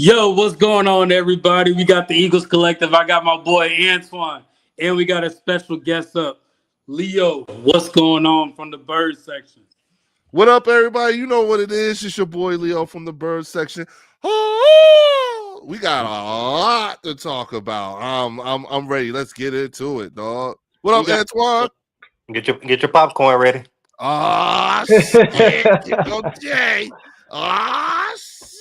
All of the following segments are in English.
Yo, what's going on, everybody? We got the Eagles Collective. I got my boy Antoine, and we got a special guest up, Leo. What's going on from the bird section? What up, everybody? You know what it is. It's your boy Leo from the bird section. Oh, we got a lot to talk about. I'm ready. Let's get into it, dog. What We up, got Antoine? Get your popcorn ready. Ah, shit. Here go Jay. Ah,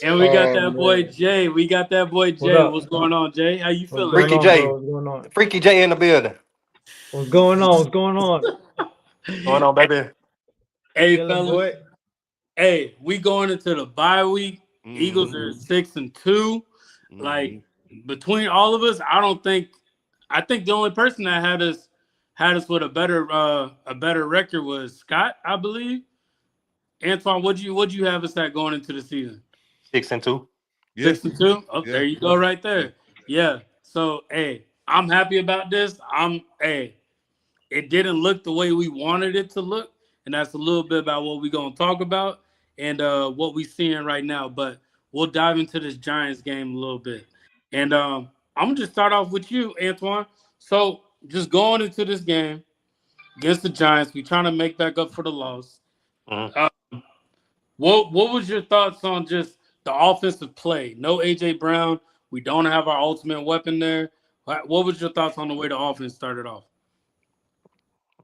and shit. we got Oh that boy man, Jay. We got that boy what Jay. up? What's going on, Jay? How you What's feeling? going Freaky on, J, bro? What's going on? Freaky J in the building. What's going on? What's going on? Going on, baby. Hey, Chilling, fellas. boy. Hey, we going into the bye week. Eagles are 6-2. Like between all of us, I don't think. I think the only person that had us with a better record was Scott, I believe. Antoine, would you have us at going into the season? 6-2. Yeah. 6-2. Oh, Yeah. there you go, right there. Yeah. So, hey, I'm happy about this. It didn't look the way we wanted it to look, and that's a little bit about what we're gonna talk about and what we're seeing right now. But we'll dive into this Giants game a little bit, and I'm gonna just start off with you, Antoine. So, just going into this game against the Giants, we trying to make back up for the loss. Mhm. What was your thoughts on just the offensive play? No AJ Brown. We don't have our ultimate weapon there. What was your thoughts on the way the offense started off?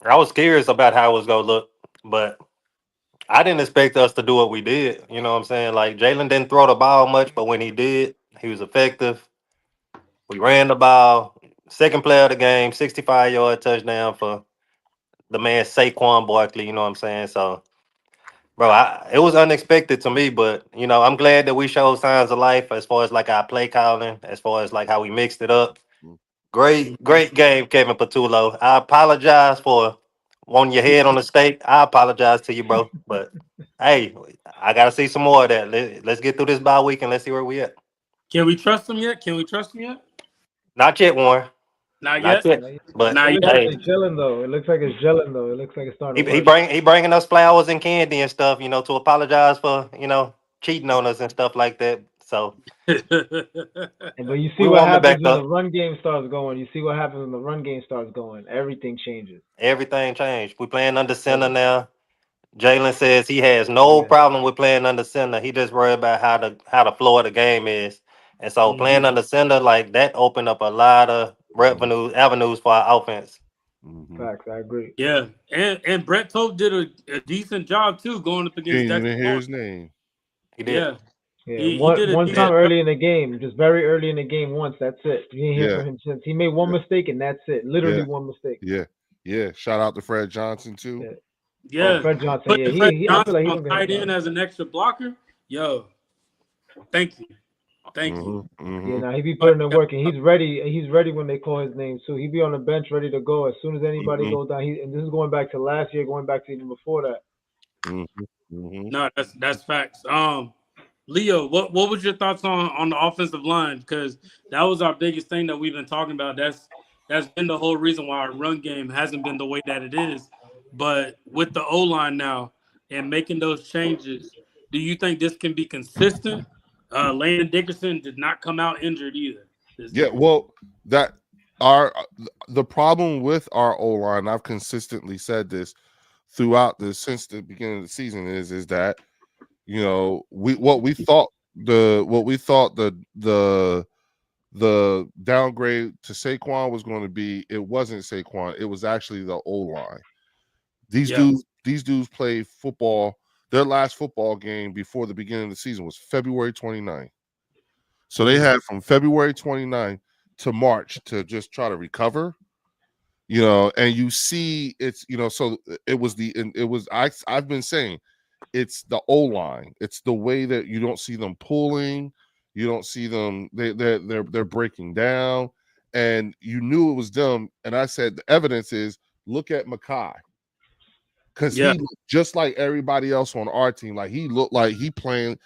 I was curious about how it was gonna look, but I didn't expect us to do what we did. You know what I'm saying? Like Jalen didn't throw the ball much, but when he did, he was effective. We ran the ball. Second play of the game, 65-yard touchdown for the man Saquon Barkley. You know what I'm saying? So, bro, it was unexpected to me, but I'm glad that we showed signs of life as far as like our play calling, as far as like how we mixed it up. Great game, Kevin Patullo. I apologize for wanting your head on the stake. I apologize to you, bro. But hey, I gotta see some more of that. Let's get through this bye week and let's see where we at. Can we trust him yet? Can we trust him yet? Not yet, Warren. Not Not yet. yet. It But Not looks yet. like hey, it's gelling though. It looks like it's gelling though. It looks like it's starting he to he work. bring he bringing us flowers and candy and stuff. To apologize for cheating on us and stuff like that. So But you see we what warming back happens when the up. run game starts going. You see what happens when the run game starts going. Everything changes. Everything changed. We playing under center So now. Jalen says he has no yeah, problem with playing under center. He just worried about how the flow of the game is. And so Mhm. playing under center like that opened up a lot of revenue avenues for our offense. facts. I agree. Yeah, and Brett Toth did a decent job too going up against Can't Dexter even hear Lawrence. his name. He did. Yeah, Yeah, he did a one He did. time decent job. early in the game, just very early in the game. Once that's it. You didn't hear Yeah. from him since. He made one Yeah. mistake and that's it. Literally Yeah. one mistake. Yeah. Yeah. Shout out to Fred Johnson too. Yeah. Oh, Yeah, Fred Johnson. Yeah, putting Fred I feel Johnson like he on don't get enough tight love. end as an extra blocker. Yo, thank you, thank you. Yeah, now he be But putting in work, and he's ready. He's ready when they call his name. So he be on the bench, ready to go as soon as anybody goes down. And this is going back to last year, going back to even before that. no, that's facts. Leo, what was your thoughts on the offensive line? Because that was our biggest thing that we've been talking about. That's been the whole reason why our run game hasn't been the way that it is. But with the O line now and making those changes, do you think this can be consistent? Landon Dickerson did not come out injured either this Yeah, game. well, that our the problem with our O line, I've consistently said this throughout this since the beginning of the season is that we thought the downgrade to Saquon was going to be. It wasn't Saquon, it was actually the O line. These Yeah. dudes played football. Their last football game before the beginning of the season was February 29th. So they had from February 29th to March to just try to recover, and you see so I've been saying it's the O-line. It's the way that you don't see them pulling, you don't see them, they're breaking down, and you knew it was them. And I said the evidence is look at Makai. Because Yeah. he looked just like everybody else on our team. Like he looked like he banged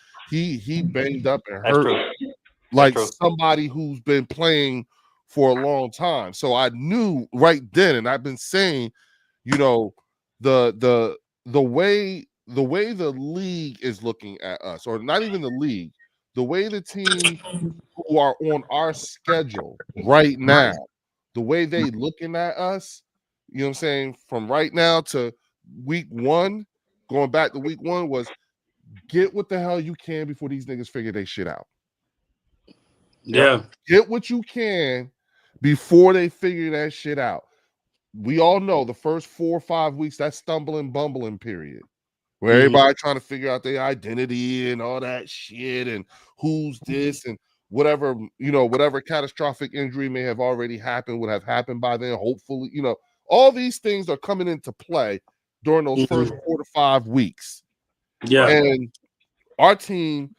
up and That's hurt true. That's like true. somebody who's been playing for a long time. So I knew right then, and I've been saying, the way the league is looking at us, or not even the league, the way the team who are on our schedule right now, the way they looking at us, you know what I'm saying, from right now to week 1, going back to week 1 was get what the hell you can before these niggas figure they shit out. Yeah. Get what you can before they figure that shit out. We all know the first 4 or 5 weeks, that stumbling, bumbling period, where everybody trying to figure out their identity and all that shit and who's this and whatever, whatever catastrophic injury may have already happened would have happened by then. Hopefully, all these things are coming into play during those first 4 to 5 weeks. Yeah. And our team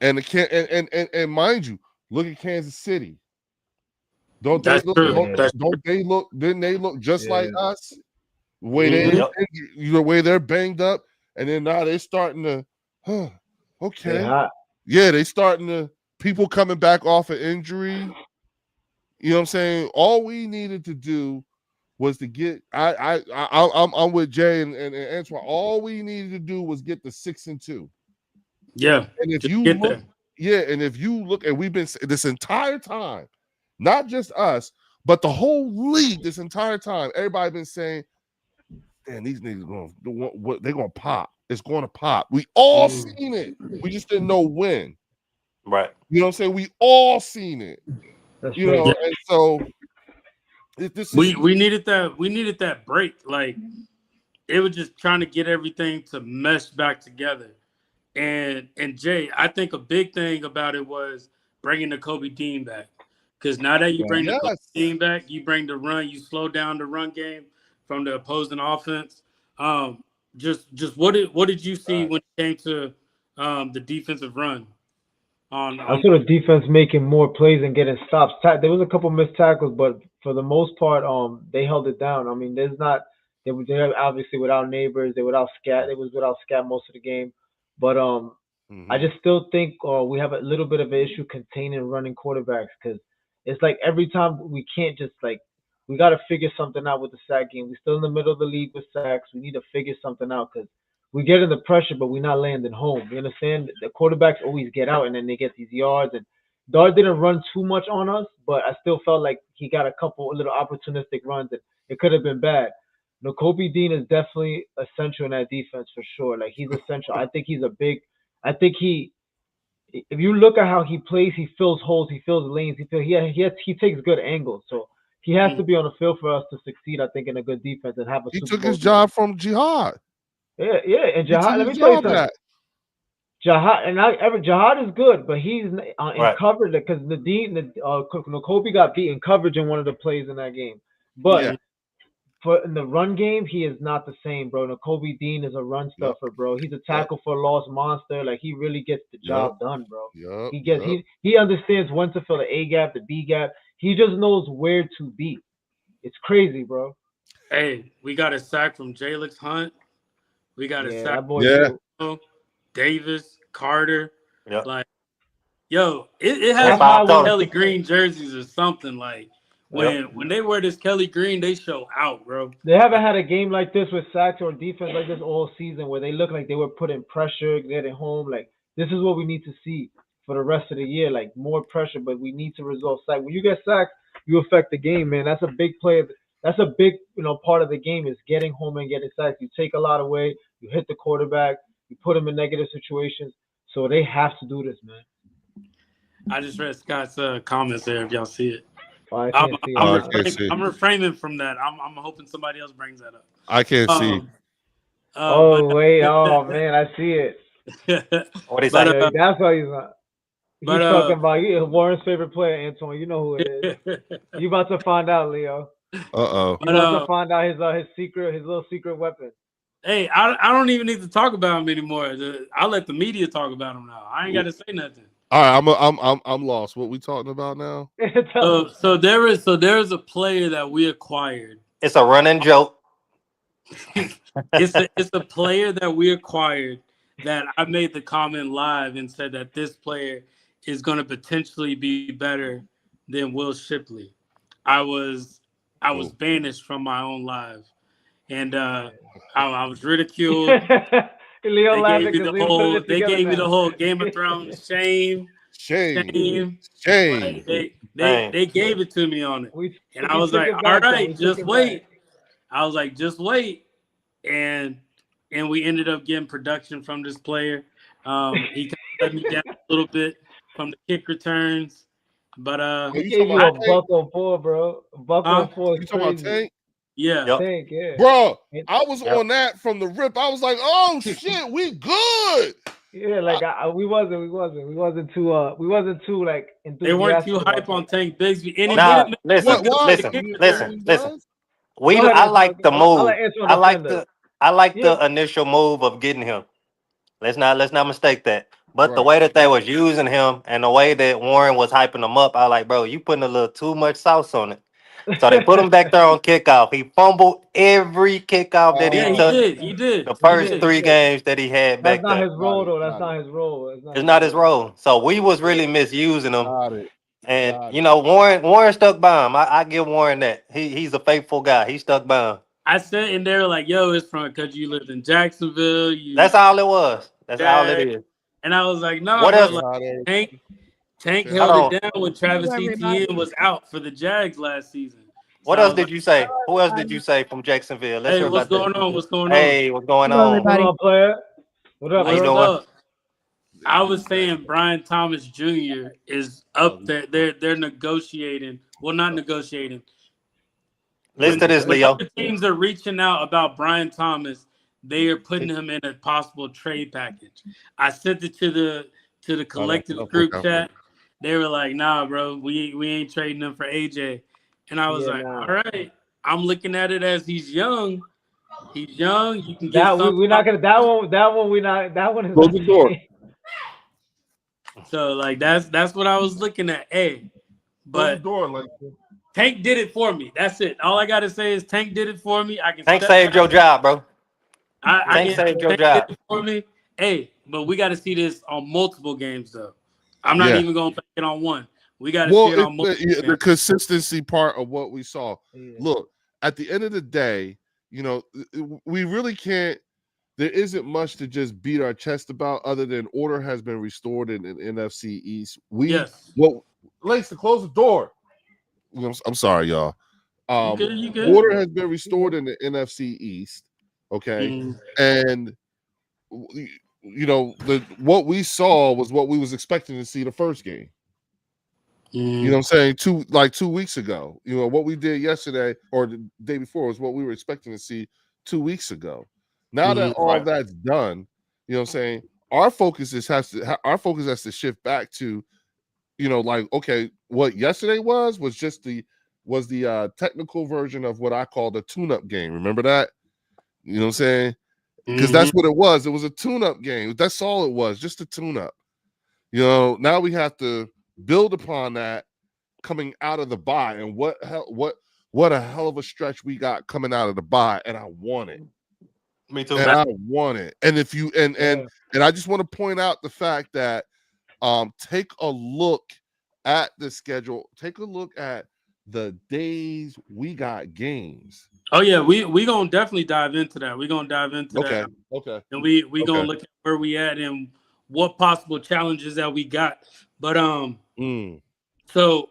and mind you, look at Kansas City. Didn't they look just like us? The way they're banged up, and then now they're starting to, okay. Yeah, they starting to people coming back off of injury. You know what I'm saying? All we needed to do was to get I'm with Jay and Antoine. All we needed to do was get the 6-2. Yeah. And if you look, and we've been this entire time, not just us, but the whole league this entire time, everybody been saying, damn, these niggas they're gonna pop. It's gonna pop. We all seen it. We just didn't know when. Right. You know what I'm saying? We all seen it. And so we needed that break. Like it was just trying to get everything to mesh back together. And Jay, I think a big thing about it was bringing the Kobe Dean back. Because now that you bring the Kobe Dean back, you bring the run, you slow down the run game from the opposing offense. Just what did you see when it came to the defensive run? I saw the defense making more plays and getting stops. There was a couple missed tackles, but for the most part, they held it down. I mean, they're obviously without Neighbors, they without Scat. They was without Scat most of the game, but I just still think we have a little bit of an issue containing running quarterbacks because it's like every time we can't just we got to figure something out with the sack game. We're still in the middle of the league with sacks. We need to figure something out because we get in the pressure, but we're not landing home. You understand? The quarterbacks always get out and then they get these yards. And Dart didn't run too much on us, but I still felt like he got a couple little opportunistic runs and it could have been bad. Kobe Dean is definitely essential in that defense for sure. Like he's essential. I think if you look at how he plays, he fills holes, he fills lanes, he takes good angles. So he has to be on the field for us to succeed, I think, in a good defense and have a He Super took Bowl his job from Jihad. Yeah, and Jihad, let me tell you something. Jihad is good, but he's in coverage because Kobe got beat in coverage in one of the plays in that game. But in the run game, he is not the same, bro. Kobe Dean is a run stuffer, bro. He's a tackle for a loss monster. Like he really gets the job done, bro. He understands when to fill the A gap, the B gap. He just knows where to be. It's crazy, bro. Hey, we got a sack from Jalix Hunt. We got a sack from Davis, Carter. Yep. Like, yo, it has Kelly Green jerseys or something. Like when they wear this Kelly Green, they show out, bro. They haven't had a game like this with sacks or defense like this all season where they look like they were putting pressure, getting home. Like this is what we need to see for the rest of the year. Like more pressure, but we need to resolve sacks. When you get sacked, you affect the game, man. That's a big play. That's a big, part of the game is getting home and getting sacks. You take a lot away. You hit the quarterback. You put him in negative situations. So they have to do this, man. I just read Scott's comments there. If y'all see it, I'm refraining from that. I'm hoping somebody else brings that up. I can't see. Man, I see it. What is that? That's why he's not. He's talking about Warren's favorite player, Antoine. You know who it is. You about to find out, Leo. You about to find out his little secret weapon. Hey, I don't even need to talk about him anymore. I'll let the media talk about him now. I ain't got to say nothing. All right, I'm lost. What we talking about now? So there is a player that we acquired. It's a running joke. It's a player that we acquired that I made the comment live and said that this player is going to potentially be better than Will Shipley. I was banished from my own live, and I was ridiculed. Leo They laughing gave me because the we put whole. it They together gave me the now. whole Game of Thrones shame. Shame. Like, they gave it to me on it, We and I was took like, it all back, though. right, We took just it wait. back. I was like, just wait, and we ended up getting production from this player. He kind of let me down a little bit from the kick returns, but He You gave talking you a about Tank? buck on 4, bro. A buck on 4 is You talking about crazy. Tank? yeah, Yep. Tank, yeah. Bro, I was Yep. on that from the rip. I was like, oh shit, we good. Yeah, like we wasn't too like enthusiastic. they weren't too about hype on that. Tank Bigsby. And he Nah, didn't listen, look good with the listen, kick listen, returns. listen. Go ahead, I Antoine. like the I'll move. let Antoine I like defend that. the Yeah. initial move of getting him. Let's not mistake that. But the Right. way that they was using him and the way that Warren was hyping him up, I like, bro, you putting a little too much sauce on it. So they put him back there on kickoff. He fumbled every kickoff that Yeah, he he touched. did. He did. The He first did. 3 games that he had That's back not there. his role, though. Got That's not his role. It's not his role. So we was really misusing him. Got it. And Got you know, Warren stuck by him. I give Warren that. He's a faithful guy. He stuck by him. I said, and they were like, "Yo, it's from because you lived in Jacksonville." That's all it was. That's all it is. And I was like, "No, What bro, else? like, Tank Hold held on. it down when Travis Etienne was out for the Jags last season." What So I else was did like, you say? Who else did you say from Jacksonville? Let's "Hey, hear what's about that. going on? What's going on? Hey, what's going Hello, on? everybody. What up, player? What up, How you What's bro? doing? up?" I was saying Brian Thomas Jr. is up there. They're negotiating. Well, not negotiating. Listen to this, When Leo. other teams are reaching out about Brian Thomas, they are putting him in a possible trade package. I sent it to the collective group chat. They were like, "Nah, bro, we ain't trading him for AJ." And I was Yeah, like, nah. "All right." I'm looking at it as he's young. He's young. You can get That something. we're not gonna. That one we not. That one is Close not. the door. So like that's what I was looking at. Hey, but door, like Tank did it for me. That's it. All I gotta say is Tank did it for me. I can. Tank step saved back. your job, bro. Tank saved your did job. it for me. Hey, but we got to see this on multiple games though. I'm not even going to pick it on one. We got to see it on multiple games. the consistency part of what we saw. Yeah. Look, at the end of the day, you know, we really can't. There isn't much to just beat our chest about, other than order has been restored in NFC East. Lace, to close the door. I'm sorry, y'all. You good. Order has been restored in the NFC East. Okay, and you know what we saw was what we was expecting to see the first game. You know what I'm saying? 2 weeks ago. You know what we did yesterday or the day before was what we were expecting to see 2 weeks ago. Now that all that's done, you know what I'm saying? Our focus has to shift back to, you know, like, okay, what yesterday was just the technical version of what I call the tune-up game. Remember that? You know what I'm saying? Because that's what it was. It was a tune-up game. That's all it was, just a tune-up. You know, now we have to build upon that coming out of the bye. And what a hell of a stretch we got coming out of the bye, and I want it. Me too. And I want it. And if you and I just want to point out the fact that take a look at the schedule. Take a look at the days we got games. Oh yeah, we gonna definitely dive into that. We're gonna dive into that. Okay. And we gonna look at where we at and what possible challenges that we got. But so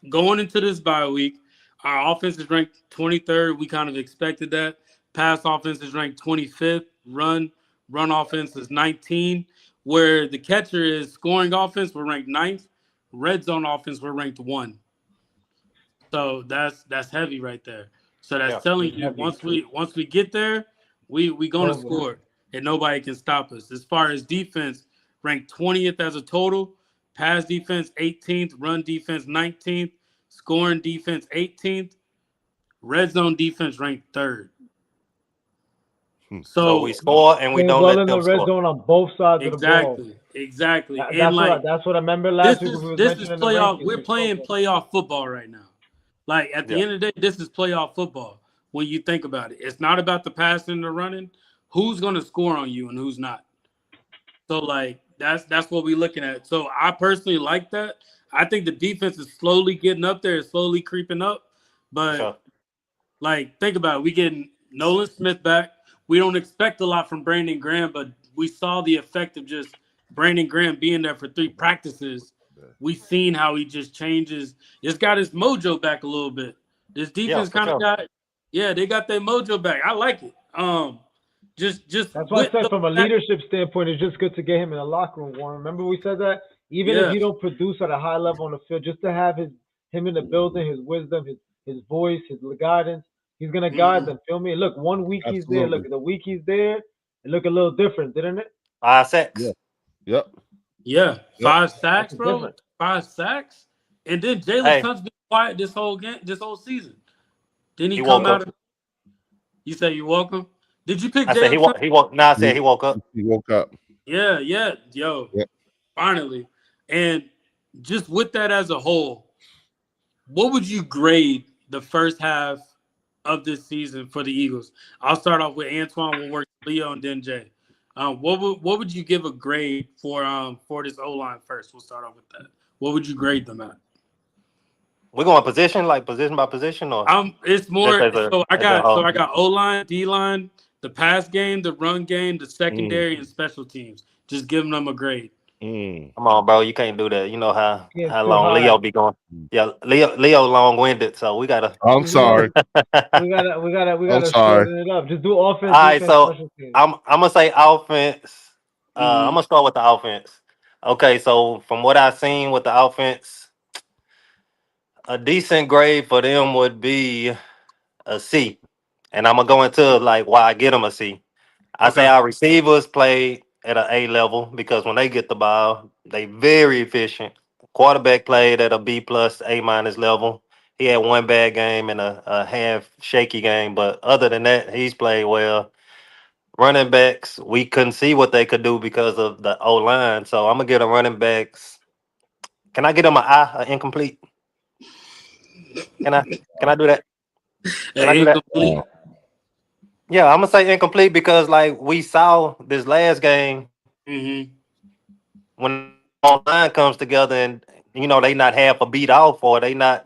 going into this bye week, our offense is ranked 23rd. We kind of expected that. Pass offense is ranked 25th. Run offense is 19. Where the catcher is scoring offense, we're ranked 9th. Red zone offense, we're ranked 1. So that's heavy right there. So that's telling you once we get there, we gonna score and nobody can stop us. As far as defense, ranked 20th as a total. Pass defense 18th. Run defense 19th. Scoring defense 18th. Red zone defense ranked 3rd. So we score and we don't let them the red score. zone on both sides of the ball. Exactly. That's what I remember last week. This is playoff. We're playing playoff football right now. Like at the end of the day, this is playoff football. When you think about it, it's not about the passing and the running. Who's going to score on you and who's not? So like that's what we're looking at. So I personally like that. I think the defense is slowly getting up there, slowly creeping up. But like think about it, we getting Nolan Smith back. we don't expect a lot from Brandon Graham, but we saw the effect of just Brandon Graham being there for 3 practices. We seen how he just changes. It's got his mojo back a little bit. This defense kind of got, they got their mojo back. I like it. Just that's why I said from a leadership standpoint, it's just good to get him in the locker room. Warren, remember we said that even if he don't produce at a high level on the field, just to have him in the building, his wisdom, his voice, his guidance, he's gonna guide them. Feel me? Look, 1 week he's there. Look, the week he's there, it looked a little different, didn't it? 5 sacks. Yeah. Yeah. 5 sacks, bro. Different. 5 sacks, and then Jalen Suggs been quiet this whole game, this whole season. Then he come out. You say you welcome. Did you pick? I said he woke. No, I said he woke up. He woke up. Yeah, yo, finally. And just with that as a whole, what would you grade the first half of this season for the Eagles? I'll start off with Antoine. We'll work with Leo and then Jay. What would you give a grade for this O-line first? We'll start off with that. What would you grade them at? We're going position by position, or it's more. I got O-line, D-line, the pass game, the run game, the secondary, and special teams. Just giving them a grade. Come on, bro. You can't do that. You know how long Leo be going. Yeah, Leo long-winded, so we gotta. I'm sorry. we gotta shorten it up. Just do offense. All right, so I'm gonna say offense. I'm gonna start with the offense. Okay, so from what I've seen with the offense, a decent grade for them would be a C. And I'm gonna go into like why I get them a C. I say our receivers play at an A level because when they get the ball, they very efficient. Quarterback played at a B plus, A minus level. He had 1 bad game and a half shaky game, but other than that, he's played well. Running backs, we couldn't see what they could do because of the O line. So I'm gonna get them running backs. Can I get them an incomplete? Can I do that? Can I do that? Yeah, I'm gonna say incomplete because like we saw this last game when online comes together and they not half a beat off or they not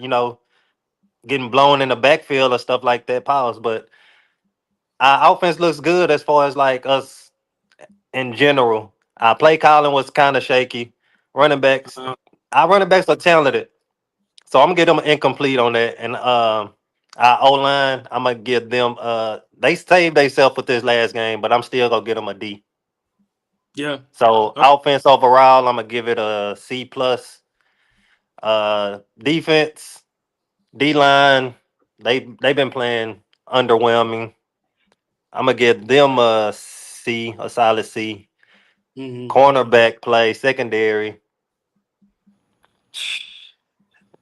getting blown in the backfield or stuff like that. Pause, but our offense looks good as far as like us in general. Our play calling was kind of shaky. Running backs, our running backs are talented, so I'm gonna get them incomplete on that. And our O-line, I'm gonna give them they saved themselves with this last game, but I'm still gonna get them a D. Yeah. So offense overall, I'm gonna give it a C plus. Defense, D-line, they've been playing underwhelming. I'm gonna give them a C, a solid C. Cornerback play, secondary,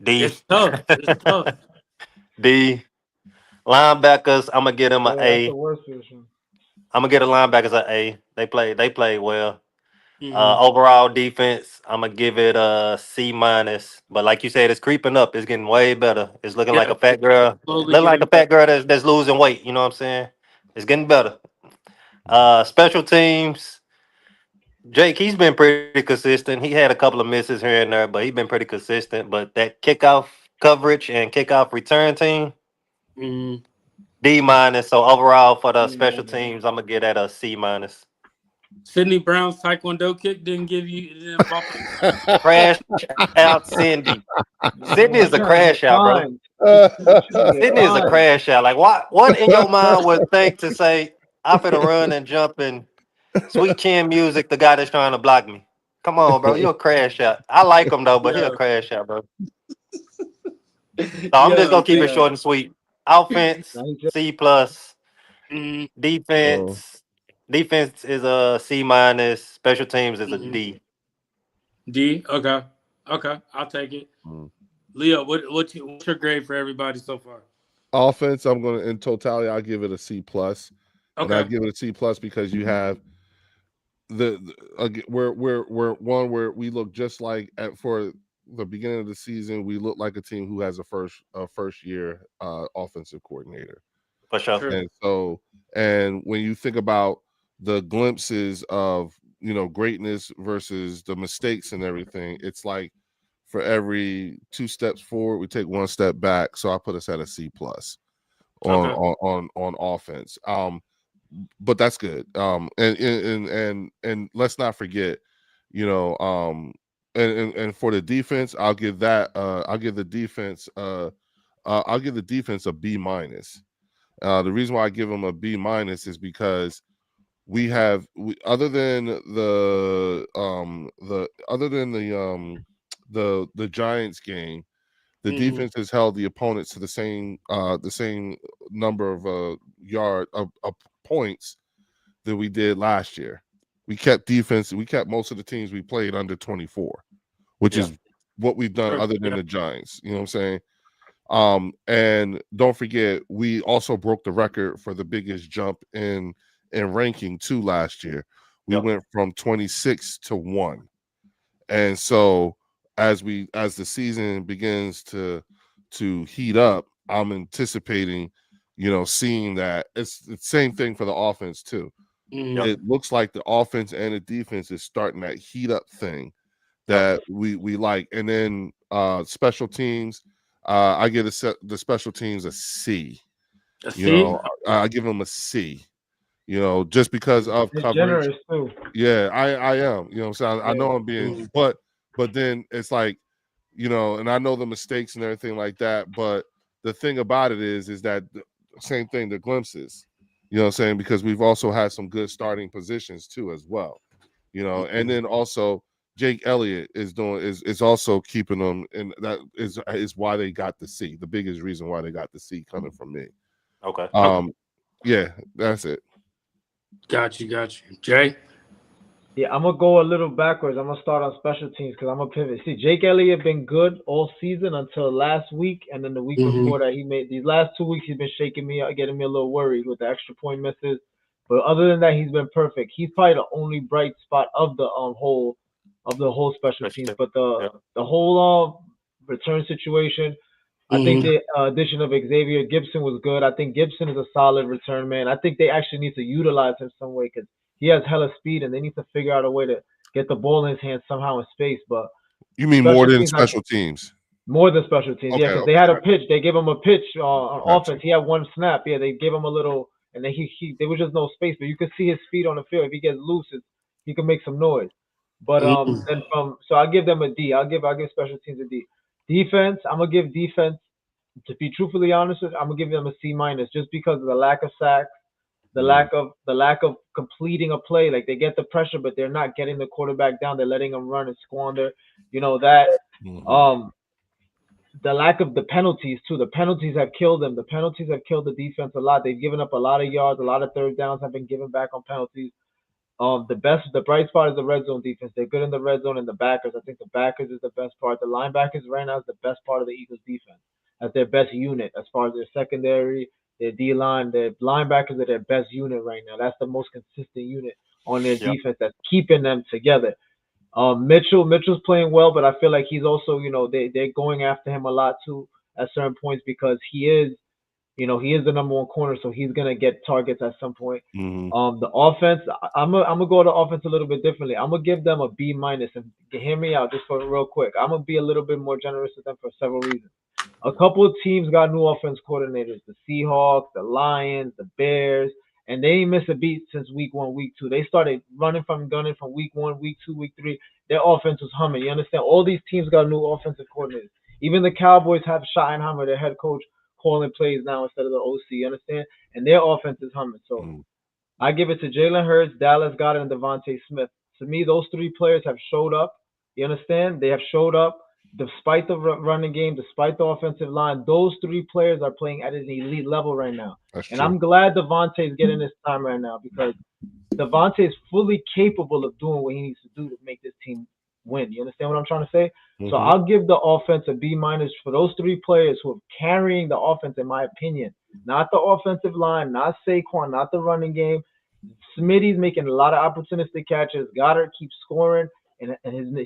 D. It's tough. D. Linebackers, I'm gonna get them an A. That's the worst position. I'm gonna get the linebackers an A. They play well. Overall defense, I'm gonna give it a C minus. But like you said, it's creeping up. It's getting way better. It's looking like a fat girl. Looking like a fat girl that's losing weight. You know what I'm saying? It's getting better. Special teams. Jake, he's been pretty consistent. He had a couple of misses here and there, but he's been pretty consistent. But that kickoff coverage and kickoff return team, D minus. So overall for the special teams, I'm gonna get at a C minus. Sidney Brown's Taekwondo kick didn't give you crash out Cindy. Sydney is a crash out, bro. Sydney is a crash out. Like what in your mind would think to say I'm finna run and jump and sweet chin music, the guy that's trying to block me. Come on, bro. You're a crash out. I like him though, but he's a crash out, bro. So I'm just gonna keep it short and sweet. Offense, C plus. Defense is a C minus. Special teams is a D. D. Okay. I'll take it. Leo, what's your grade for everybody so far? Offense, I'm gonna in totality, I'll give it a C plus. Okay. And I give it a C plus because you have where we look just like for the beginning of the season, we look like a team who has a first year offensive coordinator. For sure. And when you think about the glimpses of greatness versus the mistakes and everything, it's like for every 2 steps forward, we take 1 step back. So I put us at a C plus on offense. but that's good. And let's not forget, you know, and for the defense, I'll give the defense a B minus. The reason why I give them a B minus is because other than the Giants game, the defense has held the opponents to the same number of points that we did last year. We kept most of the teams we played under 24, which is what we've done other than the Giants. You know what I'm saying? And don't forget, we also broke the record for the biggest jump in ranking too last year. We went from 26 to 1. And so as the season begins to heat up, I'm anticipating, you know, seeing that it's the same thing for the offense too. It looks like the offense and the defense is starting that heat up thing that we like. And then special teams, I give the special teams a C. You know, I give them a C. You know, just because of coverage. Generous too. Yeah, I am. You know what I'm saying? I know I'm being, but then it's like, you know, and I know the mistakes and everything like that. But the thing about it is that the same thing, the glimpses. You know what I'm saying? Because we've also had some good starting positions too, as well. You know, and then also Jake Elliott is also keeping them, and that is why they got the C. The biggest reason why they got the C coming from me. Okay. Yeah, that's it. Got you. Jay? Yeah, I'm gonna go a little backwards. I'm gonna start on special teams because I'm gonna pivot. See, Jake Elliott been good all season until last week, and then the week before that, he made these last 2 weeks. He's been shaking me up, getting me a little worried with the extra point misses. But other than that, he's been perfect. He's probably the only bright spot of the whole special teams. But the whole return situation, I think the addition of Xavier Gibson was good. I think Gibson is a solid return man. I think they actually need to utilize him some way because he has hella speed, and they need to figure out a way to get the ball in his hands somehow in space. But you mean more than special teams? More than special teams, okay, yeah. Because they had a pitch. They gave him a pitch on offense. He had one snap. Yeah, they gave him a little, and then there was just no space. But you could see his feet on the field. If he gets loose, he can make some noise. But so I'll give them a D. I'll give special teams a D. Defense, I'm gonna give defense. To be truthfully honest, I'm gonna give them a C minus just because of the lack of sacks, the lack of completing a play. Like they get the pressure, but they're not getting the quarterback down. They're letting him run and squander. You know that. The lack of the penalties too. The penalties have killed them. The penalties have killed the defense a lot. They've given up a lot of yards. A lot of third downs have been given back on penalties. The bright spot is the red zone defense. They're good in the red zone and the backers. I think the backers is the best part. The linebackers right now is the best part of the Eagles defense. That's their best unit as far as their secondary, their D-line, their linebackers are their best unit right now. That's the most consistent unit on their defense that's keeping them together. Mitchell's playing well, but I feel like he's also, you know, they're going after him a lot too at certain points because he is the number one corner, so he's gonna get targets at some point. The offense, I'm gonna go to offense a little bit differently. I'm gonna give them a B minus, and hear me out just for real quick. I'm gonna be a little bit more generous with them for several reasons. A couple of teams got new offense coordinators: the Seahawks, the Lions, the Bears, and they ain't missed a beat since week 1, week 2. They started gunning from week 1, week 2, week 3. Their offense was humming. You understand? All these teams got new offensive coordinators. Even the Cowboys have Schottenheimer, their head coach, calling plays now instead of the OC. You understand? And their offense is humming. So I give it to Jalen Hurts, Dallas Goedert, and Devontae Smith. To me, those 3 players have showed up. You understand? They have showed up. Despite the running game, despite the offensive line, those 3 players are playing at an elite level right now. That's and true. I'm glad Devontae is getting his time right now because Devontae is fully capable of doing what he needs to do to make this team win. You understand what I'm trying to say? So I'll give the offense a B minus for those 3 players who are carrying the offense, in my opinion. Not the offensive line, not Saquon, not the running game. Smitty's making a lot of opportunistic catches. Goddard keeps scoring. And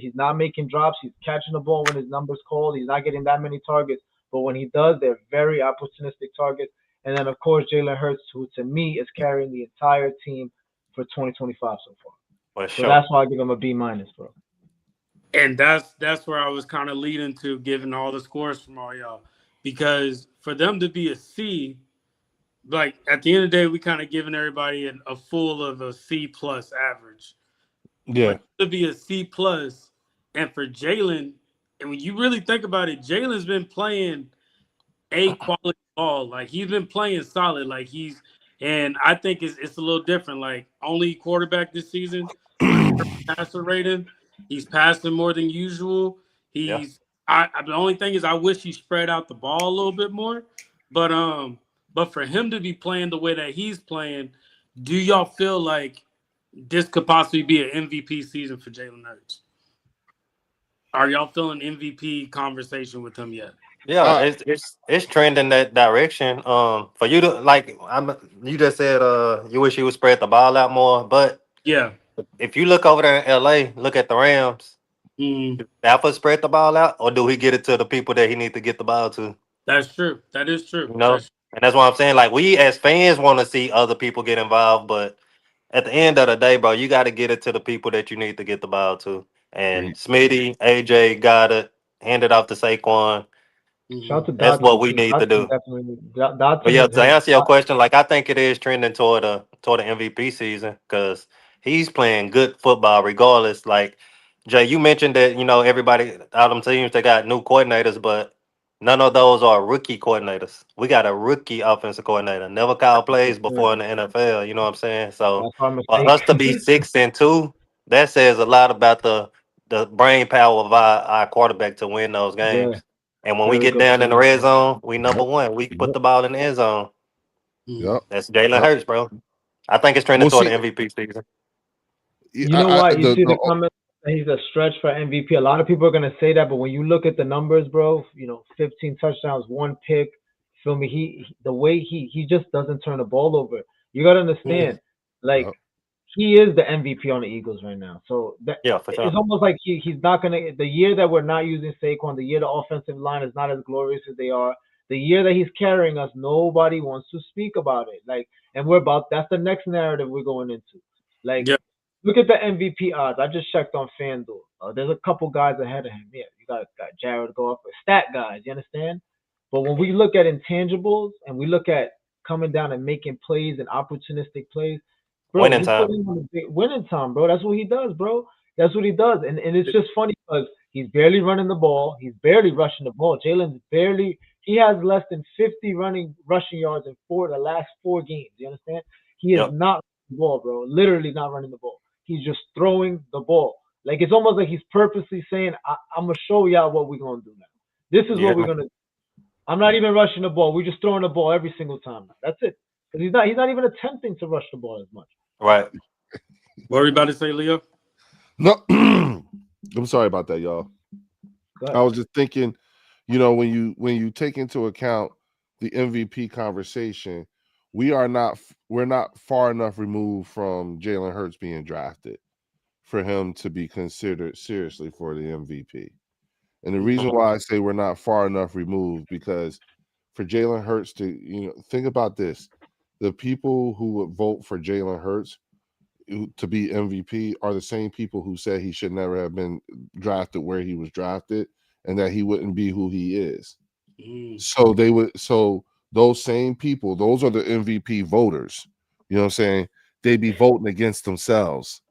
he's not making drops. He's catching the ball when his number's called. He's not getting that many targets. But when he does, they're very opportunistic targets. And then, of course, Jalen Hurts, who to me is carrying the entire team for 2025 so far. So that's why I give him a B minus, bro. And that's where I was kind of leading to, given all the scores from all y'all. Because for them to be a C, like at the end of the day, we kind of giving everybody a full of a C plus average. Yeah. To be a C plus, and for Jalen, and when you really think about it, Jalen's been playing a quality ball. Like he's been playing solid. Like and I think it's a little different. Like only quarterback this season, passer rating. He's passing more than usual. Yeah. The only thing is I wish he spread out the ball a little bit more. But for him to be playing the way that he's playing, do y'all feel like this could possibly be an MVP season for Jalen Hurts? Are y'all feeling MVP conversation with him yet? Yeah, it's trending that direction. For you to like, you just said you wish you would spread the ball out more, but Yeah. if you look over there in LA, look at the Rams. Mm, Alpha spread the ball out, or do he get it to the people that he need to get the ball to? that's true. That is true. You know, and that's what I'm saying. Like we as fans want to see other people get involved, but at the end of the day, bro, you got to get it to the people that you need to get the ball to. And Smitty, AJ got it, handed off to Saquon. Shout out to That's Dotson. what we need to Dotson do. definitely. But Dotson yeah, has to answer your question, like I think it is trending toward the MVP season because he's playing good football regardless. Like Jay, you mentioned that everybody out them teams they got new coordinators, but none of those are rookie coordinators. We got a rookie offensive coordinator, never called plays before in the NFL. You know what I'm saying? So That's our for mistake. us to be 6-2, that says a lot about the brain power of our quarterback to win those Yeah, games. And when we very get good down in the point. red zone, we number Yep. one. We put Yep. the ball in the end zone. Yep. That's Jalen Yep. Hurts, bro. I think it's trending Well, toward see, the MVP season. You know what? You see the comment that he's a stretch for MVP. A lot of people are gonna say that, but when you look at the numbers, bro, 15 touchdowns, 1 pick. Feel me? The way he just doesn't turn the ball over. You gotta understand, like Yep. he is the MVP on the Eagles right now. So Yeah, for sure. it's almost like he's not gonna. The year that we're not using Saquon, the year the offensive line is not as glorious as they are, the year that he's carrying us, nobody wants to speak about it. Like, and that's the next narrative we're going into. Like, yeah. look at the MVP odds. I just checked on FanDuel. There's a couple guys ahead of him. Yeah, you got Jared Goff, stat guys. You understand? But when we look at intangibles and we look at coming down and making plays and opportunistic plays, bro, Winning you time. put him on the winning time, bro. That's what he does, bro. That's what he does. And it's just funny because he's barely running the ball. He's barely rushing the ball. Jalen's barely. He has less than 50 rushing yards in the last 4 games. You understand? He is Yep. not running the ball, bro. Literally not running the ball. He's just throwing the ball. Like it's almost like he's purposely saying, "I'm gonna show y'all what we're gonna do now. This is what we're gonna do. I'm not even rushing the ball. We're just throwing the ball every single time now. That's it. Because he's not even attempting to rush the ball as much." Right. What were you about to say, Leo? No, I'm sorry about that, y'all. I was just thinking, when you take into account the MVP conversation, we're not far enough removed from Jalen Hurts being drafted for him to be considered seriously for the MVP. And the reason why I say we're not far enough removed, because for Jalen Hurts to, think about this, the people who would vote for Jalen Hurts to be MVP are the same people who said he should never have been drafted where he was drafted and that he wouldn't be who he is. So those same people, those are the MVP voters. You know what I'm saying? They be voting against themselves.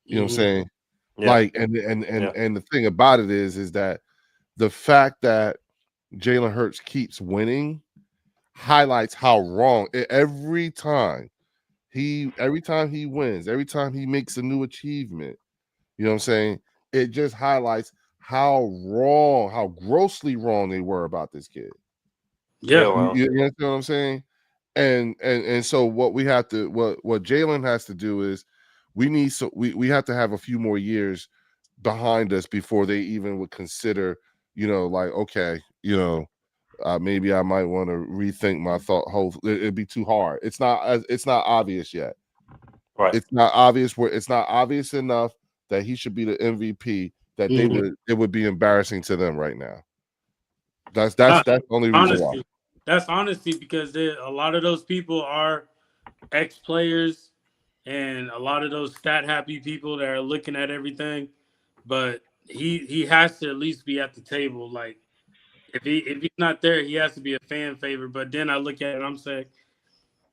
You know what I'm saying? Yeah. Like, and the thing about it is that the fact that Jalen Hurts keeps winning highlights how wrong every time he wins, every time he makes a new achievement, you know what I'm saying? It just highlights how wrong, how grossly wrong they were about this kid. Yeah. You understand what I'm saying? And so what we have to, what Jalen has to do is we have to have a few more years behind us before they even would consider, like, okay, maybe I might want to rethink my it'd be too hard. It's not obvious yet. Right. It's not obvious enough that he should be the MVP that it would be embarrassing to them right now. That's the only reason why. That's honesty, because a lot of those people are ex-players and a lot of those stat-happy people that are looking at everything. But he has to at least be at the table. Like, if he's not there, he has to be a fan favorite. But then I look at it and I'm saying,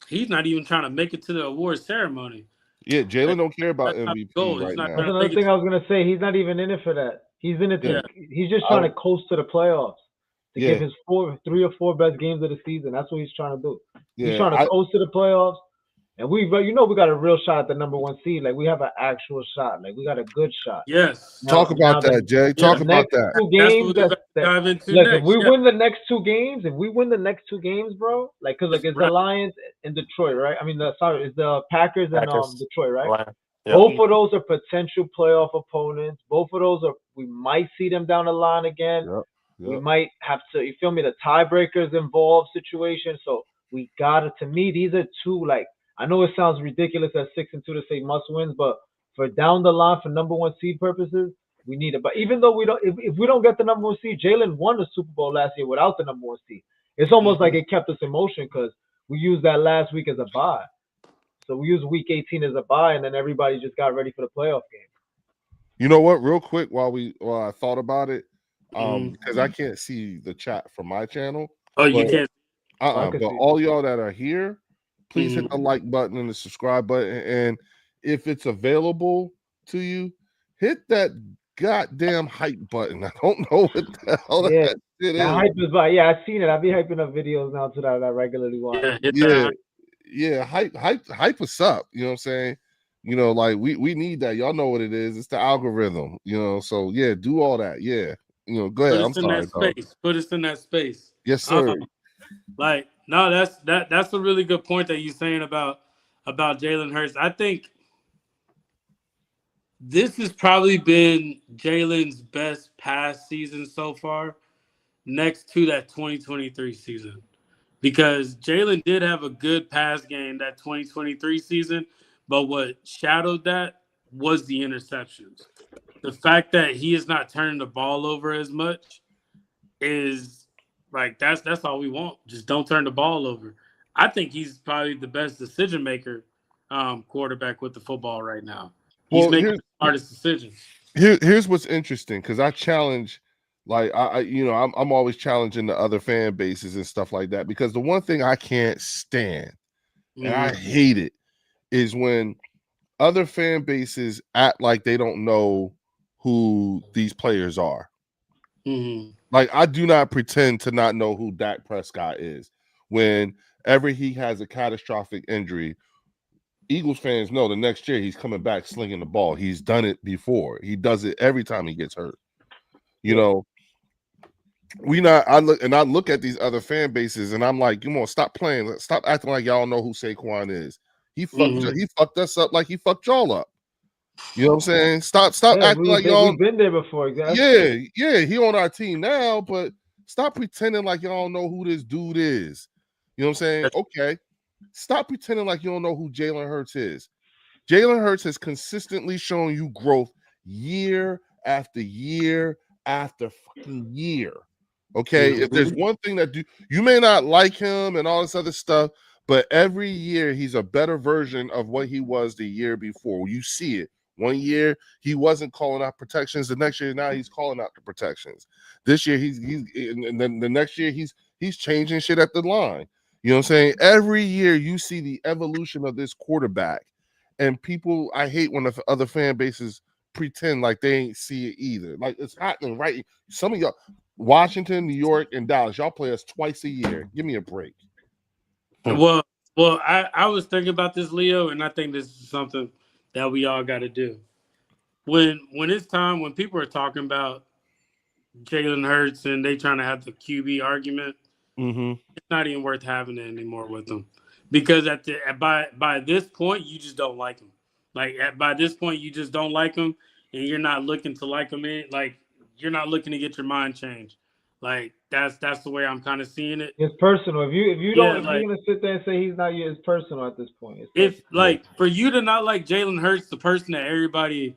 he's not even trying to make it to the award ceremony. Yeah, Jalen don't care about That's not the MVP goal. He's right not now. That's trying to another make thing it. I was gonna say. He's not even in it for that. He's in it to. Yeah. He's just trying to coast to the playoffs to Yeah. give his 3 or 4 best games of the season. That's what he's trying to do. He's Yeah, trying to coast to the playoffs, and we got a real shot at the number 1 seed. Like we have an actual shot. Like we got a good shot. Yes. talk about that, Jay. Talk The about next that. 2 That's games. what we're about to dive into Look, next. if we Yeah. win the next 2 games, bro, like because like it's the Lions and Detroit, right? I mean, it's the Packers and Packers. Detroit, right? Atlanta. Yep. Both of those are potential playoff opponents. Both of those we might see them down the line again. Yep. We might have to, you feel me, the tiebreakers involved situation. So we to me, these are 2, like, I know it sounds ridiculous at 6-2 to say must wins, but for down the line for number 1 seed purposes, we need it. But even though if we don't get the number 1 seed, Jalen won the Super Bowl last year without the number 1 seed. It's almost like it kept us in motion because we used that last week as a bye. So we used week 18 as a bye, and then everybody just got ready for the playoff game. You know what? Real quick, while I thought about it, because I can't see the chat from my channel. Oh, you can't. But all y'all that are here, please hit the like button and the subscribe button, and if it's available to you, hit that goddamn hype button. I don't know what the hell that shit is. Hype is I've seen it. I've been hyping up videos now too that I regularly watch. Yeah, hype us up. You know what I'm saying? You know, like we need that. Y'all know what it is. It's the algorithm. You know, so yeah, do all that. Yeah, you know, go ahead. I'm sorry. Put us in that space. Yes, sir. Like, no, that's a really good point that you're saying about Jalen Hurts. I think this has probably been Jalen's best past season so far, next to that 2023 season. Because Jalen did have a good pass game that 2023 season, but what shadowed that was the interceptions. The fact that he is not turning the ball over as much is like that's all we want. Just don't turn the ball over. I think he's probably the best decision maker quarterback with the football right now. He's making the hardest decisions. Here's what's interesting because I challenge. Like I'm always challenging the other fan bases and stuff like that because the one thing I can't stand and I hate it is when other fan bases act like they don't know who these players are. Like I do not pretend to not know who Dak Prescott is. Whenever he has a catastrophic injury, Eagles fans know the next year he's coming back slinging the ball. He's done it before. He does it every time he gets hurt. You know. I look at these other fan bases and I'm like, come on, stop playing. Stop acting like y'all know who Saquon is. He fucked us up like he fucked y'all up. You know what I'm saying? Stop acting like y'all. We've been there before, exactly. Yeah, he on our team now, but stop pretending like y'all don't know who this dude is. You know what I'm saying? Okay. Stop pretending like you don't know who Jalen Hurts is. Jalen Hurts has consistently shown you growth year after year after fucking year. Okay, if there's one thing that you may not like him and all this other stuff, but every year he's a better version of what he was the year before. You see it. One year he wasn't calling out protections. The next year now he's calling out the protections. This year and then the next year he's changing shit at the line. You know what I'm saying? Every year you see the evolution of this quarterback, and people I hate when the other fan bases pretend like they ain't see it either. Like it's happening right. Some of y'all. Washington, New York, and Dallas. Y'all play us twice a year. Give me a break. Well, I was thinking about this, Leo, and I think this is something that we all got to do. When it's time, when people are talking about Jalen Hurts and they trying to have the QB argument, it's not even worth having it anymore with them. Because by this point, you just don't like him. Like by this point, you just don't like him, and you're not looking to like him in like. You're not looking to get your mind changed. Like that's the way I'm kind of seeing it. It's personal. If you're gonna sit there and say he's not you, it's personal at this point. For you to not like Jalen Hurts, the person that everybody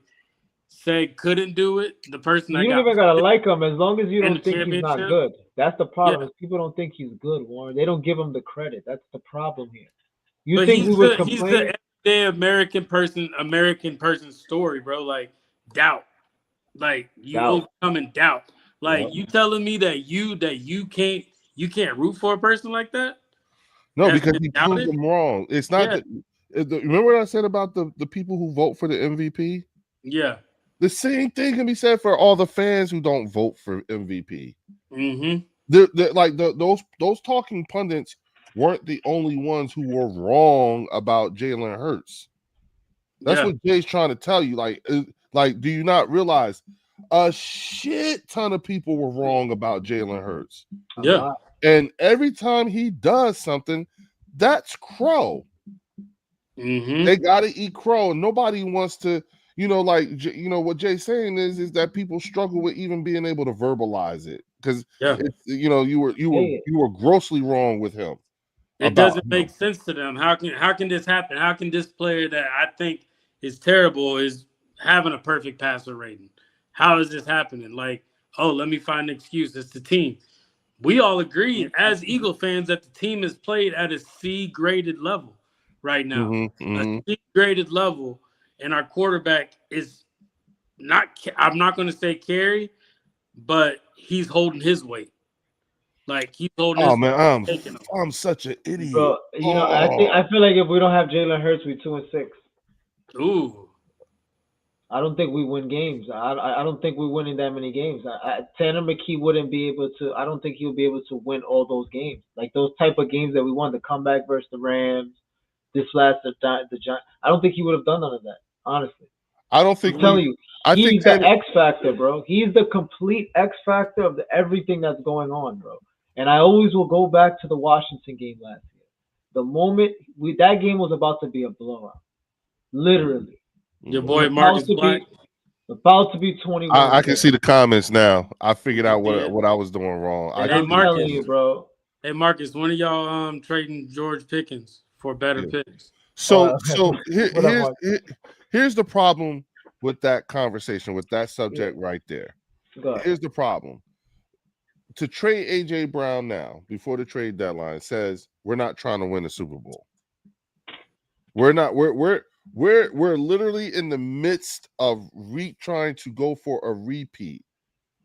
said couldn't do it, the person that you don't even gotta like him as long as you don't think he's not good. That's the problem. Is people don't think he's good, Warren. They don't give him the credit. That's the problem here. He's the everyday American person story, bro. Like doubt. Like you overcome in doubt. Like you telling me that you can't root for a person like that? No, That's because been he proved doubted? them wrong. It's not Yeah. that. Remember what I said about the people who vote for the MVP? Yeah. The same thing can be said for all the fans who don't vote for MVP. Mm-hmm. Those talking pundits weren't the only ones who were wrong about Jalen Hurts. That's Yeah. what Jay's trying to tell you. Do you not realize a shit ton of people were wrong about Jalen Hurts? Yeah. And every time he does something, that's crow. Mm-hmm. They got to eat crow. Nobody wants to, what Jay's saying is that people struggle with even being able to verbalize it because Yeah. you were grossly wrong with him. It doesn't make sense to them. How can this happen? How can this player that I think is terrible is having a perfect passer rating? How is this happening? Like, oh, let me find an excuse. It's the team. We all agree as Eagle fans that the team is played at a C-graded level right now. A C-graded level, and our quarterback is not. I'm not going to say carry, but he's holding his weight. Like he's holding. Oh his man, taking him. I'm such an idiot. Bro, I feel like if we don't have Jalen Hurts, we're 2-6. Ooh. I don't think we win games. I don't think we're winning that many games. Tanner McKee wouldn't be able to. I don't think he'll be able to win all those games. Like those type of games that we won, the comeback versus the Rams, this last the Giants. I don't think he would have done none of that. Honestly, I don't think. I'm telling you, he's the X factor, bro. He's the complete X factor of everything that's going on, bro. And I always will go back to the Washington game last year. The moment that game was about to be a blowout, literally. Your boy Marcus Black. About to be 21. I can see the comments now. I figured out what I was doing wrong. I'm telling you, bro. Hey Marcus, when are y'all trading George Pickens for better picks? So here's the problem with that conversation, with that subject right there. Here's the problem. To trade AJ Brown now before the trade deadline says we're not trying to win a Super Bowl. We're literally in the midst of trying to go for a repeat.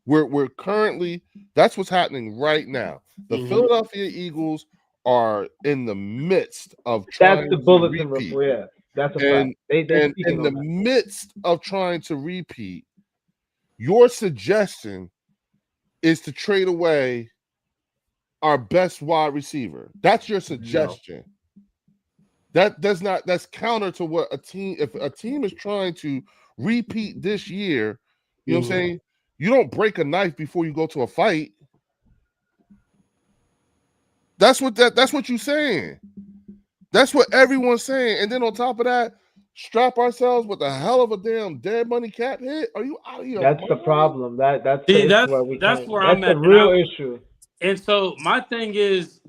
We're currently, that's what's happening right now. The Philadelphia Eagles are in the midst of trying that's the bulletin report. Yeah, that's a fact. And in the midst of trying to repeat, your suggestion is to trade away our best wide receiver. That's your suggestion. No. That's counter to what if a team is trying to repeat this year, you know what I'm saying? You don't break a knife before you go to a fight. That's what you're saying. That's what everyone's saying. And then on top of that, strap ourselves with a hell of a damn dead money cap hit. Are you out of here? That's the problem. That's where I'm at. The real issue. And so my thing is,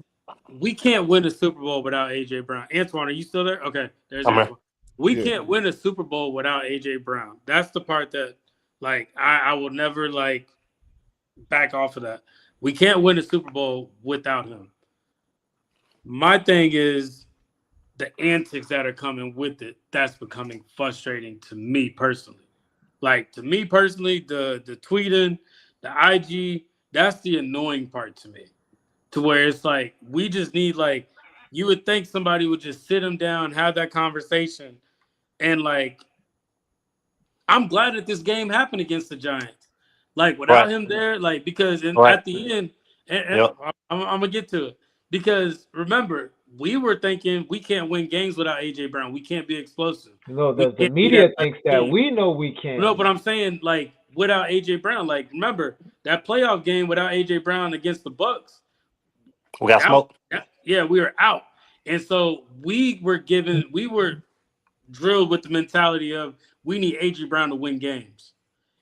we can't win a Super Bowl without AJ Brown. Antoine, are you still there? Okay, there's Antoine. We can't win a Super Bowl without AJ Brown. That's the part that, like, I will never like back off of that. We can't win a Super Bowl without him. My thing is the antics that are coming with it. That's becoming frustrating to me personally. Like, to me personally, the tweeting, the IG, that's the annoying part to me. To where it's like, we just need, like, you would think somebody would just sit him down, have that conversation. And, like, I'm glad that this game happened against the Giants. Like, without him there, like, because at the end, I'm going to get to it. Because, remember, we were thinking we can't win games without A.J. Brown. We can't be explosive. No, the media thinks that. We know we can't. No, but I'm saying, like, without A.J. Brown. Like, remember, that playoff game without A.J. Brown against the Bucs, we got smoked. Yeah, we were out. And so we were drilled with the mentality of we need A.J. Brown to win games.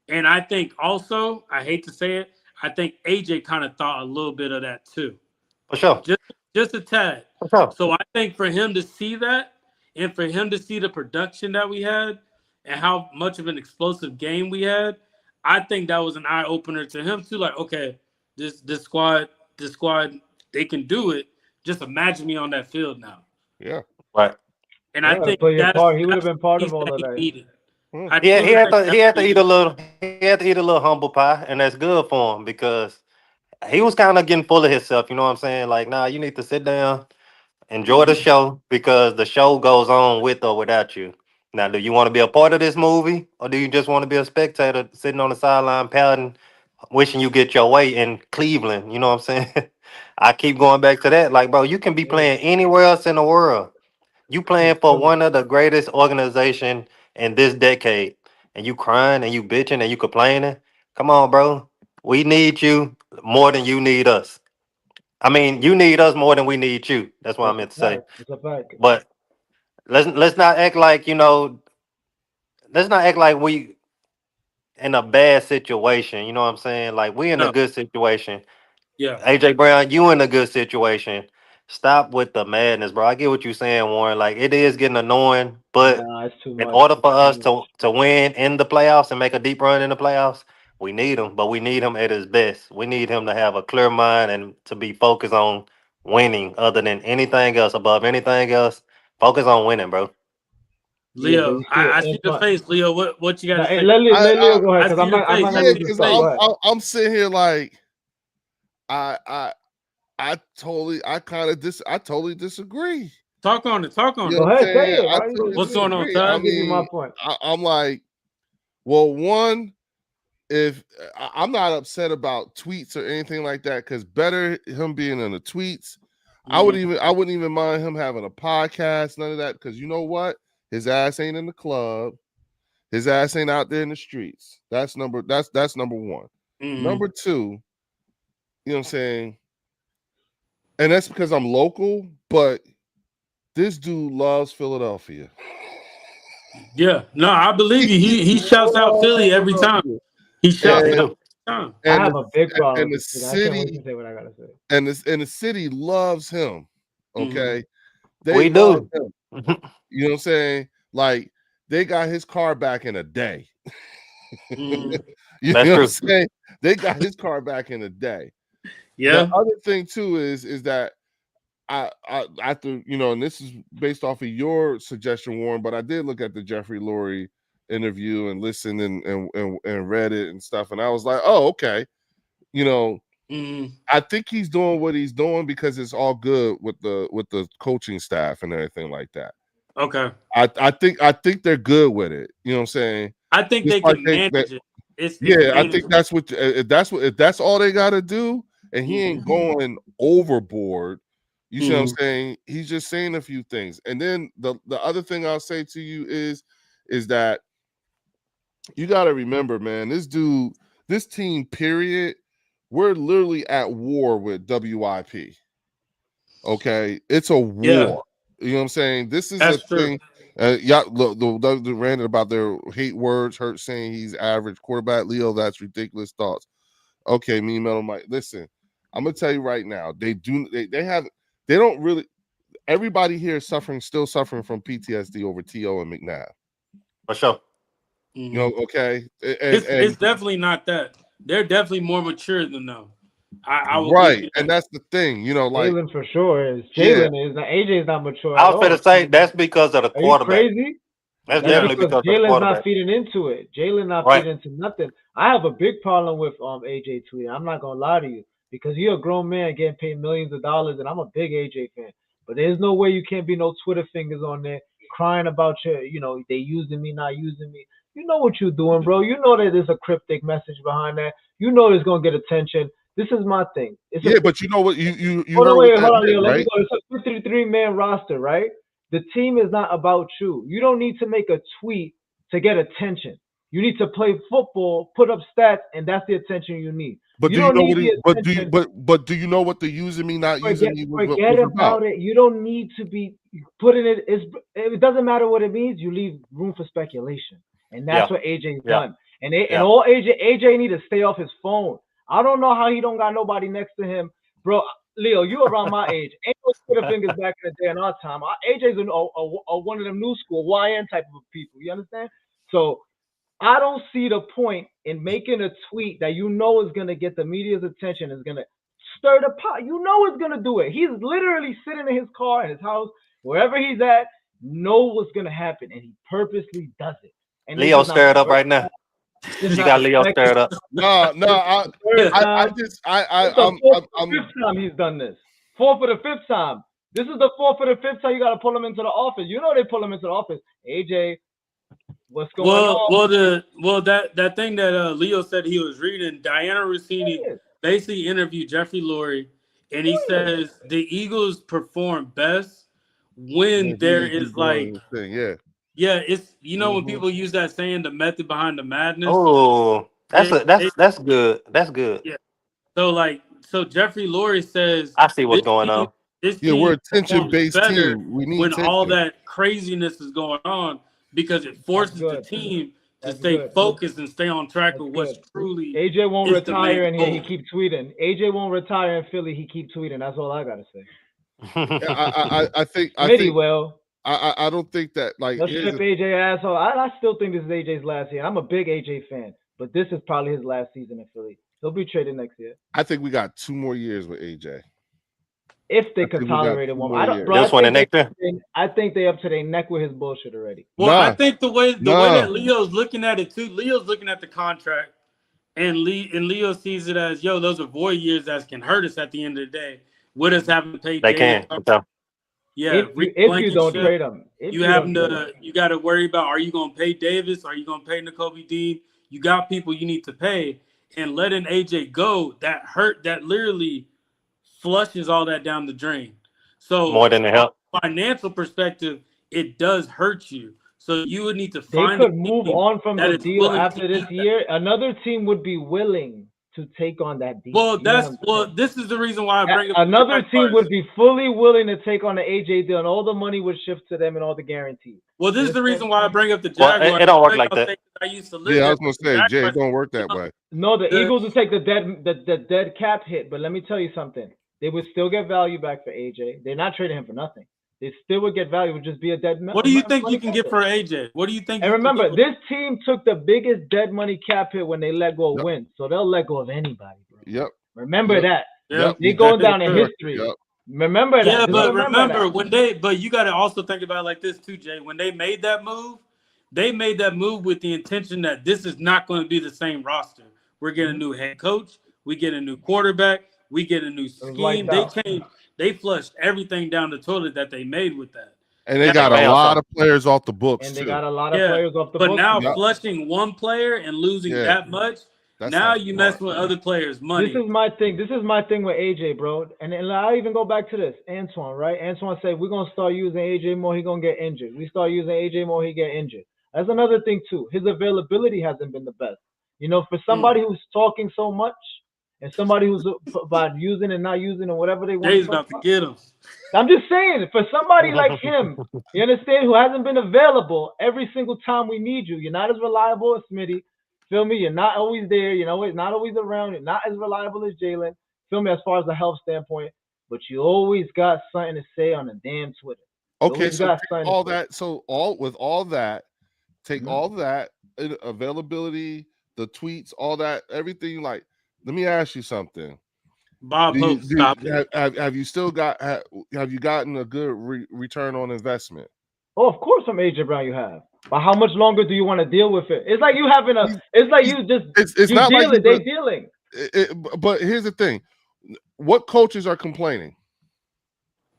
And I think also, I hate to say it, I think A.J. kind of thought a little bit of that too. For sure. Just a tad. For sure. So I think for him to see that and for him to see the production that we had and how much of an explosive game we had, I think that was an eye-opener to him too. Like, okay, this squad, they can do it. Just imagine me on that field now. Yeah. Right. And I think he would have been part of all of that. He had to eat a little humble pie, and that's good for him because he was kind of getting full of himself. You know what I'm saying? Like, nah, you need to sit down Enjoy the show because the show goes on with or without you. Now, do you want to be a part of this movie, or do you just want to be a spectator sitting on the sideline pouting, wishing you get your way in Cleveland? You know what I'm saying? I keep going back to that. Like, bro, you can be playing anywhere else in the world. You playing for one of the greatest organization in this decade, and you crying and you bitching and you complaining. Come on, bro. We need you more than you need us. I mean, you need us more than we need you. That's what I meant to say. It's a fact. But let's not act like let's not act like we in a bad situation. You know what I'm saying? Like we in a No. good situation. Yeah. AJ Brown, you in a good situation. Stop with the madness, bro. I get what you're saying, Warren. Like it is getting annoying, but Nah, it's too in much. order for us to win in the playoffs and make a deep run in the playoffs, we need him, but we need him at his best. We need him to have a clear mind and to be focused on winning other than anything else, above anything else. Focus on winning, bro. Yeah, but Leo, you I see see the face, Leo. What you got to say? Let Leo go ahead, because I I'm see not the face. gonna I Yeah, see lose the this. because face. Go ahead. I'm sitting here like I totally disagree. Talk on it. Talk on You it. know Go what I'm ahead, say saying? it. I Why you totally What's going on, disagree. Ty? I I'll give you my mean, point. I'm like, well, one, if I'm not upset about tweets or anything like that, because better him being in the tweets. I wouldn't even mind him having a podcast, none of that, because you know what? His ass ain't in the club. His ass ain't out there in the streets. That's number one. Mhm. Number two, you know what I'm saying? And that's because I'm local, but this dude loves Philadelphia. Yeah. No, I believe you. He shouts out Philly every time. He shouts Yeah, out we every time. I have a big problem and the with this. I can't wait to city say what I gotta say. and the city loves him. Okay. They We love do. him. You know what I'm saying? Like they got his car back in a day. Mhm. You That's know true. what I'm saying? They got his car back in a day. Yeah. The other thing too is that I after and this is based off of your suggestion, Warren, but I did look at the Jeffrey Lurie interview and listened and read it and stuff, and I was like, oh, okay. Mhm. I think he's doing what he's doing because it's all good with the coaching staff and everything like that. Okay. I think they're good with it. You know what I'm saying? I think Just they like can they- manage it. It's Yeah, I manageable. think that's what if that's all they got to do, and he ain't going overboard. You see what I'm saying? He's just saying a few things, and then the other thing I'll say to you is that you got to remember, man, this team, period, we're literally at war with WIP. Okay, it's a war. Yeah. You know what I'm saying? This is That's a true. thing. Yeah, look, the ranted about their hate words, hurt saying he's average quarterback. Leo, that's ridiculous thoughts. Okay, me metal Mike. Listen, I'm gonna tell you right now, they don't really. Everybody here is still suffering from PTSD over T.O. and McNabb. For sure. You know, okay, It's definitely not that. They're definitely more mature than them. I will right, give you and that. that's the thing. Like Jalen for sure is. Yeah. Jalen is not. AJ is not mature I at was all. going to say that's because of the Are you quarterback. crazy? That's Yeah. definitely Because because of the Jalen's not quarterback. feeding into it. Jalen not Right. feeding into nothing. I have a big problem with AJ tweeting. I'm not gonna lie to you because you're a grown man getting paid millions of dollars, and I'm a big AJ fan. But there's no way you can't be no Twitter fingers on there crying about they using me, not using me. You know what you're doing, bro. You know that there's a cryptic message behind that. You know it's gonna get attention. This is my thing. But you know what you hold heard on, what wait, that hold on, meant, Leo. Let me right? go. It's a 53-man roster, right? The team is not about you. You don't need to make a tweet to get attention. You need to play football, put up stats, and that's the attention you need. But you do don't you know need what the do you attention. but do you know what the using me, not using me was Forget about? about it. You don't need to be putting it. It doesn't matter what it means. You leave room for speculation, and that's what AJ's done. And all AJ need to stay off his phone. I don't know how he don't got nobody next to him, bro. Leo, you around my age. Ain't no Twitter fingers back in the day in our time. AJ's one of them new school YN type of people. You understand? So I don't see the point in making a tweet that you know is gonna get the media's attention, is gonna stir the pot. You know it's gonna do it. He's literally sitting in his car in his house, wherever he's at, know what's gonna happen, and he purposely does it. And Leo stirred up right now. You got Leo stirred up. No, I'm fifth time he's done this. 4th for the 5th time. This is the fourth or the fifth time you got to pull him into the office. You know they pull him into the office. AJ, what's going on? That thing that Leo said he was reading, Diana Rossini basically interviewed Jeffrey Lurie, and he says the Eagles perform best when there is like it's when people use that saying, the method behind the madness. Oh, that's good. That's good. Yeah. So Jeffrey Lurie says I see what's going on. We're a attention-based team. We need when attention. all that craziness is going on, because it forces the team to stay focused and stay on track with what's truly. AJ won't retire and he keeps tweeting. AJ won't retire in Philly. He keeps tweeting. That's all I gotta say. I think will. I don't think that let's strip AJ asshole. I still think this is AJ's last year. I'm a big AJ fan, but this is probably his last season in Philly. He'll be traded next year. I think we got 2 more years with AJ. If they could tolerate him, I think they up to their neck with his bullshit already. Well, I think the way that Leo's looking at it too, Leo's looking at the contract, and Leo sees it as, those are void years that can hurt us at the end of the day. With us having to pay, they can. Yeah, if you don't trade him, you got to worry about, are you going to pay Davis? Are you going to pay Nakobe Dean? You got people you need to pay, and letting AJ go, that literally flushes all that down the drain. So more than the help. Financial perspective, it does hurt you. So you would need to find. They could move on from the deal after this year. Another team would be willing to take on that deal. This is the reason why I bring up another team would be fully willing to take on the AJ deal, and all the money would shift to them and all the guarantees. Well, this is the reason why I bring up the Jaguars. It don't work like that. I used to live. Yeah, I was gonna say, Jay, it don't work that way. No, the Eagles would take the dead cap hit, but let me tell you something. They would still get value back for AJ. They're not trading him for nothing. They still would get value. It would just be a dead. What do you think you can get for AJ? What do you think? And remember, this team took the biggest dead money cap hit when they let go of Wentz, so they'll let go of anybody, bro. Yep. Remember that. Yep. They're going down in history. Yep. Remember that. Yeah, but remember but you got to also think about it like this too, Jay. When they made that move with the intention that this is not going to be the same roster. We're getting a new head coach. We get a new quarterback. We get a new scheme. They flushed everything down the toilet that they made with that. And they got a lot of players off the books. And they got a lot of players off the books. But now flushing one player and losing that much, now you mess with other players' money. This is my thing. This is my thing with AJ, bro. And I even go back to this. Antoine, right? Antoine said, we're going to start using AJ more. He's going to get injured. We start using AJ more, he get injured. That's another thing, too. His availability hasn't been the best. For somebody who's talking so much, and somebody who's about using and not using and whatever they want. Jay's about to get him. I'm just saying, for somebody like him, you understand, who hasn't been available every single time we need you. You're not as reliable as Smitty. Feel me? You're not always there. Not always around. You're not as reliable as Jalen. Feel me? As far as the health standpoint, but you always got something to say on the damn Twitter. Okay, so all that. So take all that availability, the tweets, all that, everything like. Let me ask you something, Bob. Have you still got? Have you gotten a good return on investment? Oh, of course, from AJ Brown you have. But how much longer do you want to deal with it? It's like you having a. It's like you just. It's not deal like it. They're dealing. But here's the thing: what coaches are complaining?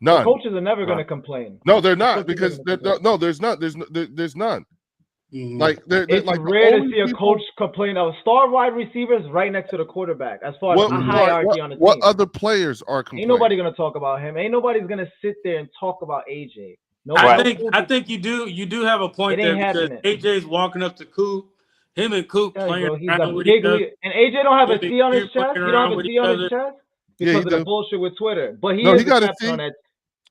None. The coaches are never going to complain. No, they're not because there's none. There's none. Mm-hmm. It's rare to see a coach complain of star wide receivers right next to the quarterback as far as a hierarchy on the team. What other players are complaining? Ain't nobody gonna talk about him. Ain't nobody's gonna sit there and talk about AJ. I think you do have a point there because AJ's walking up to Coop. Him and Coop playing around with each other. And AJ don't have a C on his chest. He don't have a C on his chest because of the bullshit with Twitter. But he is a captain on that.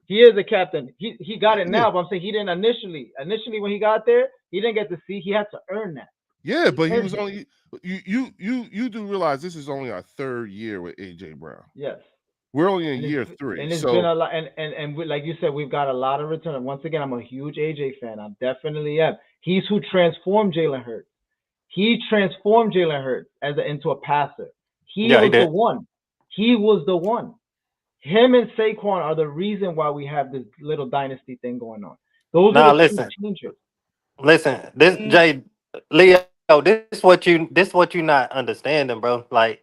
He is a captain. He got it now, but I'm saying he didn't initially. Initially, when he got there, he didn't get to see. He had to earn that. Yeah, but he was only you do realize this is only our 3rd year with AJ Brown. Yes. We're only in year 3. And it's been a lot and like you said, we've got a lot of return. And once again, I'm a huge AJ fan. I definitely am. He's who transformed Jalen Hurts. He transformed Jalen Hurts into a passer. He was the one. He was the one. Him and Saquon are the reason why we have this little dynasty thing going on. Those are the changers. Listen, this Jay Leo, this what you not understanding, bro. Like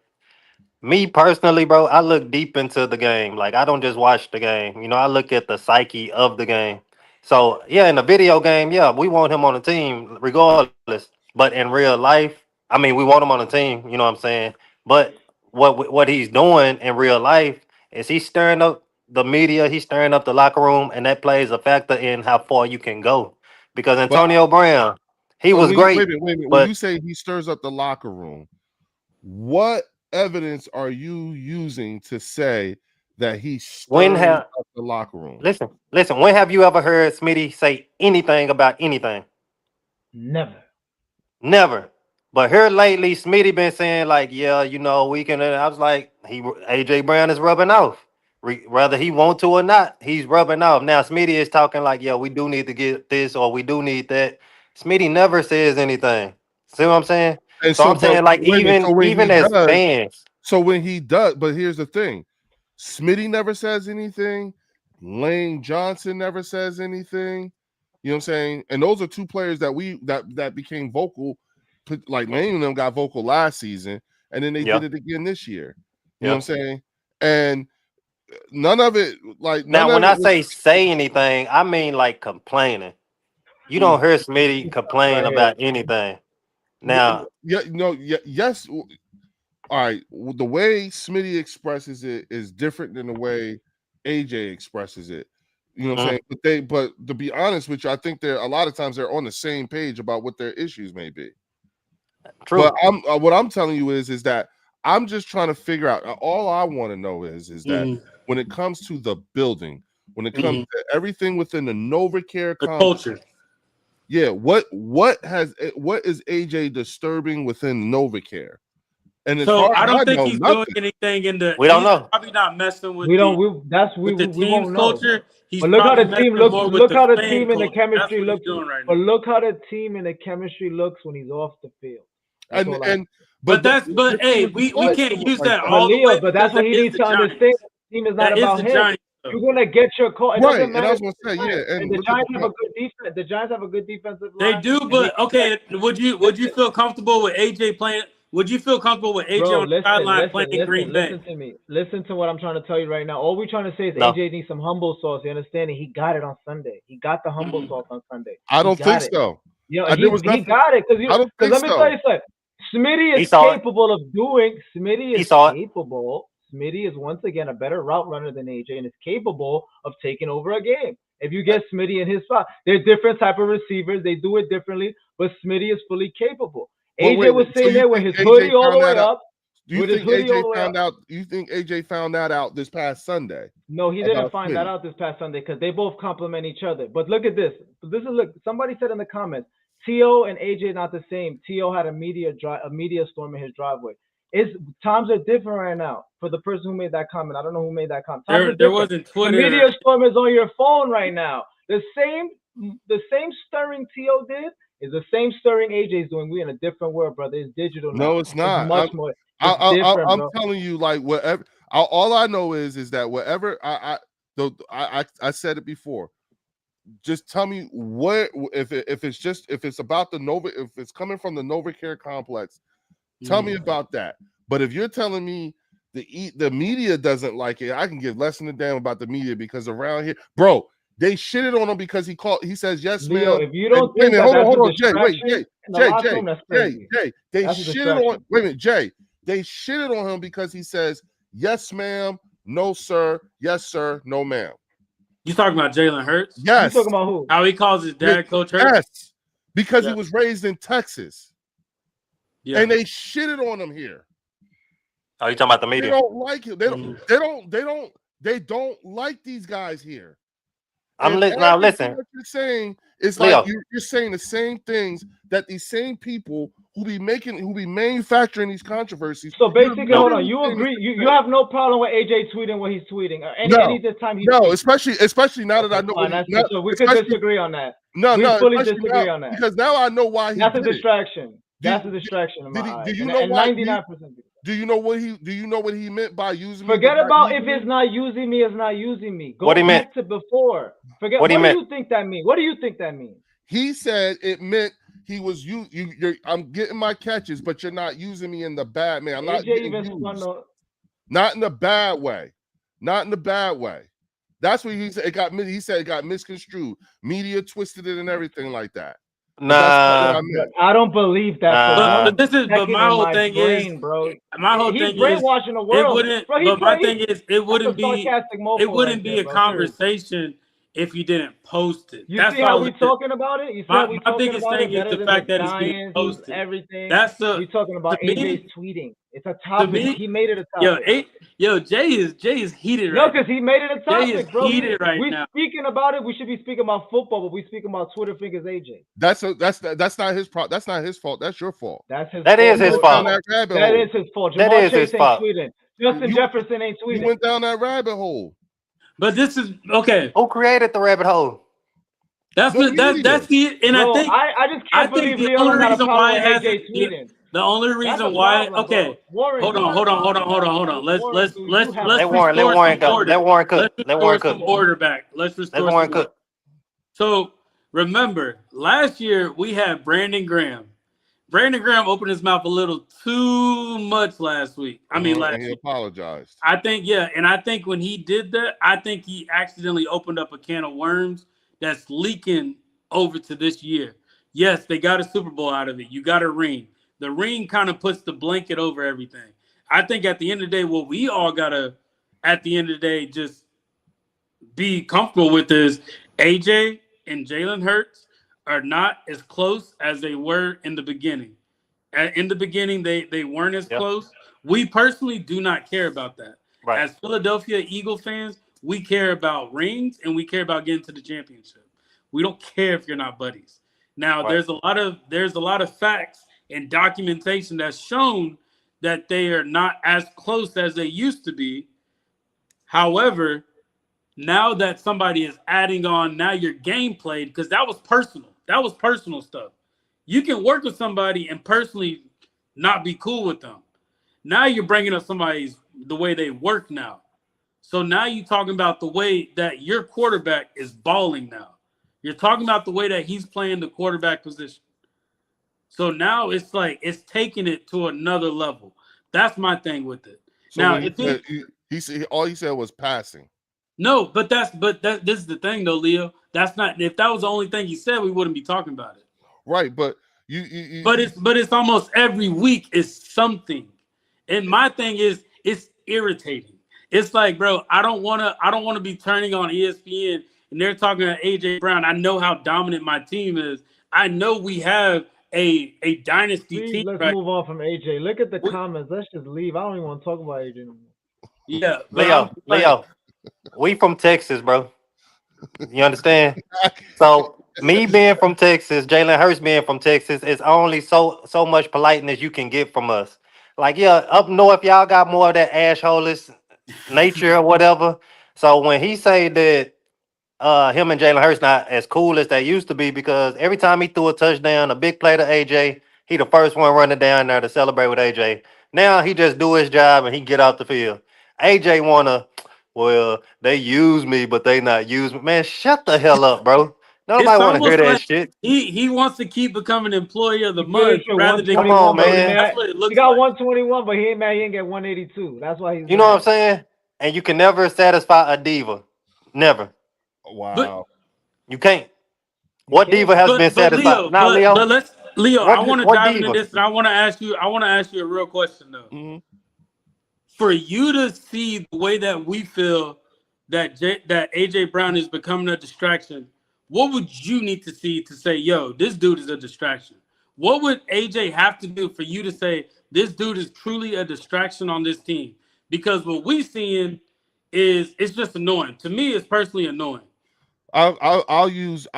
Me personally, bro, I look deep into the game. Like I don't just watch the game. You know, I look at the psyche of the game. So yeah, in the video game, yeah, we want him on the team regardless. But in real life, I mean, we want him on the team. You know what I'm saying? But what he's doing in real life is he's stirring up the media. He's stirring up the locker room, and that plays a factor in how far you can go. Because But Antonio Brown, he but was when you, great, wait a minute. When but you say he stirs up the locker room, what evidence are you using to say that he's when stirring have up the locker room? listen, when have you ever heard Smitty say anything about anything? Never. Never. But here lately, Smitty been saying like, yeah, you know, we can. I was like, AJ Brown is rubbing off. Whether he want to or not, he's rubbing off. Now Smitty is talking like, yeah, we do need to get this or we do need that. Smitty never says anything. See what I'm saying? And So so, I'm but saying like wait a minute. So when even he as does, fans, but here's the thing: Smitty never says anything. Lane Johnson never says anything. You know what I'm saying? And those are two players that became vocal. Like Lane and them got vocal last season, and then they yeah, did it again this year. You know what yeah. I'm saying? And none of it, Now when I say anything, I mean like complaining. You don't hear Smitty complain Right here. about anything. Now, yes. All right, the way Smitty expresses it is different than the way AJ expresses it. You know what I'm saying? But to be honest with you, I think a lot of times they're on the same page about what their issues may be. true. But what I'm telling you is that I'm just trying to figure out. All I want to know is that when it comes to the building, when it comes to everything within the NovaCare culture. Yeah, what is AJ disturbing within NovaCare? And so I don't think he's doing anything in the. We don't know. Probably not messing with. We the team's culture. He's but look how the team looks. Look how the team and the chemistry looks. But look how the team and the chemistry looks when he's off the field. But hey, we can't use that all the way. But that's what he needs to understand. The team is not about him. You're gonna get your call. Right, and I was gonna say, and the Giants have a good defense. The Giants have a good defensive line. They do, but okay. Would you feel comfortable with AJ playing? Would you feel comfortable with AJ on the sideline playing in Green Bay? Listen to me. Listen to what I'm trying to tell you right now. All we're trying to say is AJ needs some humble sauce. You understand? He got it on Sunday. He got the humble sauce on Sunday. I don't think so. You know, he got it because let me tell you something. Smitty is capable of doing. Smitty is capable. Smitty is once again a better route runner than AJ and is capable of taking over a game. If you get Smitty in his spot, they're different type of receivers. They do it differently, but Smitty is fully capable. AJ was sitting there with his hoodie all the way up. Do you think AJ found out? You think AJ found that out this past Sunday? No, he didn't find that out this past Sunday because they both complement each other. But look at this. Somebody said in the comments, T.O. and AJ not the same. T.O. had a media storm in his driveway. Times are different right now. For the person who made that comment, I don't know who made that comment. There wasn't Twitter. The media storm is on your phone right now. The same stirring T.O. did is the same stirring AJ is doing. We're in a different world, brother. It's digital now. No, it's not. It's much more. I'm telling you, like whatever. All I know is that whatever I said it before. Just tell me if it's about the Nova, if it's coming from the NovaCare complex, tell me about that. But if you're telling me the media doesn't like it, I can give less than a damn about the media because around here, bro, they shitted on him because he says yes, Leo, ma'am. if you don't think hold on, Jay, they shitted on. Wait a minute, Jay. They shitted on him because he says yes, ma'am, no, sir, yes, sir, no, ma'am. You talking about Jalen Hurts? Yes. You talking about who? How he calls his dad Coach Hurts? Yes, because he was raised in Texas. Yeah. And they shitted on him here. Oh, you talking about the media? They don't like him. They don't like these guys here. Now listen. What you're saying is Leo. like you're saying the same things that these same people who be manufacturing these controversies. So basically, hold on. You agree? You have no problem with AJ tweeting what he's tweeting? Any time especially now that I know. So we could disagree on that. We fully disagree on that because now I know why he. That's a distraction. That's a distraction in my eyes. Do you know why? 99%. Do you know what he meant by using me? Forget about if it's not using me, it's not using me. Go back to before. Forget what do you think that means? What do you think that means? He said it meant he was I'm getting my catches, but you're not using me in the bad man. I'm not getting used. Not in a bad way. Not in a bad way. That's what he said. He said it got misconstrued. Media twisted it and everything like that. But that's not what I meant. I don't believe that. But my whole thing is, bro. My whole He's thing is, brainwashing the world. it wouldn't. Bro, but my thing is, it wouldn't be. It wouldn't be a bro, conversation if you didn't post it. You see how we talking about it? You see how we my talking biggest about thing it? is the fact that it's being posted. Everything. That's the. We talking about to me- AJ's tweeting. It's a topic. me- He made it a topic. Jay is heated No, right because he made it a Jay is topic, bro. heated right we now. speaking about it. We should be speaking about football, but we speaking about Twitter fingers AJ. That's not his problem. That's not his fault. That's your fault. That's his. That fault. is his You went fault. down that rabbit That hole. is his fault. That Jamar is his Chase ain't fault. tweeting. Justin Jefferson ain't You tweeting. went down that rabbit hole. But this is okay. Who created the rabbit hole? That's No, that's the and Bro, I think I just can't think believe the Leo only got a reason problem why with it hasn't- AJ tweeting. the only That's reason a why. problem, Okay, bro. Warren, hold you on. Let's Warren, dude, you have- Let restore Warren some go. order. Let Warren cook. Let's Let Warren restore cook. some order back. Let's Let restore Warren some order. cook. So remember, last year we had Brandon Graham. Brandon Graham opened his mouth a little too much last week. I mean, last and he week. apologized. I think, and I think when he did that, I think he accidentally opened up a can of worms that's leaking over to this year. Yes, they got a Super Bowl out of it. You got a ring. The ring kind of puts the blanket over everything. I think at the end of the day, what we all gotta, at the end of the day, just be comfortable with is AJ and Jalen Hurts are not as close as they were in the beginning. In the beginning, they weren't as close. We personally do not care about that. Right. As Philadelphia Eagle fans, we care about rings and we care about getting to the championship. We don't care if you're not buddies. Now, Right. there's a lot of facts and documentation that's shown that they are not as close as they used to be. However, now that somebody is adding on now your gameplay, because that was personal. That was personal stuff. You can work with somebody and personally not be cool with them. Now you're bringing up somebody's the way they work now. So now you're talking about the way that your quarterback is balling now. You're talking about the way that he's playing the quarterback position. So now it's like it's taking it to another level. That's my thing with it. So now, when if he said all he said was passing. no, but this is the thing though, Leo. That's not if that was the only thing he said, we wouldn't be talking about it. Right, but But it's almost every week is something. And my thing is it's irritating. It's like, bro, I don't wanna be turning on ESPN and they're talking to AJ Brown. I know how dominant my team is. I know we have a dynasty team. Let's move on from AJ. Look at the comments. Let's just leave. I don't even want to talk about AJ anymore. Yeah, Leo, we from Texas, bro. You understand? So me being from Texas, Jalen Hurts being from Texas, is only so much politeness you can get from us. Like, yeah, up north, y'all got more of that assholish nature or whatever. So when he say that him and Jalen Hurts not as cool as they used to be, because every time he threw a touchdown, a big play to AJ, he the first one running down there to celebrate with AJ. Now he just do his job and he get out the field. AJ well, they use me, but they not use me. Man, shut the hell up, bro. Nobody want to hear that like shit. He wants to keep becoming employee of the month rather than Come on, man. That's what it looks He got like. 121, but he ain't mad. He ain't get 182. That's why he's. You know what I'm saying? And you can never satisfy a diva. Never. Wow. You can't. What diva has been satisfied? Leo, Leo. Leo, What- I want to what dive diva? into this, and I want to ask you a real question though. Mm-hmm. For you to see the way that we feel that that AJ Brown is becoming a distraction, what would you need to see to say, yo, this dude is a distraction? What would AJ have to do for you to say this dude is truly a distraction on this team? Because what we're seeing is it's just annoying. To me, it's personally annoying. I'll use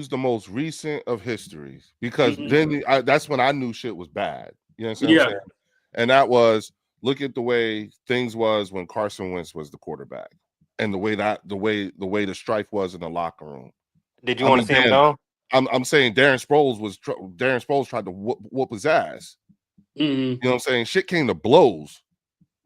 the most recent of histories because then that's when I knew shit was bad. You know what I'm saying? And that was look at the way things was when Carson Wentz was the quarterback, and the way the strife was in the locker room. Did you want to see him go? I'm saying Darren Sproles tried to whoop his ass. You know what I'm saying? Shit came to blows.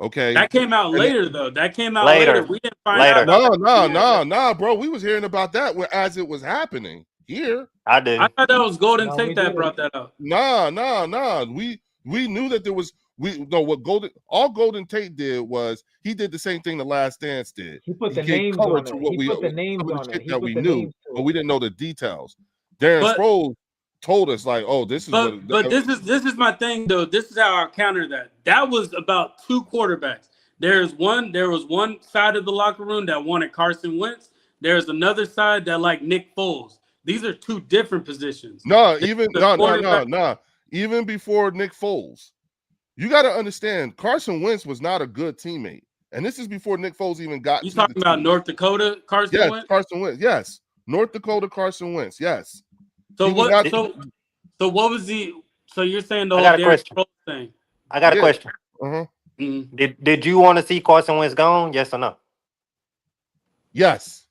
Okay, that came out later though. That came out later. We didn't find out. No, bro. We was hearing about that as it was happening here. I did. I thought that was Golden Tate that brought that up. No. We knew that there was. what Golden Tate did was he did the same thing the Last Dance did. He put He the gave names color on to it. what He we put the names some of the on shit it. He that put we the knew, names to but it. we didn't know the details. Darren But- Sproles told us like, oh, this is But this is my thing though. This is how I counter that. That was about two quarterbacks. There was one side of the locker room that wanted Carson Wentz. There's another side that like Nick Foles. These are two different positions. no, quarterback- even before Nick Foles. You got to understand, Carson Wentz was not a good teammate, and this is before Nick Foles even got. You to talking the about team. North Dakota Carson Yes, Wentz? Carson Wentz. Yes, North Dakota Carson Wentz. Yes. So He was what? not- So what was the? So you're saying the I whole got a Darren question. Sproles thing? I got a Yeah. question. Uh-huh. Did you want to see Carson Wentz gone? Yes or no? Yes.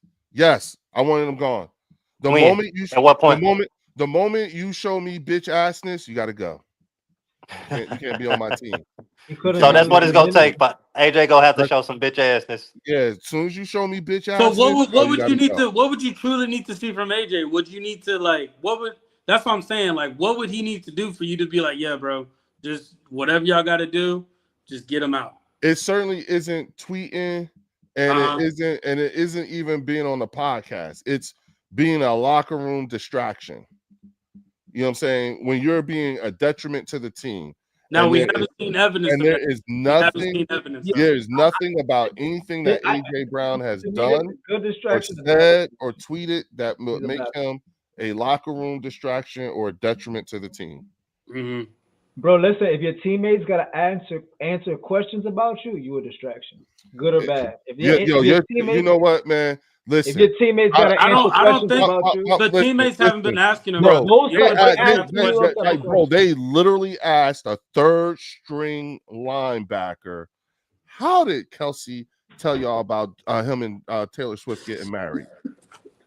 I wanted him gone. The When? moment you At what point? the moment you show me bitch assness, you got to go. You can't be on my team. He couldn't So that's handle what it's it. gonna take. But AJ gonna have to show some bitch assness. Yeah, as soon as you show me bitch So assness, what would gotta you need go. to? What would you truly need to see from AJ? Would you need to like? What would? That's what I'm saying. Like, what would he need to do for you to be like, yeah, bro, just whatever y'all got to do, just get him out. It certainly isn't tweeting, and it isn't even being on the podcast. It's being a locker room distraction. You know what I'm saying? When you're being a detriment to the team. Now And we there haven't seen evidence. And of there that. is We haven't nothing. seen evidence. of it. There's nothing about anything that AJ Brown has done Good or distraction. said or tweeted that would He's a make bad- him a locker room distraction or a detriment to the team. Mhm. Bro, listen, if your teammates gotta answer questions about you, you a distraction. Good or bad. If your teammates, you know what, man? if Listen, your teammates gotta I don't answer questions think- about you, The teammates haven't been asking him. bro, about most it. they literally asked a third string linebacker, how did Kelsey tell y'all about him and Taylor Swift getting married?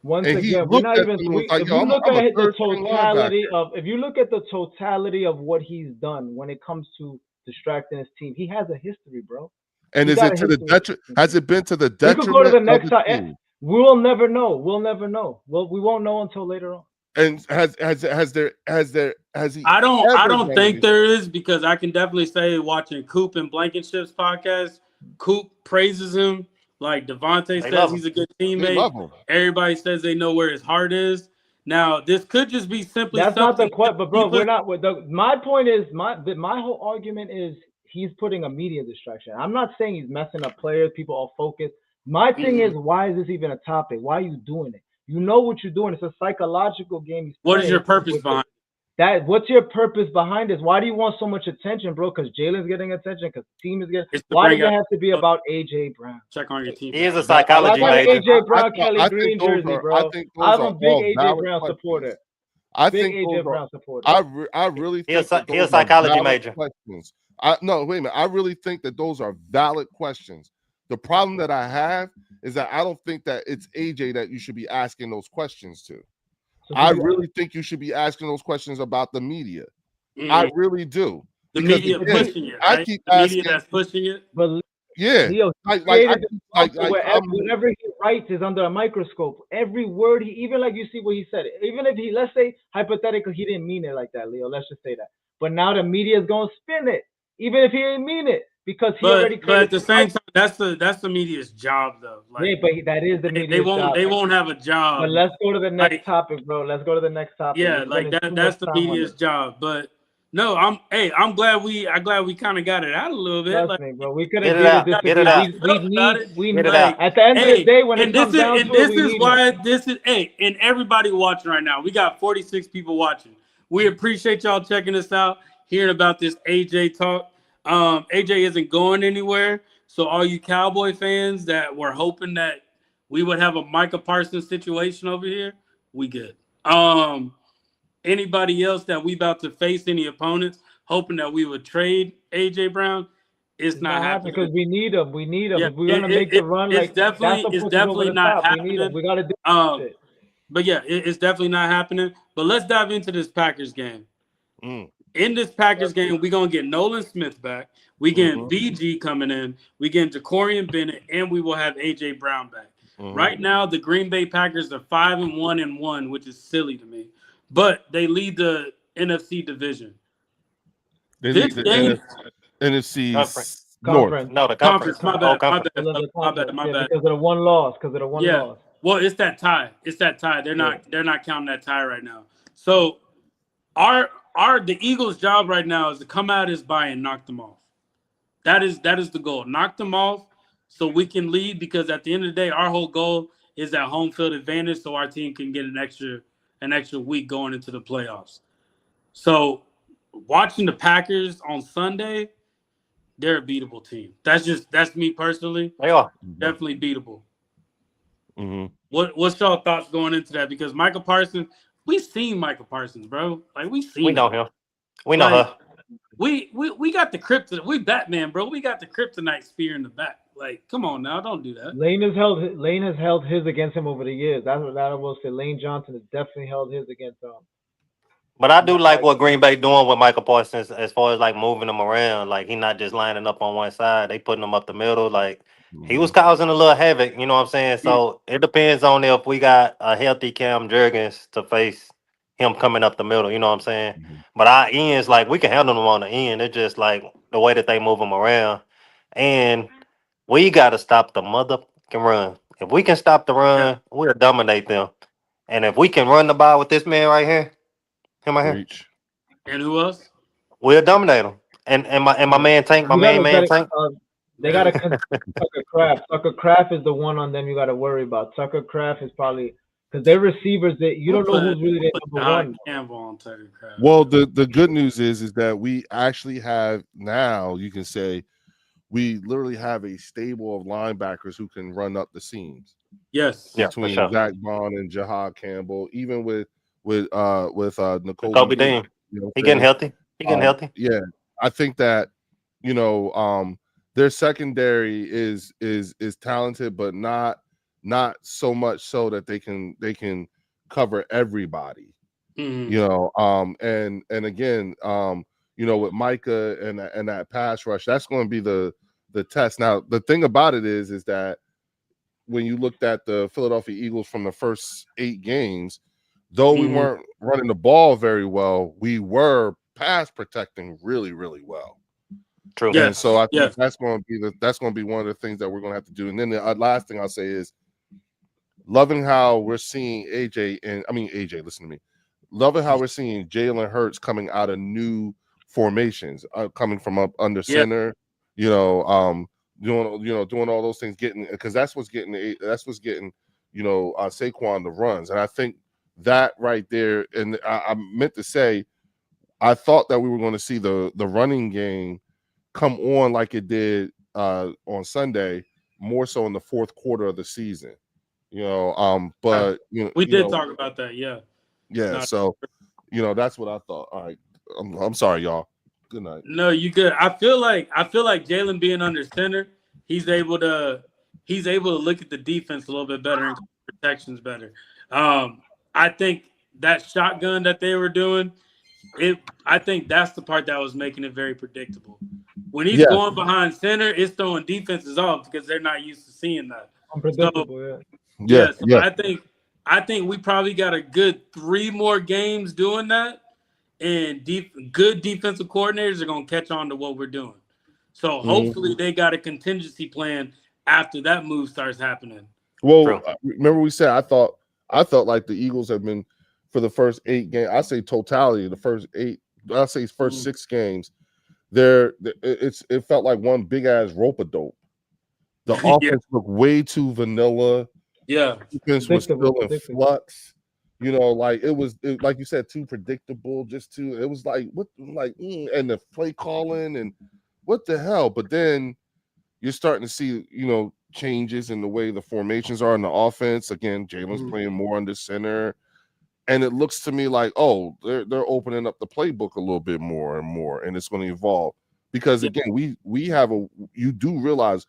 once And he again, we're looked not at even. them and was like, If yo, you I'm look a at the third-string totality of, if you look at the totality of what he's done when it comes to distracting his team, he has a history, bro. And He is got it a to the history. detriment? Has it been to the We could detriment go to the of next the side. team? We'll never know. We'll never know. Well, we won't know until later on. And has he? I don't done think anything? there is, because I can definitely say watching Coop and Blankenship's podcast, Coop praises him. Like Devontae They says love he's him. a good They teammate. love him. Everybody says they know where his heart is. Now, this could just be simply That's not the something. question, but bro, we're not. My point is, my whole argument is he's putting a media distraction. I'm not saying he's messing up players, people all focused. My thing is, why is this even a topic? Why are you doing it? You know what you're doing. It's a psychological game. He's What is your playing purpose with behind that? What's your purpose behind this? Why do you want so much attention, bro? Because Jalen's getting attention. Because the team is getting. It's to Why bring does it out- have to be about AJ Brown? check on your team? He is a I psychology got an major. AJ Brown, I Kelly think Green those jersey, are- bro. I think those I'm a are big all AJ valid Brown questions. supporter. I Big think AJ those Brown are. supporter. I really He a think that he a those are psychology valid major. questions. No, wait a minute. I really think that those are valid questions. The problem that I have is that I don't think that it's AJ that you should be asking those questions to. So I do you- really think you should be asking those questions about the media. Mhm. I really do. The because media again, pushing it, I right? keep The media asking- that's pushing it. But Yeah, Leo, like whatever he writes is under a microscope. Every word he, even like you see what he said. Even if he, let's say hypothetically, he didn't mean it like that, Leo. Let's just say that. But now the media is gonna spin it, even if he didn't mean it, because he already. But at the same time, that's the media's job, though. Like, Yeah, but that is the they media's won't job. have a job. But let's go to the next like- topic, bro. Let's go to the next topic. Yeah, We're like spending too that's much the time on media's this. job. But no, I'm glad we kind of got it out a little bit. Trust like, me, bro. We could Get have it out. this. Get it out. We Get need it out. at the end of the day when it and comes this is down and to it, this we is need why it. this is and everybody watching right now. We got 46 people watching. We appreciate y'all checking us out, hearing about this AJ talk. AJ isn't going anywhere. So all you Cowboy fans that were hoping that we would have a Micah Parsons situation over here, we good. Anybody else that we about to face, any opponents, hoping that we would trade AJ Brown, it's not happening. because we need him. We need him. Yeah, If we're gonna make the run, it's like definitely- that's it's what pushes us over definitely the not top. We need him. happening. We gotta do shit. But yeah, it's definitely not happening. But let's dive into this Packers game. In this Packers game, we're going to get Nolan Smith back. We getting BG coming in. We getting Jacorian Bennett, and we will have AJ Brown back. Right now, the Green Bay Packers are 5-1-1, which is silly to me. But they lead the NFC division. They NFC Conference. North. Conference. No, the Conference. conference. My Oh, bad. conference. My bad. Yeah, because of the one loss. Yeah. Well, it's that tie. They're not counting that tie right now. So the Eagles' job right now is to come out as bye and knock them off. That is the goal. Knock them off so we can lead, because at the end of the day, our whole goal is that home field advantage so our team can get an extra week going into the playoffs. So watching the Packers on Sunday, they're a beatable team. That's me personally. They are. Definitely beatable. Mm-hmm. What's y'all thoughts going into that? Because Michael Parsons, we seen Michael Parsons, bro. Like we know him. We know her. We got the kryptonite. We Batman, bro. We got the kryptonite spear in the back. Like, come on now, don't do that. Lane has held his against him over the years. That's what I will say. Lane Johnson has definitely held his against him. But I do like what Green Bay doing with Michael Parsons as far as like moving him around. Like he not just lining up on one side. They putting him up the middle. Like he was causing a little havoc. You know what I'm saying? So it depends on if we got a healthy Cam Jurgens to face him coming up the middle. You know what I'm saying? Mm-hmm. But our ends, like we can handle them on the end. It's just like the way that they move them around. And we got to stop the motherfucking run. If we can stop the run, we'll dominate them. And if we can run the ball with this man right here, him right here, Reach. And who else? we'll dominate them. And my man Tank, my main man Tank. They got to Tucker Kraft. Tucker Kraft is the one on them you got to worry about. Tucker Kraft is probably because their receivers that you don't know who's really their number one. Campbell on Tucker Kraft. Well, the good news is that we actually have now. You can say we literally have a stable of linebackers who can run up the seams. Yes. Yeah, Between for sure. Zach Bond and Jahad Campbell, even with Nicole Kobe Dean. You know, He getting healthy. He getting healthy. Yeah, I think that their secondary is talented, but not so much so that they can cover everybody. Mm-hmm. And again, with Micah and that pass rush, that's going to be the test. Now, the thing about it is that when you looked at the Philadelphia Eagles from the first 8 games, though we weren't running the ball very well, we were pass protecting really, really well. True. Yeah. And so I think that's going to be one of the things that we're going to have to do. And then the last thing I'll say is loving how we're seeing AJ, listen to me. Loving how we're seeing Jalen Hurts coming out of new formations, coming from up under center, doing all those things, because that's what's getting Saquon the runs. And I think that right there, and I meant to say, I thought that we were going to see the running game come on like it did on Sunday, more so in the fourth quarter of the season. But we did talk about that, yeah. So that's what I thought. All right, I'm sorry, y'all. Good night. No, you good. I feel like Jalen being under center, he's able to look at the defense a little bit better and protections better. I think that shotgun that they were doing, I think that's the part that was making it very predictable. When he's going behind center, it's throwing defenses off because they're not used to seeing that. Unpredictable, I think we probably got a good 3 more games doing that, and good defensive coordinators are going to catch on to what we're doing. So hopefully they got a contingency plan after that move starts happening. Well, remember we said I felt like the Eagles have been for the first 8 games. I say totality, the first 8. I say first 6 games. It felt like one big ass rope-a-dope. The offense looked way too vanilla. Yeah, defense was still in flux. Like it was like you said, too predictable. It was like and the play calling and what the hell. But then you're starting to see changes in the way the formations are in the offense. Again, Jalen's playing more under center, and it looks to me like they're opening up the playbook a little bit more and more, and it's going to evolve because again we have you do realize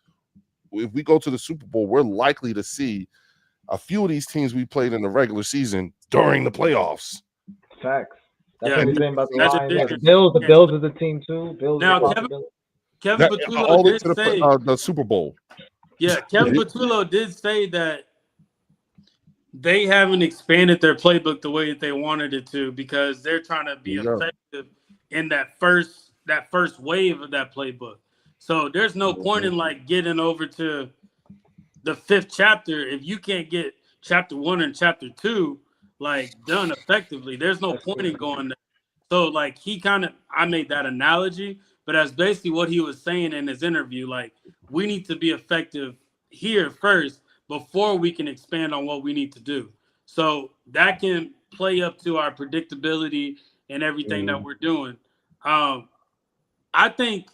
if we go to the Super Bowl, we're likely to see a few of these teams we played in the regular season during the playoffs. Facts. That's what we're saying about the That's Lions. The Bills is a team too. Kevin Patullo did say the Super Bowl. Yeah, Kevin Patullo did say that they haven't expanded their playbook the way that they wanted it to because they're trying to be effective in that first that first wave of that playbook. So there's no point in like getting over to the 5th chapter if you can't get chapter 1 and chapter 2 like done effectively. There's no point in going there. So like I made that analogy, but that's basically what he was saying in his interview. Like we need to be effective here first before we can expand on what we need to do. So that can play up to our predictability and everything that we're doing. I think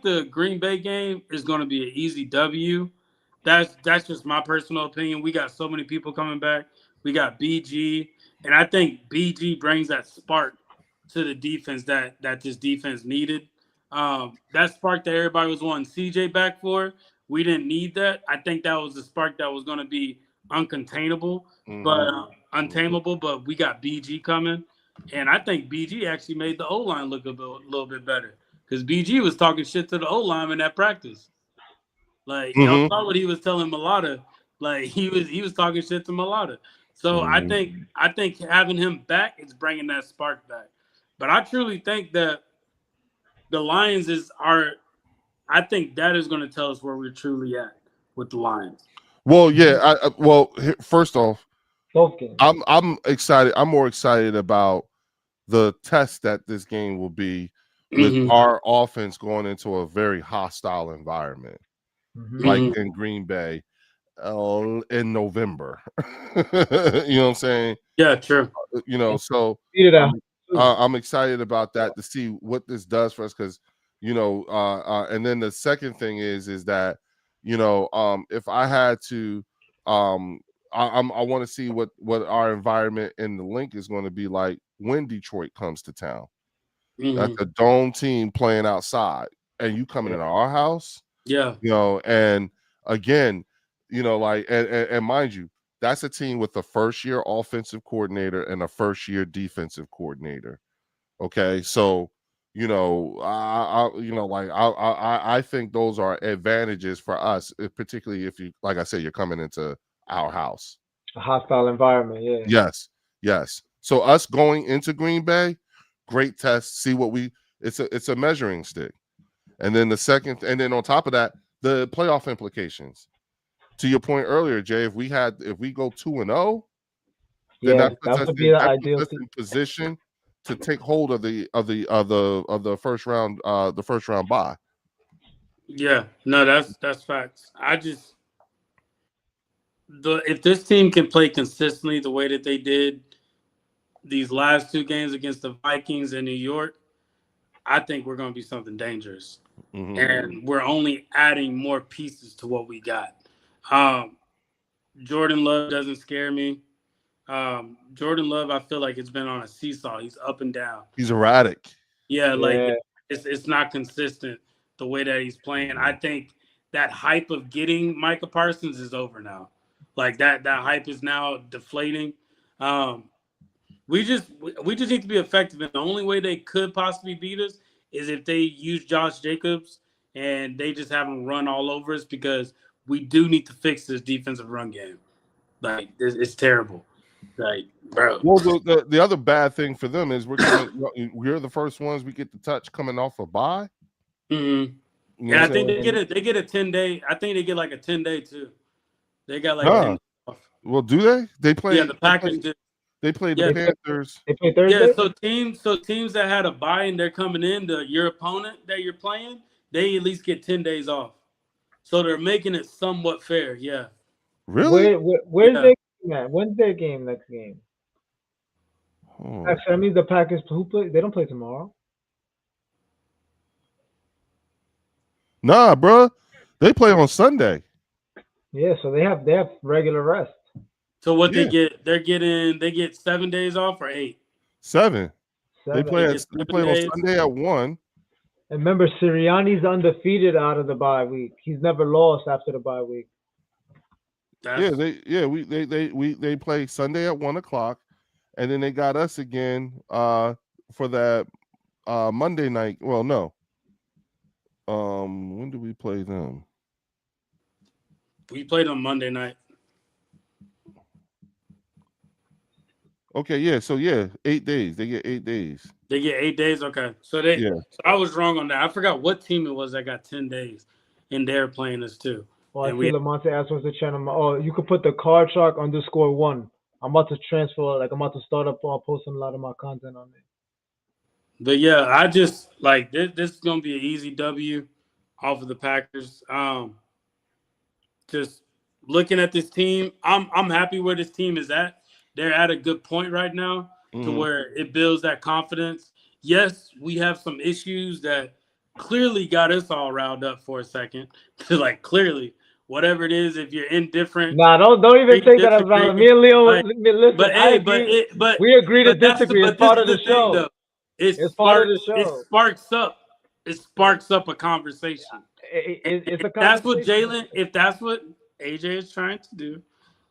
the Green Bay game is going to be an easy W. That's just my personal opinion. We got so many people coming back. We got BG, and I think BG brings that spark to the defense that this defense needed. That spark that everybody was wanting CJ back for, we didn't need that. I think that was the spark that was going to be uncontainable, but untamable. But we got BG coming, and I think BG actually made the O line look a little bit better because BG was talking shit to the O lineman at practice. Like y'all saw what he was telling Mulata. Like he was talking shit to Mulata. So I think having him back is bringing that spark back. But I truly think that the Lions I think that is going to tell us where we're truly at with the Lions. Well, yeah. First off, both games. I'm excited. I'm more excited about the test that this game will be with our offense going into a very hostile environment, like in Green Bay in November. You know what I'm saying? Yeah, true. You know, so I'm excited about that to see what this does for us because, you know, and then the second thing is that, you know, if I had to, I want to see what our environment in the link is going to be like when Detroit comes to town. That's a dome team playing outside, and you coming into our house. Yeah, you know, and again, you know, like, and mind you, that's a team with a first-year offensive coordinator and a first-year defensive coordinator. Okay, so you know, I think those are advantages for us, particularly if you, like I said, you're coming into our house, a hostile environment. Yeah. Yes. So us going into Green Bay, great test. See what it's a measuring stick, and then and then on top of that, the playoff implications. To your point earlier, Jay, if we go 2-0, then that puts us in position to take hold of the first round bye. Yeah, no, that's facts. If this team can play consistently the way that they did these last 2 games against the Vikings in New York, I think we're going to be something dangerous. And we're only adding more pieces to what we got. Jordan Love doesn't scare me. Jordan Love, I feel like it's been on a seesaw. He's up and down. He's erratic. Yeah, like it's not consistent the way that he's playing. I think that hype of getting Micah Parsons is over now. Like that hype is now deflating. We just need to be effective, and the only way they could possibly beat us is if they use Josh Jacobs and they just have him run all over us because we do need to fix this defensive run game. Like it's terrible. Like, bro. Well, the other bad thing for them is we're the first ones we get to touch coming off a bye. Yeah, I think they get a 10-day. I think they get like a 10-day too. They got like 10 days off. Well, do they? They play. Yeah, the Packers did. They played the Panthers. They play Thursday. Yeah, so teams that had a bye and they're coming in, your opponent that you're playing, they at least get 10 days off. So they're making it somewhat fair. Yeah. Really? Where's their game at? When's their game next game? Actually, that means the Packers they don't play tomorrow. Nah, bro. They play on Sunday. Yeah, so they have regular rest. So what they get? They get 7 days off or 8? 7. They play on Sunday at 1. And remember, Sirianni's undefeated out of the bye week. He's never lost after the bye week. They play Sunday at 1:00, and then they got us again for that Monday night. Well, no. When do we play them? We played on Monday night. Okay, yeah. So yeah, 8 days. They get 8 days. They get 8 days. Okay, so Yeah. So I was wrong on that. I forgot what team it was that got 10 days, and they're playing us too. Oh, I And see we Lamonte asked what's the channel. Oh, you could put the Card Shark _1. I'm about to transfer, like I'm about to start up posting a lot of my content on there. But yeah, I just like this is gonna be an easy W off of the Packers. Just looking at this team, I'm happy where this team is at. They're at a good point right now to where it builds that confidence. Yes, we have some issues that clearly got us all riled up for a second. Like clearly, whatever it is, if you're indifferent. Nah, don't even think that about me and Leo. Like, listen, but I hey, agree. but we agree to that's disagree. but It's part of this the is thing, show. though. It's part of the show. It sparks up a conversation. It's a conversation. That's what Jalen. If that's what AJ is trying to do,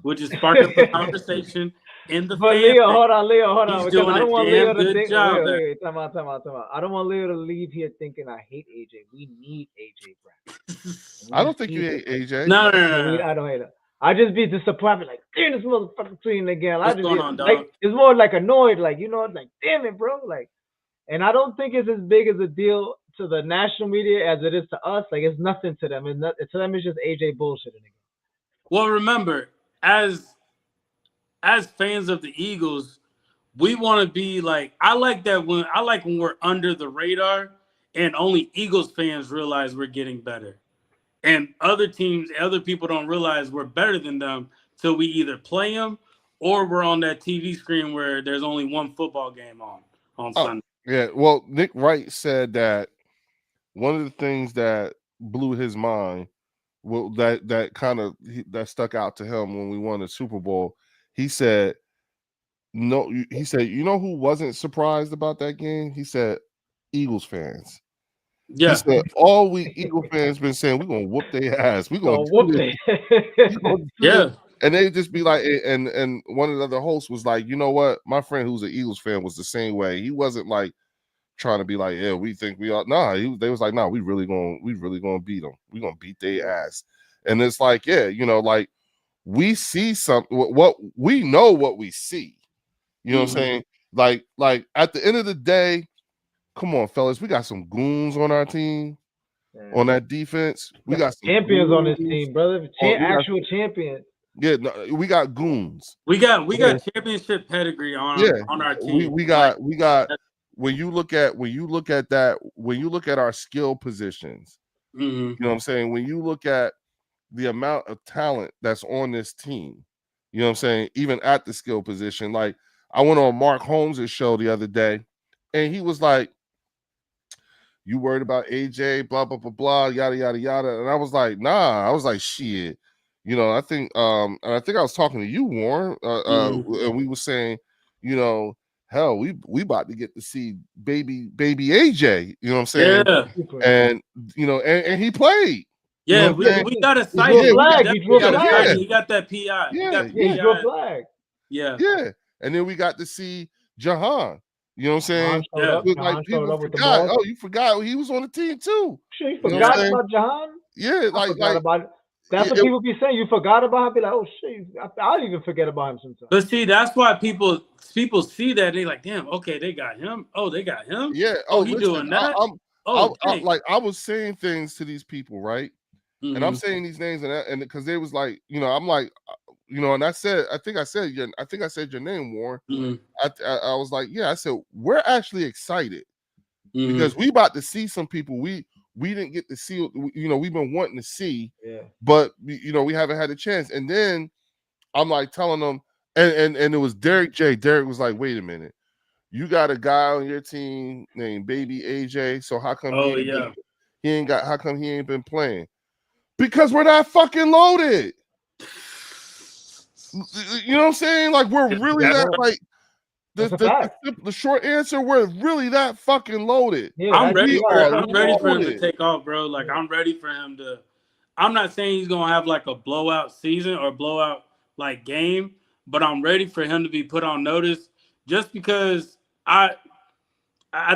which is spark up a conversation in the. But fan Leo, base. hold on, He's because doing I don't a want damn Leo to good think. job. Wait, time out. I don't want Leo to leave here thinking I hate AJ. We need AJ Brown. I don't think you hate AJ. No. I don't hate it. I just be disappointed, like, damn, this motherfucker tweeting again. What's going on, dog? Like, it's more like annoyed, like, you know, like, damn it, bro, like. And I don't think it's as big as a deal to the national media as it is to us. Like, it's nothing to them. To them, it's just AJ bullshitting again. Well, remember, as fans of the Eagles, we want to be like, I like when we're under the radar and only Eagles fans realize we're getting better. And other people don't realize we're better than them till we either play them or we're on that TV screen where there's only one football game on Sunday. Yeah, well, Nick Wright said that one of the things that blew his mind, well, that stuck out to him when we won the Super Bowl. He said, you know who wasn't surprised about that game? He said, Eagles fans. Yeah. He said, all we Eagle fans been saying, we're gonna whoop their ass. We're gonna whoop them. Yeah. And they just be like, and one of the other hosts was like, you know what? My friend who's an Eagles fan was the same way. He wasn't like trying to be like, yeah, we think we are. Nah, they was like, nah, we really gonna beat them. We gonna beat their ass. And it's like, yeah, you know, like we see something. What we know, what we see. You know what I'm saying? Like at the end of the day, come on, fellas, we got some goons on our team. On that defense, we got some champions goons on this team, brother. Actual champions. Yeah, no, we got goons. We got championship pedigree on our team. We got when you look at our skill positions, you know what I'm saying? When you look at the amount of talent that's on this team, you know what I'm saying? Even at the skill position, like I went on Mark Holmes' show the other day, and he was like, "You worried about AJ? Blah blah blah blah, yada yada yada." And I was like, "Nah." I was like, "Shit." You know, I think I was talking to you, Warren, and we were saying, you know, hell, we about to get to see baby AJ. You know what I'm saying? Yeah. And you know, and he played. Yeah, you know we got a sight. He got that PI. Yeah, he drew a flag. Yeah. And then we got to see Jahan. You know what I'm saying? Like people forgot. Oh, you forgot he was on the team too. Sure, you forgot about Jahan? Yeah, that's what people be saying. You forgot about him. Be like, oh shit, I'll even forget about him sometimes. But see, that's why people see that they like, damn, okay, they got him. Oh, they got him. Yeah. He doing that. I was saying things to these people, right? And I'm saying these names, and because they was like, you know, I'm like, you know, and I think I said your name, Warren. I was like, yeah, I said we're actually excited because we about to see some people we didn't get to see, you know, we've been wanting to see, but you know, we haven't had a chance. And then I'm like telling them, and it was Derek J. Derek was like, wait a minute, you got a guy on your team named Baby AJ, so how come how come he ain't been playing? Because we're not fucking loaded. You know what I'm saying? Like we're really that like the short answer, we're really that fucking loaded. Yeah, I'm ready for him to take off, bro. Like I'm ready for him to. I'm not saying he's gonna have like a blowout season or blowout like game, but I'm ready for him to be put on notice. Just because I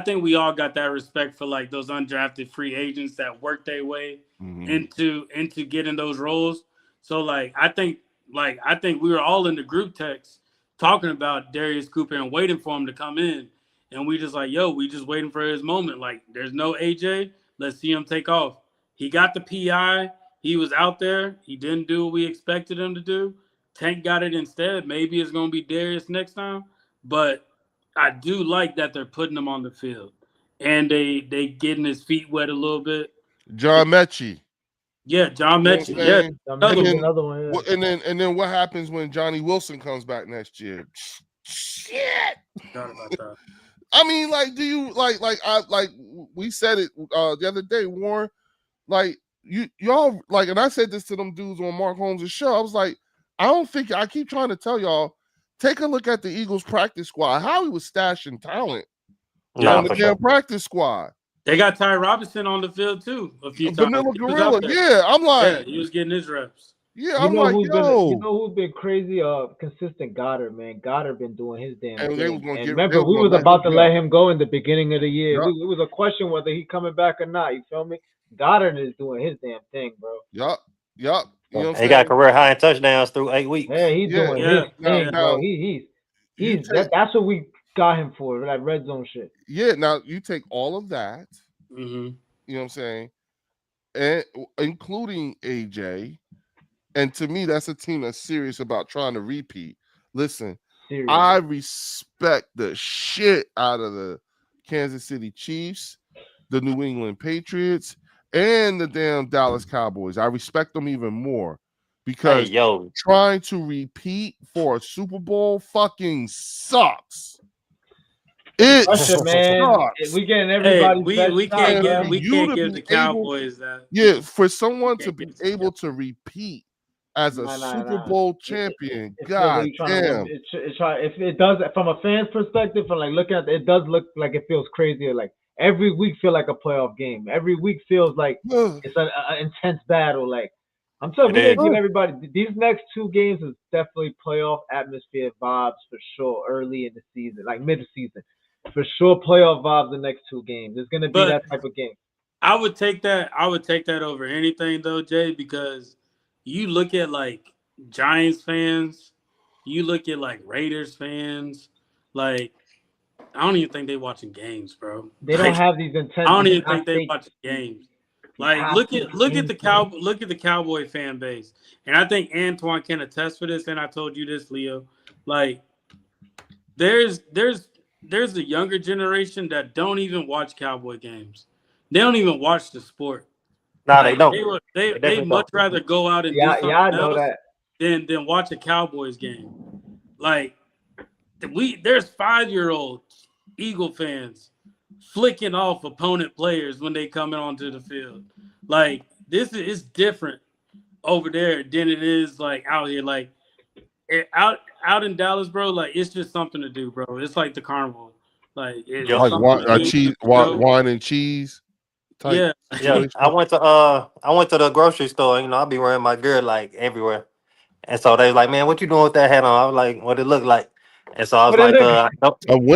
think we all got that respect for like those undrafted free agents that work their way into getting those roles. So like I think we were all in the group text talking about Darius Cooper and waiting for him to come in. And we just like, yo, we just waiting for his moment. Like, there's no AJ. Let's see him take off. He got the PI. He was out there. He didn't do what we expected him to do. Tank got it instead. Maybe it's going to be Darius next time. But I do like that they're putting him on the field. And they getting his feet wet a little bit. John Mechie. Yeah, John You know Mechie. what I'm Yeah, saying? Another one. Yeah. And then what happens when Johnny Wilson comes back next year? Shit. forgot about that. I mean, like, do you like we said it the other day, Warren? Like, y'all like, and I said this to them dudes on Mark Holmes' show. I was like, I keep trying to tell y'all, take a look at the Eagles practice squad. How he was stashing talent on the damn practice squad. They got Ty Robinson on the field too a few times. Vanilla Gorilla, yeah. I'm like, yeah, he was getting his reps. Yeah, I'm like, yo. You know who's been crazy? Consistent Goddard, man. Goddard been doing his damn and thing. And remember, we was about to let him go in the beginning of the year. Yep. It was a question whether he coming back or not. You feel me? Goddard is doing his damn thing, bro. Yup. You know what I'm he got career high in touchdowns through 8 weeks. Yeah, he's doing his thing, bro. That's what we got him for, that red zone shit. Yeah, now you take all of that, mm-hmm. You know what I'm saying, and including AJ, and to me, that's a team that's serious about trying to repeat. Listen, I respect the shit out of the Kansas City Chiefs, the New England Patriots, and the damn Dallas Cowboys. I respect them even more because trying to repeat for a Super Bowl fucking sucks. It sucks. Man. We getting everybody. We can't give the Cowboys that. Yeah, for someone to be able to repeat as a Super Bowl champion, God damn. If it does, from a fan's perspective, from like looking at it, does look like it feels crazier. Like every week feel like a playoff game. Every week feels like it's an intense battle. Like I'm telling you, give everybody these next 2 games is definitely playoff atmosphere vibes for sure. Early in the season, like mid-season, for sure, playoff vibes. The next 2 games, it's gonna be that type of game. I would take that. I would take that over anything though, Jay, because you look at like Giants fans, you look at like Raiders fans, like I don't even think they watching games, bro. They don't have these intense. I don't even think they watching games. Like look at the Cowboy fan base, and I think Antoine can attest for this. And I told you this, Leo. Like there's a younger generation that don't even watch Cowboy games. They don't even watch the sport. No, they don't. They much rather go out and do something else than watch a Cowboys game. Like there's 5-year-old Eagle fans flicking off opponent players when they come onto the field. Like this is different over there than it is like out here. Like out in Dallas, bro. Like it's just something to do, bro. It's like the carnival. Like wine and cheese. Yeah. I went to the grocery store. You know, I'll be wearing my gear like everywhere, and so they was like, "Man, what you doing with that hat on?" I was like, "What it look like?" And so I was like,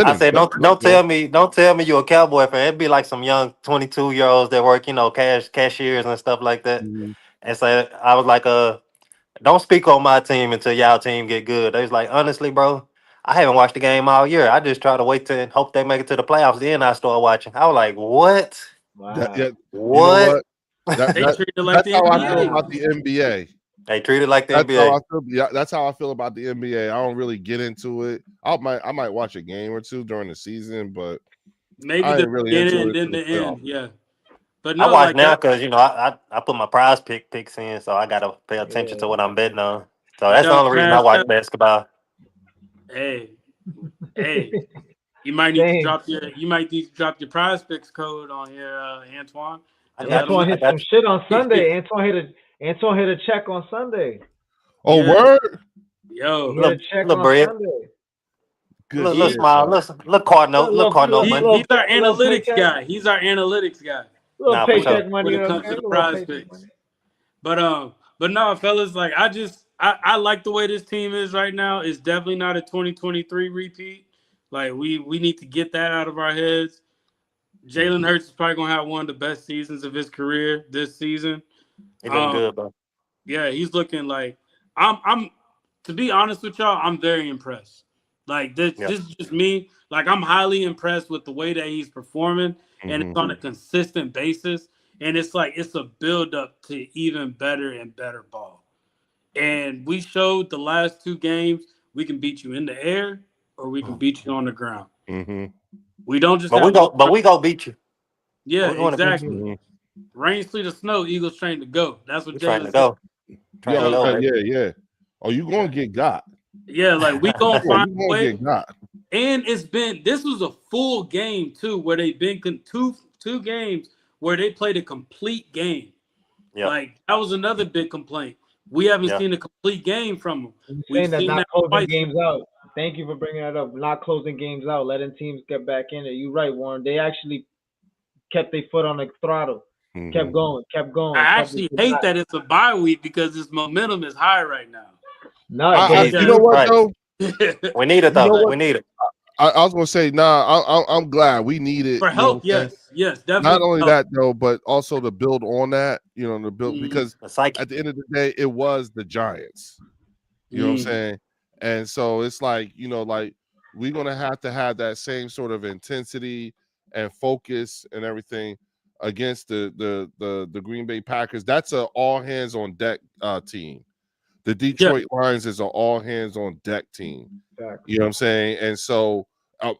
I said, don't tell me you're a Cowboy fan. It'd be like some young 22-year-olds that work, cashiers and stuff like that. Mm-hmm. And so I was like, don't speak on my team until y'all team get good. They was like, honestly, bro, I haven't watched the game all year. I just try to wait and hope they make it to the playoffs. Then I start watching. I was like, what? Wow. What? They treat it like that's how I feel about the NBA. They treat it like the NBA. That's how I feel about the NBA. I don't really get into it. I might watch a game or 2 during the season, but maybe the beginning and then the end. Yeah, but no, I watch now because I put my prize picks in, so I gotta pay attention to what I'm betting on. So that's the only reason I watch basketball. Hey, you might need to drop your prize picks code on here, Antoine. Antoine hit some shit on Sunday. Antoine hit a check on Sunday. Oh, yeah. Word? Yo, he hit a check on Sunday. Look smile. Look card note. He's our analytics guy. He's our analytics guy. Little paycheck money when it comes to the prize picks. But no, fellas, like I like the way this team is right now. It's definitely not a 2023 repeat. Like we need to get that out of our heads. Jalen Hurts is probably gonna have one of the best seasons of his career this season. He's looking good, bro. Yeah, he's looking like I'm. To be honest with y'all, I'm very impressed. Like this is just me. Like I'm highly impressed with the way that he's performing, and it's on a consistent basis. And it's like it's a build up to even better and better ball. And we showed the last 2 games we can beat you in the air or we can beat you on the ground. We don't just. But we go beat you. Yeah, We're gonna beat exactly. you. Rain, sleet, or snow, Eagles trained to go. That's what We're trying to Jalen go. said. Trying to go. Yeah. Oh, you gonna get got? Yeah, like we gonna find you a way. get got. And this was a full game too, where they've been two games where they played a complete game. Yeah. Like that was another big complaint. We haven't seen a complete game from them. We've saying that not closing games out. Thank you for bringing that up. Not closing games out, letting teams get back in it. You're right, Warren. They actually kept their foot on the throttle. Kept going. I actually hate that it's a bye week because this momentum is high right now. No, you know what though? We need it though. We need it. I was gonna say, I'm glad we need it for help. Yes, definitely. Not only that though, but also to build on that, to build because at the end of the day, it was the Giants. You know what I'm saying? And so it's like, like we're gonna have to have that same sort of intensity and focus and everything against the Green Bay Packers. That's an all hands on deck team. The Detroit Lions is an all hands on deck team. Exactly. You know what I'm saying? And so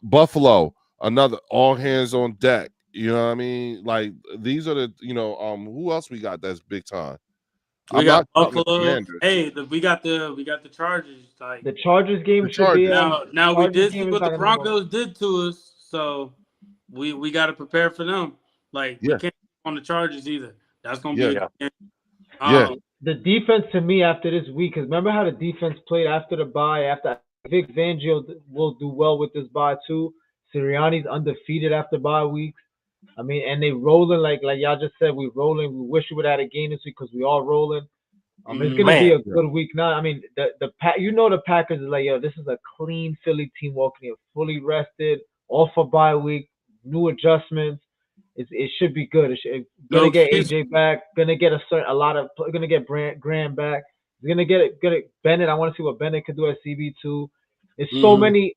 Buffalo, another all hands on deck. You know what I mean? Like these are the, who else we got that's big time? We got Buffalo. Hey, we got the Chargers. Like the Chargers game should be now we did see what the Broncos did to us, so we got to prepare for them. Like we can't on the Chargers either. That's gonna be the defense to me after this week, because remember how the defense played after the bye. After Vic Fangio will do well with this bye too. Sirianni's undefeated after bye weeks. I mean, and they rolling like y'all just said. We rolling. We wish we would have had a game this week because we all rolling. It's gonna be a good week now. I mean, the Packers is like, yo, this is a clean Philly team walking in, fully rested, off a bye week, new adjustments. It should be good. Gonna get AJ back. Gonna get gonna get Graham back. Gonna get Bennett. I want to see what Bennett could do at CB2. There's so many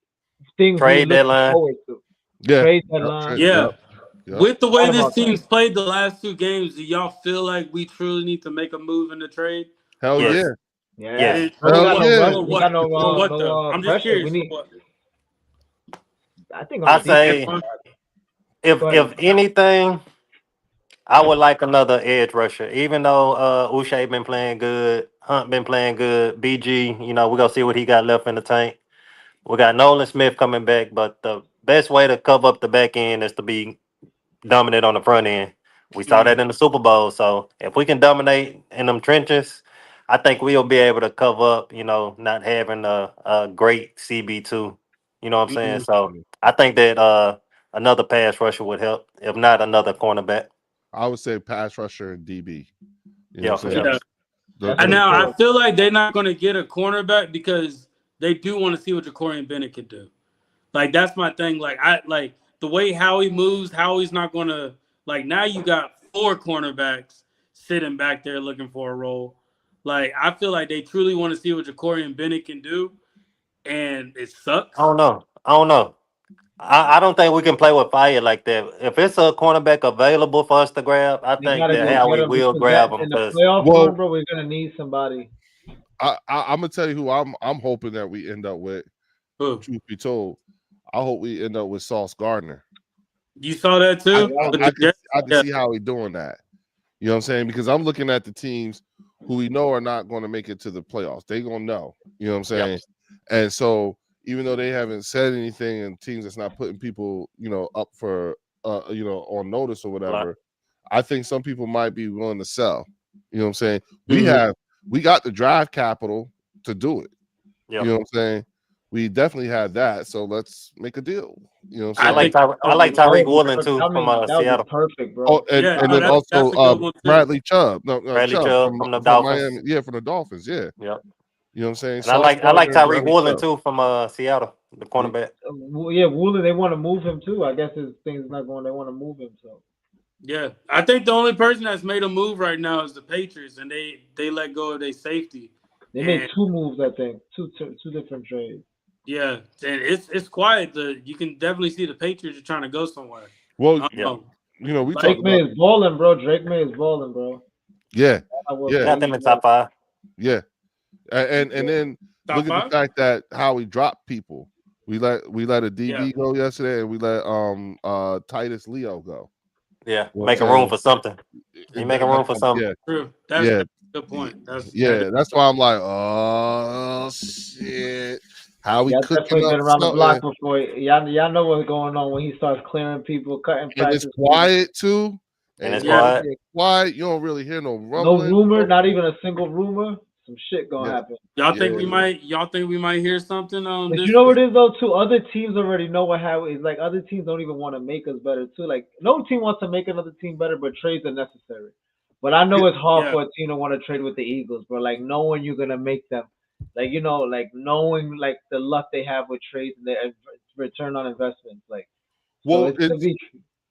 things trade deadline. Forward to. Yeah. Trade deadline. Yeah. With the way this team's played the last 2 games, do y'all feel like we truly need to make a move in the trade? Hell yeah. Yeah. I'm just curious. I think I say if anything, I would like another edge rusher. Even though Uche been playing good, Hunt been playing good, BG, we're gonna see what he got left in the tank. We got Nolan Smith coming back, but the best way to cover up the back end is to be dominant on the front end. We saw that in the Super Bowl. So if we can dominate in them trenches, I think we'll be able to cover up, not having a great CB2. You know what I'm saying? So I think that another pass rusher would help, if not another cornerback. I would say pass rusher and DB. And now I feel like they're not going to get a cornerback because they do want to see what Ja'Cory Bennett can do. Like that's my thing. Like the way Howie moves, Howie's not going to now you got 4 cornerbacks sitting back there looking for a role. Like I feel like they truly want to see what Ja'Cory Bennett can do, and it sucks. I don't know. I don't think we can play with fire like that. If it's a cornerback available for us to grab, I think that Howie will grab him. In the playoff run, bro, we're gonna need somebody. I'm gonna tell you who I'm hoping that we end up with. Truth be told, I hope we end up with Sauce Gardner. You saw that too? I can see how he's doing that. You know what I'm saying? Because I'm looking at the teams who we know are not going to make it to the playoffs. They're going to know. You know what I'm saying? Yep. And so even though they haven't said anything and teams that's not putting people, up for, on notice or whatever, right. I think some people might be willing to sell. You know what I'm saying? We got the draft capital to do it. Yep. You know what I'm saying? We definitely had that, so let's make a deal. You know what I'm saying? I like Tyreek Woolen too from Seattle. Perfect, bro. Oh, and then also Bradley Chubb. Bradley Chubb from the Dolphins. Miami, from the Dolphins. Yeah. Yep. You know what I'm saying? And I like Tyreek Woolen too from Seattle, the cornerback. Yeah, Woolen. They want to move him too. I guess his thing's not going. They want to move him. So. Yeah, I think the only person that's made a move right now is the Patriots, and they let go of their safety. They made 2 moves, I think, two different trades. Yeah, and it's quiet. You can definitely see the Patriots are trying to go somewhere. Well, Yeah. you know, we Like, talk Drake May about is balling, bro. Drake May is balling, bro. yeah, I will yeah, Got them in top 5. yeah, and then top look at the 5. fact that how we dropped people. We let a DB Yeah. go yesterday, and we let Titus Leo go. Yeah, You know what making I'm room saying? for something. He making room for something. Yeah, True. That's yeah, a good point. yeah. That's why I'm like, oh shit, how we Y'all cooking definitely up been around the something? block before. Y'all know what's going on when he starts clearing people, cutting And it's practice. quiet too. And it's Yeah. quiet. Quiet. You don't really hear no No rumbling. rumor, not even a single rumor. Some shit gonna Yeah. happen. Y'all think we Yeah. might? Y'all think we might hear something on But this? you know what it is though too? Other teams already know what how it's like. Other teams don't even want to make us better too. Like no team wants to make another team better, but trades are necessary. But I know it's hard Yeah. for a team to want to trade with the Eagles, bro. Like knowing you're gonna make them, like like knowing like the luck they have with trades and their return on investments. Like, so Well, it's gonna be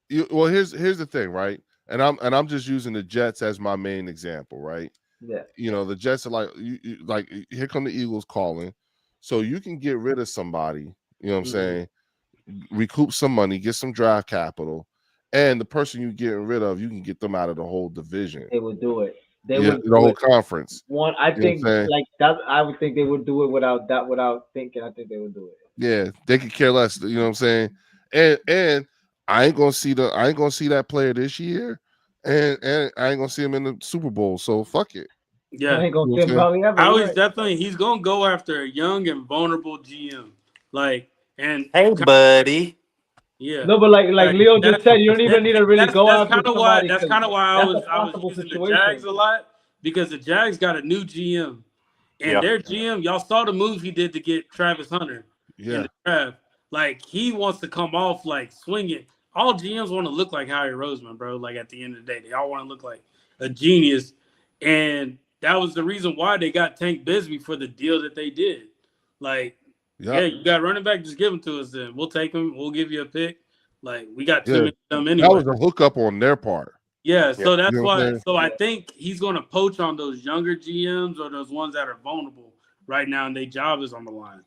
here's the thing, right? And I'm just using the Jets as my main example, right? yeah. You know, the Jets are like, like here come the Eagles calling, so you can get rid of somebody. You know what I'm Mhm. saying? Recoup some money, get some draft capital, and the person you getting rid of, you can get them out of the whole division. They would do it. They Yeah, would the do whole it. conference. One, I You know what I'm think saying? like that. I would think they would do it without thinking. I think they would do it. Yeah, they could care less. You know what I'm saying? And I ain't gonna see that player this year, and I ain't gonna see him in the Super Bowl. So fuck it. I Yeah. ain't gonna You know see what him I'm probably ever. I You're was right. definitely he's gonna go after a young and vulnerable GM. Like and Hey, buddy. yeah. No, but like Leo just That's said, you don't even need to really go that's after kind of why somebody because I that's was a possible using the situation. Jags a lot because the Jags got a new GM and Yeah. their GM, y'all saw the move he did to get Travis Hunter in Yeah, the draft. Like he wants to come off like swinging. All GMs want to look like Howie Roseman, bro. Like at the end of the day, they all want to look like a genius, and that was the reason why they got Tank Bisbee for the deal that they did. Like, yeah, you got running back, just give him to us. Then we'll take him. We'll give you a pick. Like we got too yeah. many of them That anyway. was a hookup on their part. Yeah, so that's You know what I'm why. saying? So I think he's going to poach on those younger GMs or those ones that are vulnerable right now, and their job is on the line.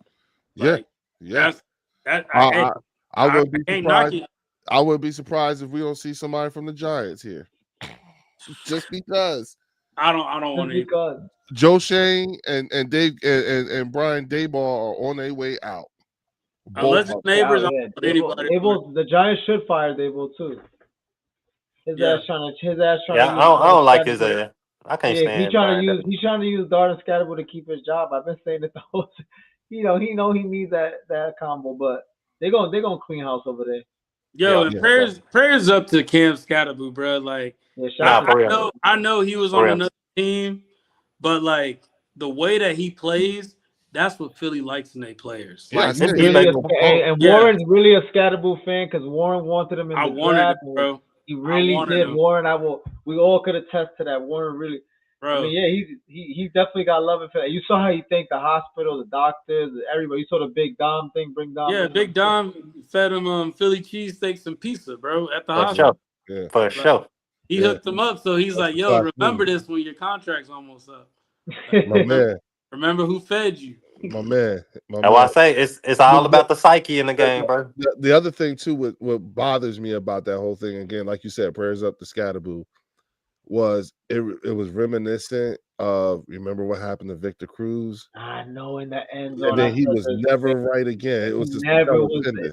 Yeah, Like, yeah. I I wouldn't be can't knock surprised. it. I wouldn't be surprised if we don't see somebody from the Giants here, just because I don't just want to. because. Joe Shane and Dave and Brian Dayball are on their way out. Unless Both it's neighbors, I Yeah, don't want anybody. Dable, the Giants should fire Dable too. His Yeah. ass trying to Yeah, use I don't like his Scatterbo. ass. I can't Yeah, stand Brian. he's trying to use Darden Scatterbo to keep his job. I've been saying it the whole time. He he needs that combo, but they're gonna clean house over there. Yo, Yeah. and prayers up to Cam Scatterbo, bro. Like, Yeah, Nah, shout for out real. I know he was For on real. another team, but like the way that he plays, that's what Philly likes in their players. Yeah, I Like, said It's it. really respectable. and Yeah. Warren's really a Scatterbo fan because Warren wanted him in I the wanted draft. it, bro. He I really wanted did. him. Warren, we all could attest to that. Warren really. Bro. I mean, yeah, he definitely got love for that. You saw how he thanked the hospital, the doctors, everybody. You saw the Big Dom thing, bring Dom. Yeah, Big Dom fed him Philly cheesesteaks and pizza, bro, at the For hospital. sure. Yeah. For sure. He Yeah. hooked him up, so he's like, "Yo, That's remember cool. this when your contract's almost up. My man, Remember who fed you." my man, my That's why I man. say it's all about the psyche in the game, bro. The other thing too, what bothers me about that whole thing, again, like you said, prayers up to Scatterbo, was it was reminiscent of, remember what happened to Victor Cruz? I know in the end zone. And then he was never right again. It was just never was ending.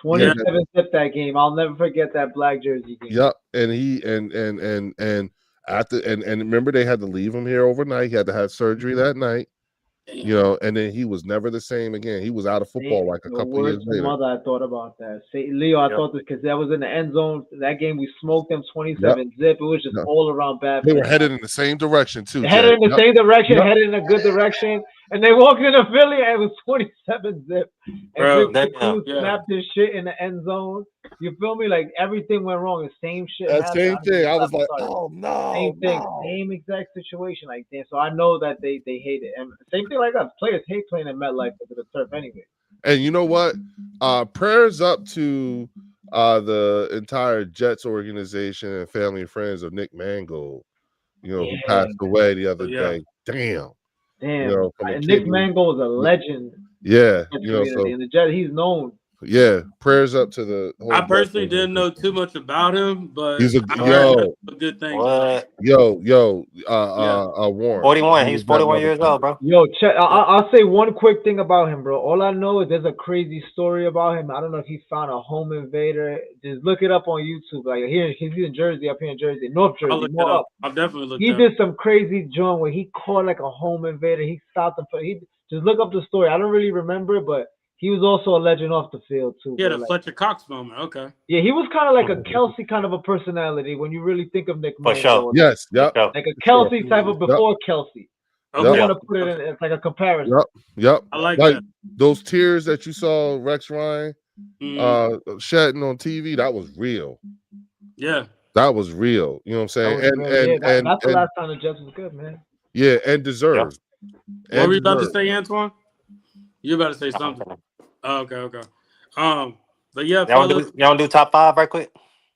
27 zip that game. I'll never forget that black jersey game. Yep. And he and after and remember they had to leave him here overnight. He had to have surgery that night. You know, and then he was never the same again. He was out of football like a couple of years later. Mother, I thought about that. Leo, I thought this because that was in the end zone. That game we smoked them 27 zip. It was just all around bad. They were headed in the same direction too. Headed in the same direction, headed in a good direction, and they walked into Philly and it was 27 zip. And Victor Cruz snapped his shit in the end zone. You feel me? Like everything went wrong. The same shit. That same thing. I was like, oh no, same thing, same exact situation. Like damn. So I know that they hate it, and same thing like us. Players hate playing in MetLife because of the turf anyway. And you know what? Prayers up to the entire Jets organization and family and friends of Nick Mangold, you know, who passed away the other day. Damn. Damn. You know, from a And kid Nick who- Mango is a legend Yeah, in the you know, community. so And the Jets, he's known. yeah, prayers up to the whole I personally Jets didn't know too much about him, but He's a I heard yo, nothing but good things. What? yo, Yeah. Warren. 41. He He's was that 41 years motherfucker. old, bro. Yo, check. I'll say one quick thing about him, bro. All I know is there's a crazy story about him. I don't know if he found a home invader. Just look it up on YouTube. Like here, he's in Jersey, up here in Jersey, North I'll Jersey, look it more up. up. I'll definitely look He that up. did some crazy joint where he caught like a home invader. He stopped him. He just look up the story. I don't really remember, but he was also a legend off the field too. Yeah, bro. the Like, Fletcher Cox moment. Okay. yeah, he was kind of like a Kelsey kind of a personality when you really think of Nick For Mango. sure. Yes, yep, Yo, Like a sure. Kelsey type of Yep. before Kelsey. Okay. You Yep. want to put it in? It's like a comparison. Yep, yep. I like Like that. those tears that you saw Rex Ryan Mm, shedding on TV, that was real. yeah. That was real. You know what I'm That saying? was And real. Yeah, and that's the and last time the Jets was good, man. yeah, and deserved. What And were you about to deserved. say, Antoine? You about to say something? Oh, okay. But yeah, y'all fellas. want to do top 5 right quick?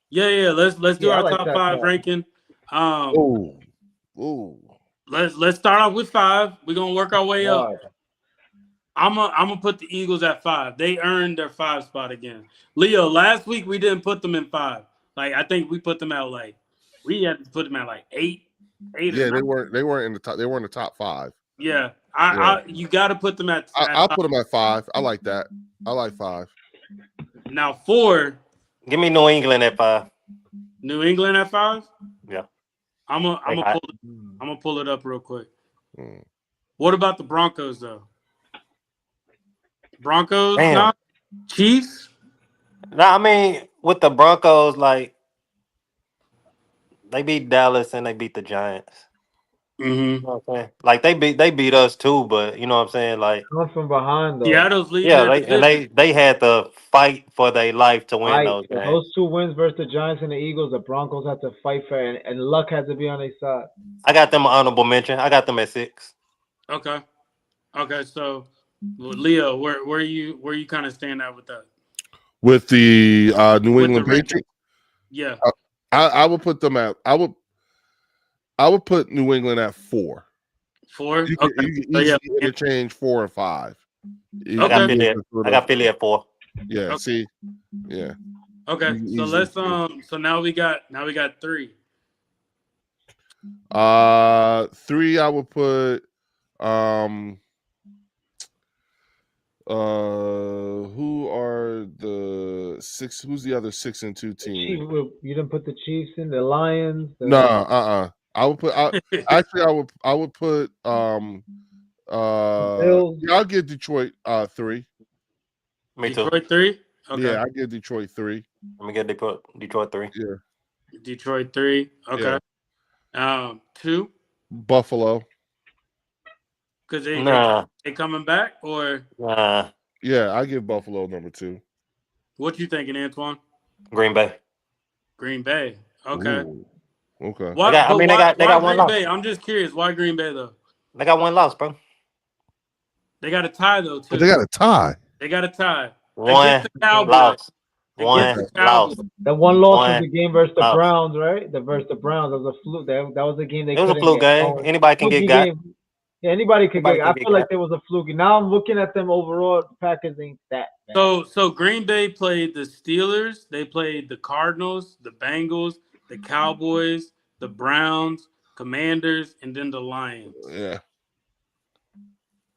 Yeah. Let's do Yeah, I our like top that 5 part. ranking. Ooh. Let's start off with 5. We're gonna work our way up. Wow. I'm gonna put the Eagles at 5. They earned their 5 spot again. Leo, last week we didn't put them in 5. Like I think we put them at we had to put them at 8. Yeah, or 9. they weren't in the top. They were in the top 5. Yeah, Yeah. you got to put them at. I'll 5. put them at 5. I like that. I like 5. Now 4. Give me New England at 5. New England at 5. Yeah. I'm gonna pull it up real quick. Mm. What about the Broncos though? Broncos, Damn. not Chiefs. No, I mean with the Broncos, like they beat Dallas and they beat the Giants. Mm-hmm. You know what I'm saying? Like they beat us too, but you know what I'm saying? Like Come from behind though. Seattle's leading. yeah, that division. they had to fight for their life to win those games. Those 2 wins versus the Giants and the Eagles, the Broncos had to fight for it, and luck had to be on their side. I got them an honorable mention. I got them at 6. Okay. So Leo, where you kind of stand out with that? With the New With England the ranking. Patriots, Yeah. I would put them at. I would put New England at 4. 4. You Okay. can So, easily yeah. interchange 4 and 5. I got Philly at 4. Yeah. Okay. See. Yeah. Okay. You So can let's easily- So now we got 3. 3. I would put. Who are the 6? Who's the other 6-2 team? You didn't put the Chiefs in, the Lions. No. I would put. Actually, I would put. Bills. Yeah, I'll give Detroit 3. Me too. Detroit 3. Okay. Yeah, I give Detroit 3. Let me get Detroit 3. Yeah. Detroit 3. Okay. 2 Buffalo. because Nah. they coming back, or Nah. Yeah, I give Buffalo number 2. what you thinking, Antoine? Green Bay. Green Bay. Okay. Ooh, okay. Why, They got why one Green loss. Bay? I'm just curious. Why Green Bay though? They got 1 loss, bro. They got a tie though too. But they got a tie. They got a tie. 1 Against the Cowboys. loss. Against 1 the Cowboys. loss. The one loss One was the game versus the loss. Browns, right? Versus the Browns. That was a fluke. That was a game they It was a couldn't fluke get game. going. Anybody can get Fluky got. game. Yeah, anybody could Anybody get. can I get feel like got. there was a fluky. Now I'm looking at them overall. The Packers ain't that bad. So Green Bay played the Steelers. They played the Cardinals, the Bengals, the Cowboys, the Browns, Commanders, and then the Lions. Yeah.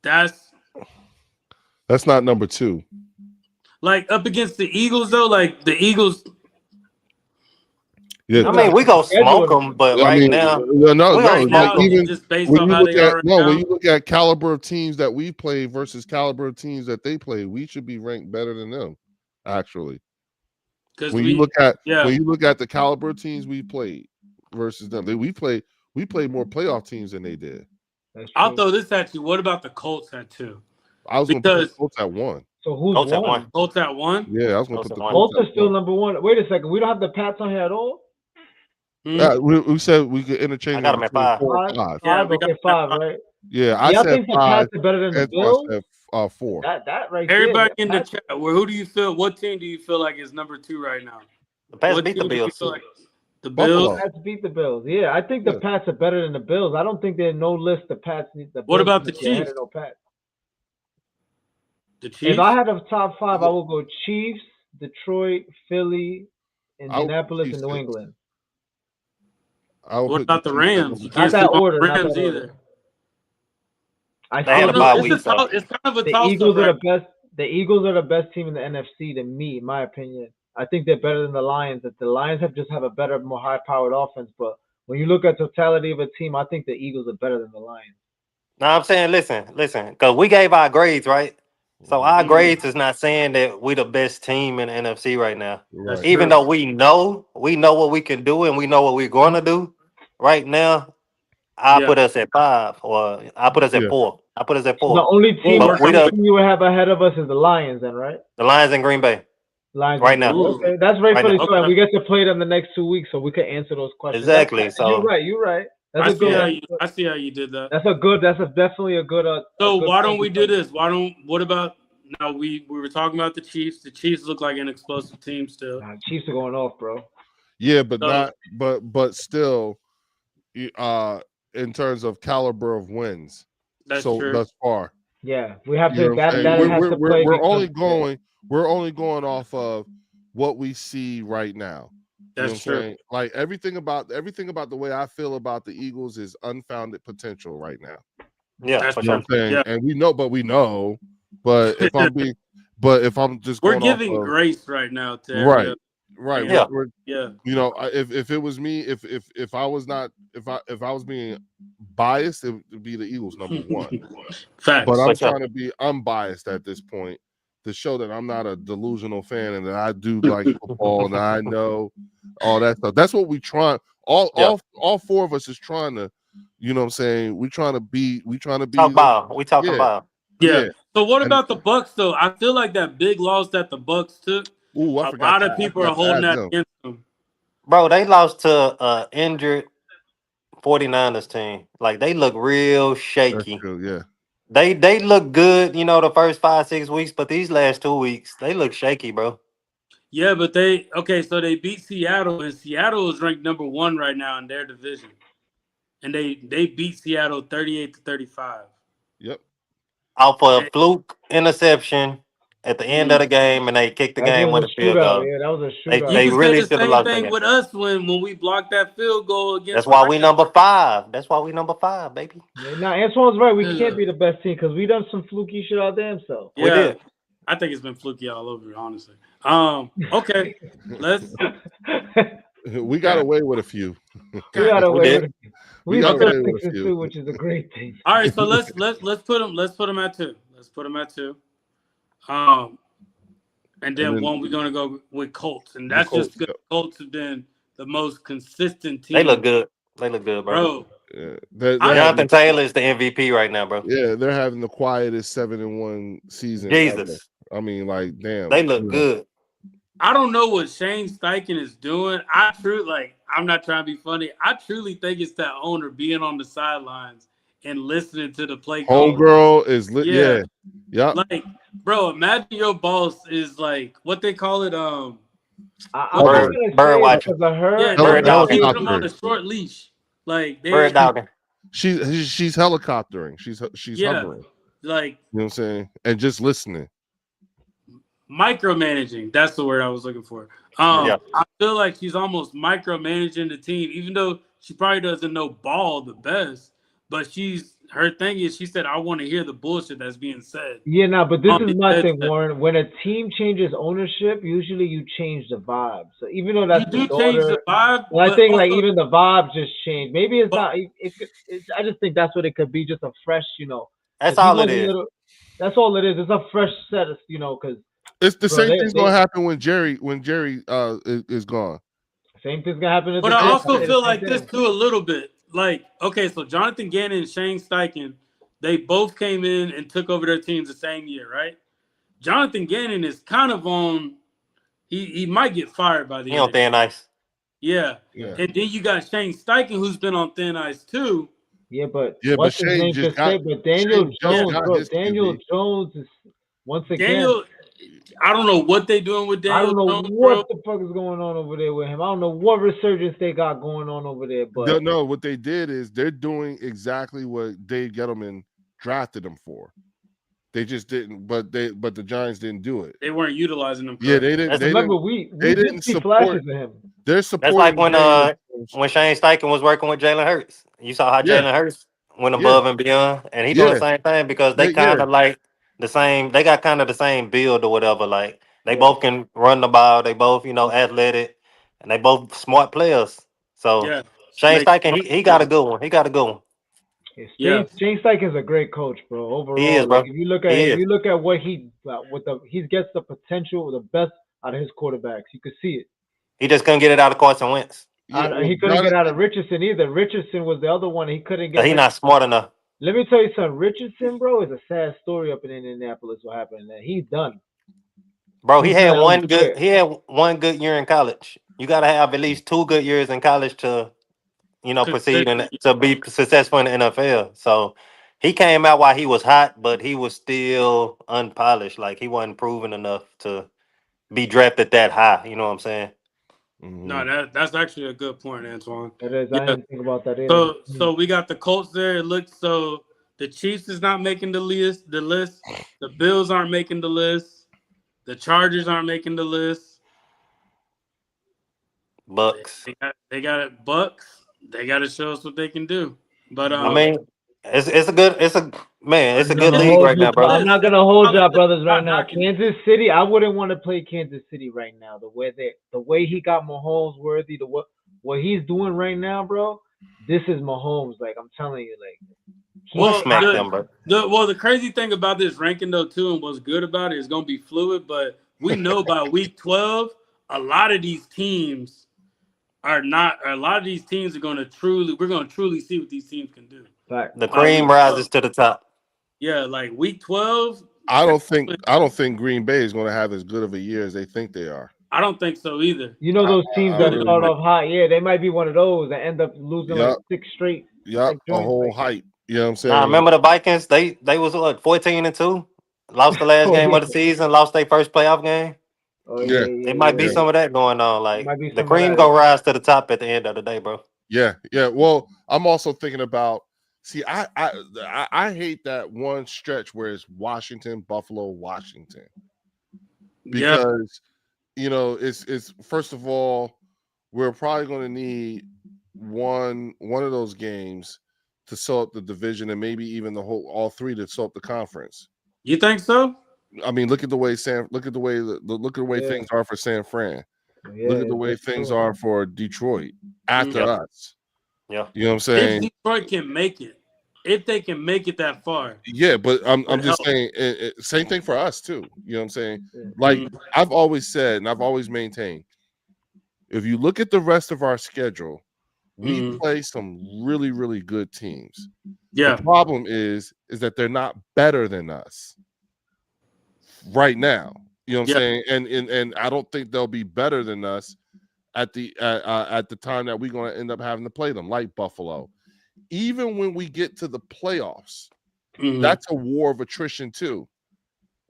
That's That's not number 2. like up against the Eagles though. Like the Eagles. Yeah. I mean, we go smoke them, but right now, no, we don't like Now, even just based when on you how look they are at right now. when you look at caliber of teams that we play versus caliber of teams that they play, we should be ranked better than them. Actually, Because when you look at yeah. when you look at the caliber of teams we played versus them, we played more playoff teams than they did. That's I'll true. throw this at you. What about the Colts at 2? I was going to put Because- the Colts at 1. So who's Colts at won? 1. Colts at 1? Yeah, I was going Colts to put the at 1. Colts Colts are at still 1. number 1. Wait a second. We don't have the Pats on here at all. Hmm? Yeah, we said we could interchange. I got 'em at between 5. 4 and 5. Yeah, Five. we got Okay, 5. Right. Yeah, I Y'all said think the 5. Pats are better than the And Bills? I said 4. That right Everybody there. in the chat, who do you feel? What team do you feel like is number 2 right now? The Pats What beat the team do you Bills. feel like- The Bills. Buffalo. Pats beat the Bills. Yeah, I think the Yeah. Pats are better than the Bills. I don't think there's no list the Pats need. The What Bills about need the to be ahead Chiefs? of no Pats. The If Chiefs. I had a top 5, I would go Chiefs, Detroit, Philly, I would put Indianapolis, Chiefs and New in. England. I would What put about the Chiefs in. Rams? You Not can't that sleep on order. the Not Rams that either. order. I They I had don't a know. bye It's week, kind of a the toss Eagles up are right the best. The Eagles are the best team in the NFC to me, in my opinion. I think they're better than the Lions. That the Lions have a better, more high-powered offense. But when you look at totality of a team, I think the Eagles are better than the Lions. No, I'm saying, listen, because we gave our grades, right? So our Mhm. grades is not saying that we the best team in the NFC right now. That's Right. Even true. though we know what we can do and we know what we're going to do. Right now, I Yeah. put us at 5, or I put us at Yeah. 4. I put us at So 4. the only We'll team, work we only the- team you would have ahead of us is the Lions, then, right? The Lions in Green Bay Lions. right and now. Green Bay. Ooh. Okay, that's Right rightfully now. so. And Okay. we get to play them the next 2 weeks, so we can answer those questions. Exactly. You're So right. You're right. That's I a see good. how yeah. you. I see how you did that. That's a good. That's definitely a good. So a good why point don't we because- do this? What about now? We were talking about the Chiefs. The Chiefs look like an explosive team still. Nah, Chiefs are going off, bro. Yeah, but So- not. But still, in terms of caliber of wins, That's so true. thus far. Yeah, we have You to. know what I'm saying? That has to play. We're because- only going off of what we see right now. You know That's what I'm true. saying? Like everything about the way I feel about the Eagles is unfounded potential right now. Yeah, That's for You know sure. what I'm saying? Yeah. And we know. But if I'm just We're going giving off of, grace right now to every right, other- right, Yeah. Yeah. you know, if it was me, if I was not, if I was being biased, it would be the Eagles number one. Facts. But I'm For sure. trying to be unbiased at this point to show that I'm not a delusional fan and that I do like football and I know all that stuff. That's what we try. All four of us is trying to, you know what I'm saying? We trying to be. Talk about. We talking Yeah. about. Yeah. Yeah. So what And- about the Bucks though? I feel like that big loss that the Bucks took. Ooh, I A forgot lot of that. people I are forgot to holding add that them. against them. Bro, they lost to injured 49ers team. Like they look real That's shaky. true. Yeah. They look good, the first 5-6 weeks, but these last 2 weeks, they look shaky, bro. Yeah, but so they beat Seattle, and Seattle is ranked number 1 right now in their division. And they beat Seattle 38-35. Yep. Off for a fluke interception at the end of the game, and they kicked the That game game with was a field shootout. goal. Yeah, that was a They- shootout. You they can really say the should've same lost thing that with us when we blocked that field goal against. That's why we the number 5. That's why we number 5, baby. Yeah, nah, Antoine's right. We Yeah. can't be the best team because we done some fluky shit out there himself. We did. I think it's been fluky all over, honestly. Okay, let's. We got away with a few. We got away did. with it. We We got still away with a 6 and few. 2, which is a great thing. All right, so let's put them at 2. Let's put them at 2. And then then- one we're gonna go with Colts, and that's Colts, just because Colts have been the most consistent team. They look good. They look good, bro. bro. Yeah. They're Jonathan Taylor is the MVP right now, bro. Yeah, they're having the quietest 7-1 season. Jesus. Ever. I mean, like, damn. They look good. I don't know what Shane Steichen is doing. I'm not trying to be funny. I truly think it's that owner being on the sidelines and listening to the play call. Homegirl is lit. Yeah. Yeah. Like, bro, imagine your boss is like what they call it. I'm Bird- not gonna bird say it watching. because of her. Yeah, Bird they're dogging. keeping them on a short leash. Like Bird dogging. She's helicoptering. She's Yeah. hovering. like You know what I'm saying? And just listening. micromanaging. That's the word I was looking for. Yeah. I feel like she's almost micromanaging the team, even though she probably doesn't know ball the best. But her thing is, she said, "I want to hear the bullshit that's being said." Yeah, no, but this Um, is my it- thing, Warren. When a team changes ownership, usually you change the vibe. So even though that's You the do change the daughter, vibe. well, I but think like also- even the vibe just changed. Maybe it's But- not. I just think that's what it could be. Just a fresh, That's 'cause all he it was a is. little- that's all it is. It's a fresh set of, because It's the Bro, same they- thing's they- gonna happen when Jerry is gone. same thing's gonna happen. But I also feel like this too a little bit. Like, okay, so Jonathan Gannon and Shane Steichen, they both came in and took over their teams the same year, right? Jonathan Gannon is kind of on. He might get fired by the He end. on of the year. thin ice. Yeah, Yeah. and then you got Shane Steichen, who's been on thin ice too. Yeah, but Yeah, but what's his Shane name just just said? got- But Daniel Shane just Jones, got bro. his Daniel QB. Jones is once again. Daniel, I don't know what they doing with Daniel I don't know Jones, what bro. the fuck is going on over there with him. I don't know what resurgence they got going on over there. But No, what they did is they're doing exactly what Dave Gettleman drafted them for. They just didn't, but the Giants didn't do it. They weren't utilizing them. Yeah, correctly. they didn't. They remember, didn't. we they did didn't see support- flashes of him. They're That's supporting. like when Daniel Jones. Shane Steichen was working with Jalen Hurts. You saw how Yeah. Jalen Hurts went Yeah. above and beyond, and he doing Yeah. the same thing because they Yeah. kind of like the same. They got kind of the same build or whatever. Like they Yeah. both can run the ball. They both athletic, and they both smart players. So Yeah. Shane Make- Steichen, he got a good one. He got a good one. Yeah. Shane Steichen's a great coach, bro. Overall, He is, bro. Like, if you look at what he gets the potential, the best out of his quarterbacks. You could see it. He just couldn't get it out of Carson Wentz. He couldn't get out of Richardson either. Richardson was the other one. He couldn't get. He's not smart enough. Let me tell you something. Richardson, bro, is a sad story up in Indianapolis. What happened? He's done. Bro, he had one good. He had one good year in college. You got to have at least 2 good years in college to, proceed and to be successful in the NFL. So he came out while he was hot, but he was still unpolished. Like he wasn't proven enough to be drafted that high. You know what I'm saying? No, that's actually a good point, Antoine. It is. Yeah. I didn't think about that either. So we got the Colts there. It looks so the Chiefs is not making the list. The Bills aren't making the list. The Chargers aren't making the list. Bucks. They got it. Bucks. They got to show us what they can do. But I mean, it's a good gonna league hold right you, now, bro. I'm not gonna hold y'all brothers right I'm now. not gonna- Kansas City, I wouldn't want to play Kansas City right now. The way he got Mahomes worthy, what he's doing right now, bro. This is Mahomes. Like I'm telling you, like We'll smack them, bro. The crazy thing about this ranking though too, and what's good about it is gonna be fluid. But we know by week 12, a lot of these teams are not. A lot of these teams are gonna truly. We're gonna truly see what these teams can do. fact. The cream rises to the top. Yeah, like week 12. I don't think Green Bay is going to have as good of a year as they think they are. I don't think so either. You know those teams that really start like- off hot, yeah, they might be one of those that end up losing like 6 straight. Yep, Like a joints, whole like- hype. You know what I'm saying? Nah, remember the Vikings? They was 14-2, lost the last game of the season, lost their first playoff game. Oh, Yeah. It might be some of that going on. Like Might be the some of cream that. gonna rise to the top at the end of the day, bro. Yeah. Well, I'm also thinking about. See, I hate that one stretch where it's Washington, Buffalo, Washington, Yeah, because it's first of all, we're probably going to need one of those games to sew up the division, and maybe even all 3 to sew up the conference. you think so? I mean, look at the way things are for San Fran. Yeah, Look at the way that's things true. are for Detroit after Yep. us. Yeah. You know what I'm saying? If Detroit can make it, if they can make it that far, Yeah, but I'm Would just help. saying same thing for us too. You know what I'm saying? Yeah. Like Mhm. I've always said and I've always maintained, if you look at the rest of our schedule, we Mhm. play some really, really good teams. yeah, The problem is that they're not better than us right now. You know what I'm Yeah. saying? And I don't think they'll be better than us at the time that we're going to end up having to play them, like Buffalo. Even when we get to the playoffs, Mhm. that's a war of attrition too.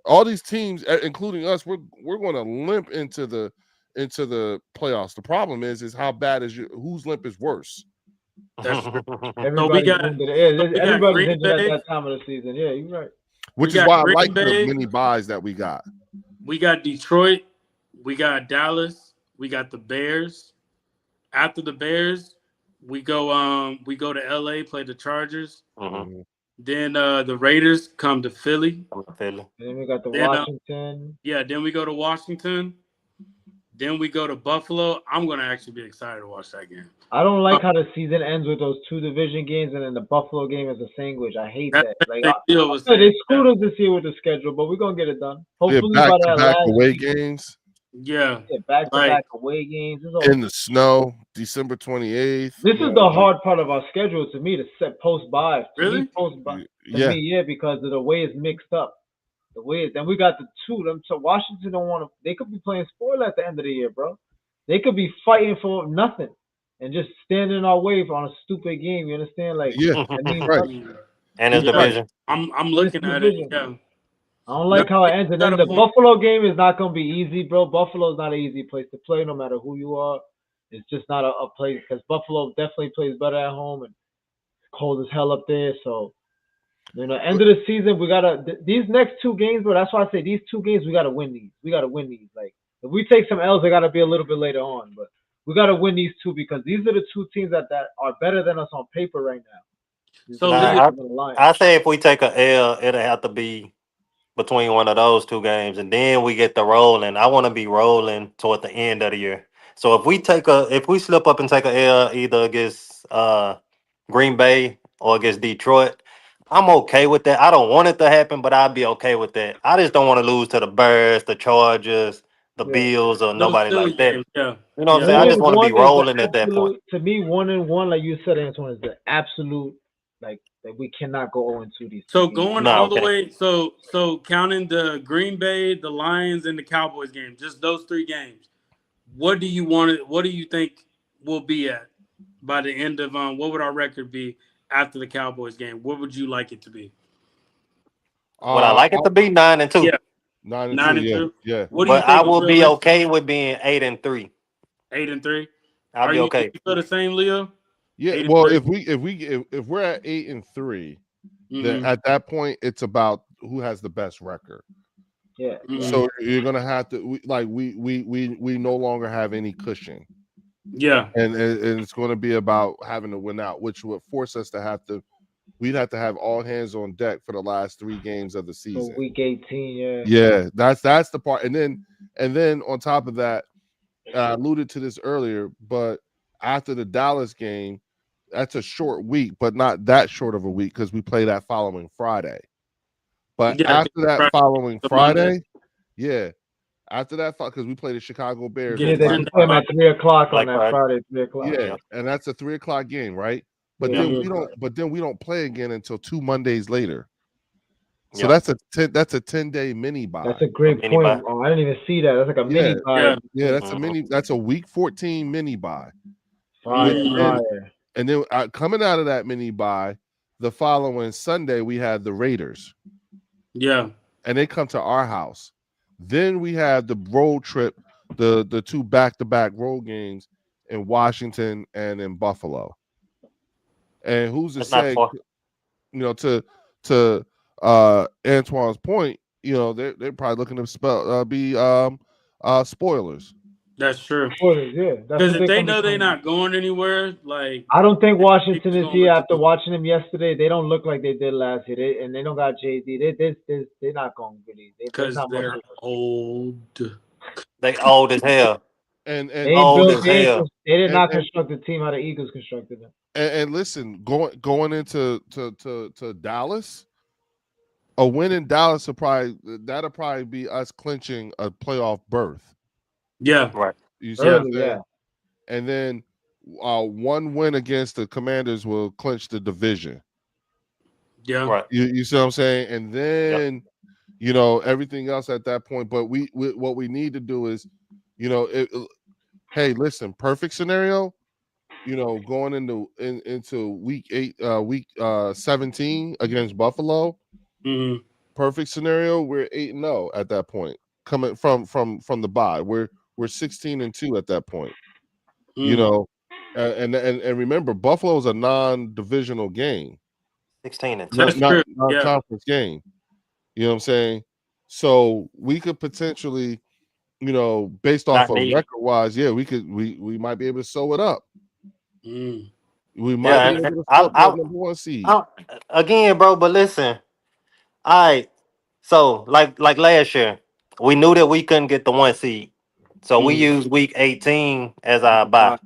All these teams, including us, we're going to limp into the playoffs. The problem is how bad is whose limp is worse. That's true. Everybody's got- injured. Yeah, we got everybody's Green injured Bay. at that time of the season. Yeah, you're right. Which We is got why I Green like Bay. the mini buys that we got. We got Detroit, we got Dallas, we got the Bears. After the Bears, we go to LA, play the Chargers. Mhm. Then the Raiders come to Philly. I'm feeling. And then we got the Then, Washington. Yeah, then we go to Washington. Then we go to Buffalo. I'm gonna actually be excited to watch that game. I don't like how the season ends with those 2 division games and then the Buffalo game is a sandwich. I hate that. Like, Deal was they screwed us this year with the schedule, but we're gonna get it done. Yeah, Hopefully by that back last away week, games yeah, back-to-back Like- away games. It's all- in the snow, December 28th. This is the hard part of our schedule to me to set post by. Really? Post by. To Yeah, me, yeah, because of the way it's mixed up. The way then we got the 2 them. So Washington don't want to. They could be playing spoiler at the end of the year, bro. They could be fighting for nothing and just standing in our way on a stupid game. You understand? Like, yeah. I mean, Right. Mm. And his Yeah. division. I'm looking at it. Yeah. I don't like how it ends. And got then a the point. Buffalo game is not gonna be easy, bro. Buffalo's not an easy place to play, no matter who you are. It's just not a place because Buffalo definitely plays better at home and it's cold as hell up there. So, end of the season, we gotta these next two games, bro. That's why I say these two games we gotta win these. We gotta win these. Like if we take some L's, they gotta be a little bit later on, but we gotta win these two because these are the two teams that are better than us on paper right now. So, Nah, Leo, I say if we take a L, it'll have to be between one of those two games, and then we get the rolling. I want to be rolling toward the end of the year. So if we slip up and take a L either against Green Bay or against Detroit, I'm okay with that. I don't want it to happen, but I'll be okay with that. I just don't want to lose to the Bears, the Chargers, the Yeah. Bills, or those nobody silly like that. games, yeah. You know what I'm Yeah. saying? I just want to be 1-1 is the rolling at that point. absolute, to me, 1-1, like you said, Antoine, is the absolute, like, that we cannot go 0-2 these So two games. going No, all the okay. way, so counting the Green Bay, the Lions, and the Cowboys game, just those three games. What do you want it? What do you think we'll be at by the end of what would our record be after the Cowboys game? What would you like it to be? Would I like it to be 9-2? Yeah, 9-2, 9-2. yeah. What do you But think I is will be realistic? okay with being 8-3. 8-3. I'll Are be you okay. feel the same, Leo? Yeah, 8-3? well, if we're at 8-3, then at that point it's about who has the best record. Yeah. So you're gonna have to we no longer have any cushion. Yeah. And it's going to be about having to win out, which would force us to have to. We'd have to have all hands on deck for the last 3 games of the season. So week 18, yeah. Yeah, that's the part. And then on top of that, I alluded to this earlier, but after the Dallas game, that's a short week, but not that short of a week because we play that following Friday. But Yeah, after that Friday, following the Friday, Monday. yeah, after that, because we play the Chicago Bears. Yeah, Yeah, they on play them at 3 o'clock Black on that Friday, 3 o'clock. Yeah, and that's a 3 o'clock game, right? But Yeah. then we don't. But then we don't play again until 2 Mondays later. So Yeah. that's a 10-day mini bye. That's a great Mini point. bye. Oh, I didn't even see that. That's like a mini bye. Yeah, that's a mini. That's a week 14 mini bye. Fire. And then coming out of that mini bye, the following Sunday we had the Raiders. Yeah. And they come to our house. Then we have the road trip, the 2 back-to-back road games in Washington and in Buffalo. And who's to That's not say, far. to Antoine's point, they're probably looking to be spoilers. That's true. Yeah, Because if they know they're not going anywhere, like I don't think Washington is gonna here look after watching them yesterday. They don't look like they did last year. And they don't got JD. They're not going really. because they're old. They old as hell. And They ain't old built. as They hell. did not construct the team how the Eagles constructed them. And listen, going into to Dallas, a win in Dallas that'll probably be us clinching a playoff berth. Yeah. Right. You see what I'm Early, saying? yeah. And then one win against the Commanders will clinch the division. Yeah. Right. You see what I'm saying? And then everything else at that point. But we what we need to do is, hey, listen, perfect scenario, going into week 17 against Buffalo. Mm-hmm. Perfect scenario, we're 8-0 at that point. Coming from the bye, we're 16-2 at that point. And remember, Buffalo's a non-divisional game. 16-2. Not conference game. You know what I'm saying? So we could potentially, based off of record-wise, we might be able to sew it up. Mm. We might be able to sew up that number 1 seed. Again, bro, but listen. All right. So like last year, we knew that we couldn't get the 1 seed. So we used week 18 as our bye.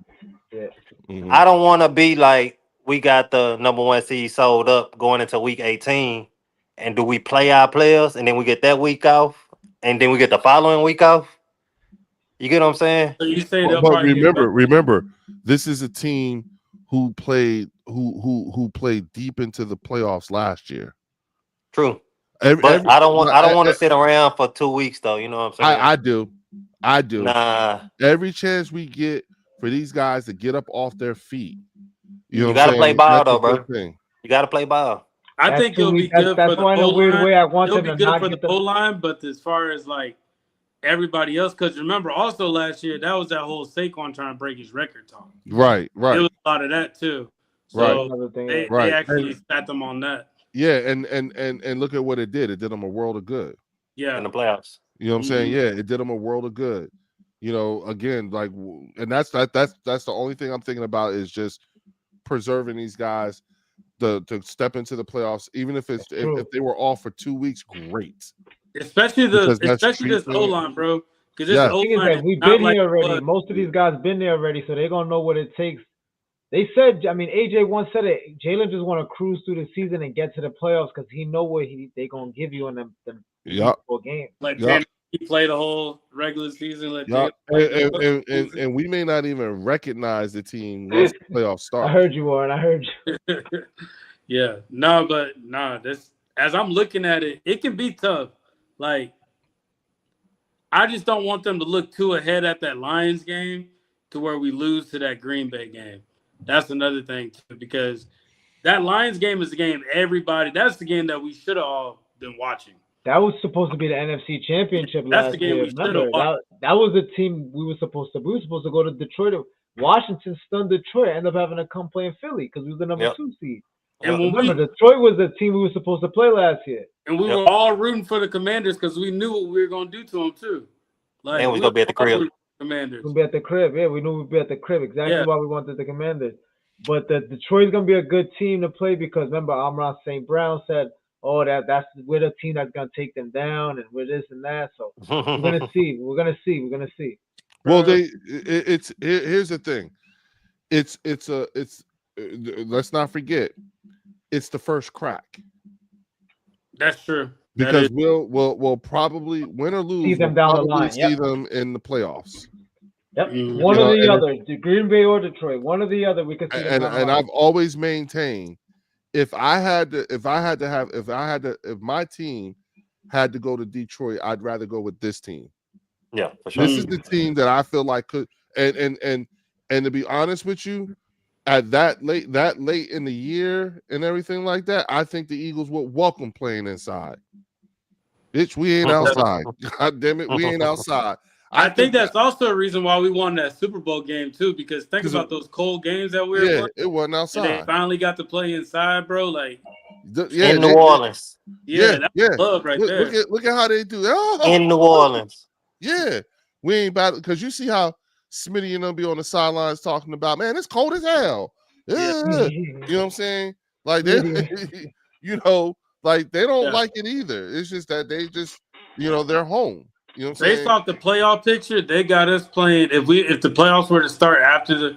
Yeah. Mm-hmm. I don't want to be like we got the number 1 seed sold up going into week 18. And do we play our players and then we get that week off and then we get the following week off? You get what I'm saying? So you say but remember, this is a team who played deep into the playoffs last year. True. But I don't want to sit around for 2 weeks though. You know what I'm saying? I do. Nah. Every chance we get for these guys to get up off their feet, you gotta play ball though, bro. Thing. You gotta play ball. I That's think too it'll be weak. That's, good that's for the why in a weird O-line. way I want It'll them be to good not for the get the. O-line, but as far as like everybody else, because remember also last year, that was that whole Saquon trying to break his record talk. Right, It right, was a lot of that too. right, So Another thing. they right. actually And sat them on that. yeah, and look at what it did. It did them a world of good. Yeah. in the playoffs. You know what I'm saying? Yeah, it did them a world of good. You know, again, like, and that's the only thing I'm thinking about is just preserving these guys to step into the playoffs, even if it's if they were off for 2 weeks, great. Especially Because that's this treatment. O-line, bro. Because this Yeah. The thing is O-line that is we've not been like here it already. was. Most of these guys been there already, so they're gonna know what it takes. They said, I mean, AJ once said it. Jalen just want to cruise through the season and get to the playoffs because he know what they gonna give you in them Yup. game. Like Yup. he played the whole regular season. Let Yeah, Jalen and we may not even recognize the team once the playoffs start. I heard you, Warren. I heard you. Yeah, no, but nah, this as I'm looking at it, it can be tough. Like, I just don't want them to look too ahead at that Lions game to where we lose to that Green Bay game. That's another thing too, because that Lions game is the game that's the game that we should have all been watching. That was supposed to be the NFC Championship That's last the game year. we should've Remember won. that was the team we were supposed to. We were supposed to go to Detroit. Washington stunned Detroit. Ended up having to come play in Philly because we was the number 2 seed. And when remember, Detroit was the team we were supposed to play last year. And we were all rooting for the Commanders because we knew what we were going to do to them too. Like, and we gonna be at the crib. Commanders. We're gonna be at the crib. Yeah, we knew we'd be at the crib. Exactly why we wanted the Commanders. But the Detroit's gonna be a good team to play because remember, Amon St. Brown said, "Oh, that's we're the team that's gonna take them down, and we're this and that." So we're gonna see. We're gonna see. Well, here's the thing. It's let's not forget, it's the first crack. That's true. Because we'll probably win or lose. See them down the line. See them in the playoffs. Yep, one or the other, the Green Bay or Detroit, one or the other. We could see them down the line. I've always maintained if my team had to go to Detroit, I'd rather go with this team. Yeah, for sure. This is the team that I feel like could and to be honest with you, at that late in the year and everything like that, I think the Eagles would welcome playing inside. Bitch, we ain't outside. God damn it, we ain't outside. I think that's also a reason why we won that Super Bowl game too. Because think about those cold games that we were playing. It wasn't outside. And they finally got to play inside, bro. Like in New Orleans. That's love right there. Look at how they do that. Oh, in New Orleans. Yeah, we ain't about because you see how Smitty and them be on the sidelines talking about, man, it's cold as hell. Yeah. You know what I'm saying? Like they, like they don't like it either. It's just that they just, they're home. You know what I'm saying? Based off the playoff picture, they got us playing. If the playoffs were to start after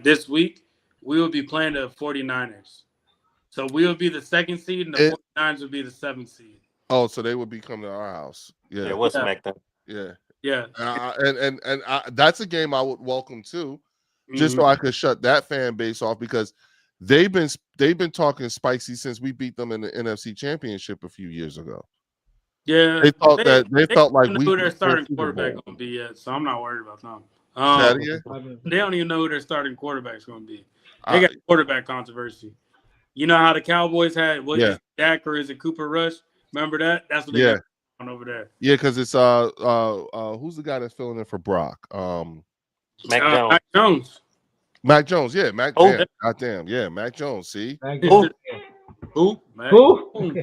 this week, we would be playing the 49ers. So we would be the 2nd seed, and the 49ers would be the 7th seed. Oh, so they would be coming to our house. Yeah, what's smack them? Yeah. Yeah, and that's a game I would welcome too, just so I could shut that fan base off because they've been talking spicy since we beat them in the NFC Championship a few years ago. Yeah, they felt like we. Who their starting quarterback going to be yet? So I'm not worried about them. They don't even know who their starting quarterback's going to be. They got quarterback controversy. You know how the Cowboys had Dak or is it Cooper Rush? Remember that? That's what they got on over there. Yeah, because it's who's the guy that's filling in for Brock? Mac Jones. Mac Jones. Mac Jones, yeah, Mac. Oh, goddamn, yeah, Mac Jones. See, who?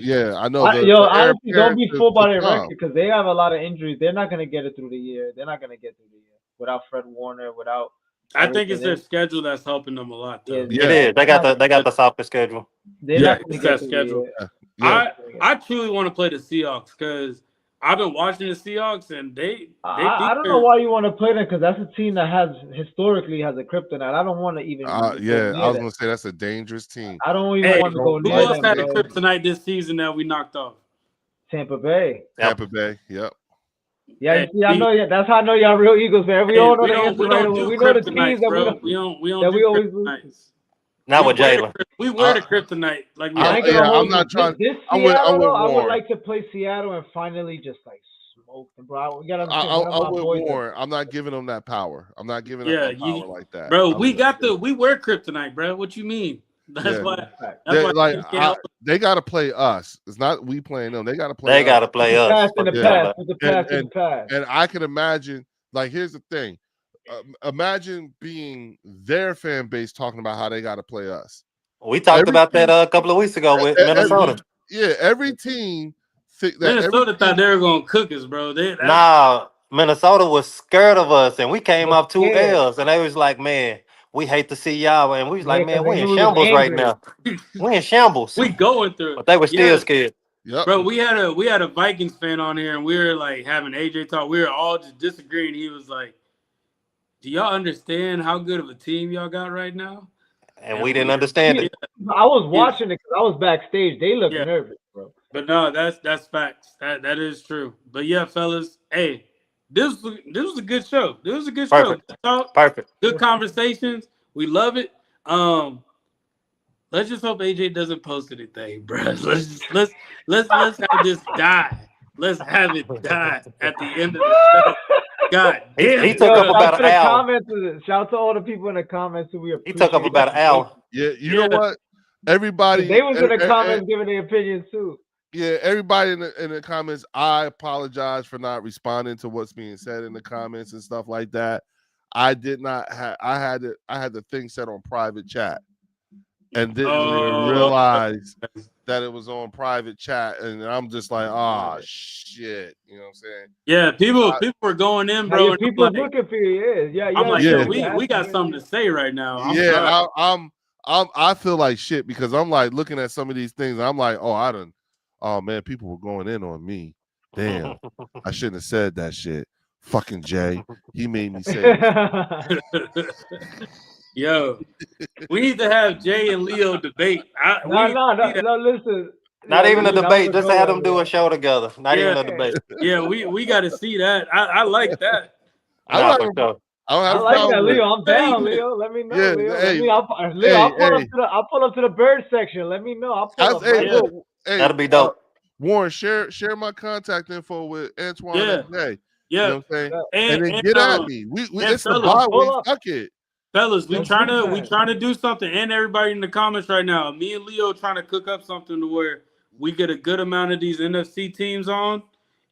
Yeah, I know. Honestly, don't be fooled by their record because they have a lot of injuries. They're not gonna get it through the year. They're not gonna get through the year without Fred Warner. Without. I think it's their schedule that's helping them a lot. Though. Yeah, it is. They got the softer schedule. It's that schedule. I truly want to play the Seahawks because I've been watching the Seahawks and I don't know why you want to play them because that's a team that historically has a kryptonite. I don't want to even. I was gonna say that's a dangerous team. I don't even want to go. Who else had a kryptonite this season that we knocked off? Tampa Bay. Tampa Bay. Yep. Yeah, I know. Yeah, that's how I know y'all real Eagles, man. We all know the answer right away. We know the teams that we always lose. Not with Jalen. We wear the kryptonite. Like I'm not trying. I would like to play Seattle and finally just like smoke them, bro. We gotta. I would Warren. I'm not giving them that power. I'm not giving them that power like that. Bro, we wear kryptonite, bro. What you mean? That's Yeah. why. Fact. That's why Like you can't- they got to play us. It's not we playing them. They got to play. They us. got to play us. Past in the Yeah. past, with the past in the past. And I can imagine. Like, here's the thing. Imagine being their fan base talking about how they got to play us. We talked about that a couple of weeks ago with Minnesota. Every team think that Minnesota thought they were gonna cook us, bro. Nah, Minnesota was scared of us, and we came Was off 2 scared. L's, and they was like, "Man, we hate to see y'all," and we was like, Yeah, "Man, 'cause we they in knew we was shambles right angry. now. We in shambles." we going through it. But they were still Yeah. scared. Yep. Bro, we had a Vikings fan on here, and we were like having AJ talk. We were all just disagreeing. He was like, "Do y'all understand how good of a team y'all got right now?" And we didn't understand it. I was watching it because I was backstage. They looked Yeah. nervous, bro. But no, that's facts. That is true. But yeah, fellas, hey, this was a good show. This was a good show. Perfect. Good talk, Perfect. good conversations. We love it. Let's just hope AJ doesn't post anything, bro. Let's have this die. Let's have it die at the end of the show. God damn. He it, took bro. up about an hour. Shout out to all the people in the comments who we He appreciate. took up about an hour. Yeah. You know what? Everybody. They was in the and- comments giving their opinions too. Yeah, everybody in the comments, I apologize for not responding to what's being said in the comments and stuff like that. I did not have I had the thing set on private chat and didn't even realize that it was on private chat, and I'm just like, oh shit. You know what I'm saying? Yeah, people were going in, bro. and I'm People like- looking for you. Yeah. I'm like, Yeah. yo, we got something to say right now. I'm Yeah, sorry. I feel like shit because I'm like looking at some of these things, and I'm like, oh man, people were going in on me. Damn, I shouldn't have said that shit. Fucking Jay, he made me say it. Yo, we need to have Jay and Leo debate. No, listen. Not Yeah, even a that was debate. Just good have one, them do yeah. a show together. Not Yeah. even a debate. Yeah, we got to see that. I like that. I Nah, like for him. sure. I don't have I a like problem that, with it. Leo. I'm down, Hey, Leo. Let me know, Yeah, Leo. hey, I'll pull up to the bird section. Let me know. I'll pull up. Hey, Yeah. look, hey, That'll be dope. Warren, share my contact info with Antoine and Jay. You know Yeah. what I'm saying? And, And then get at me. We and it's the fellas, bye pull week. up. Fuck it. fellas, we Let's trying do to that. do something, and everybody in the comments right now. Me and Leo trying to cook up something to where we get a good amount of these NFC teams on,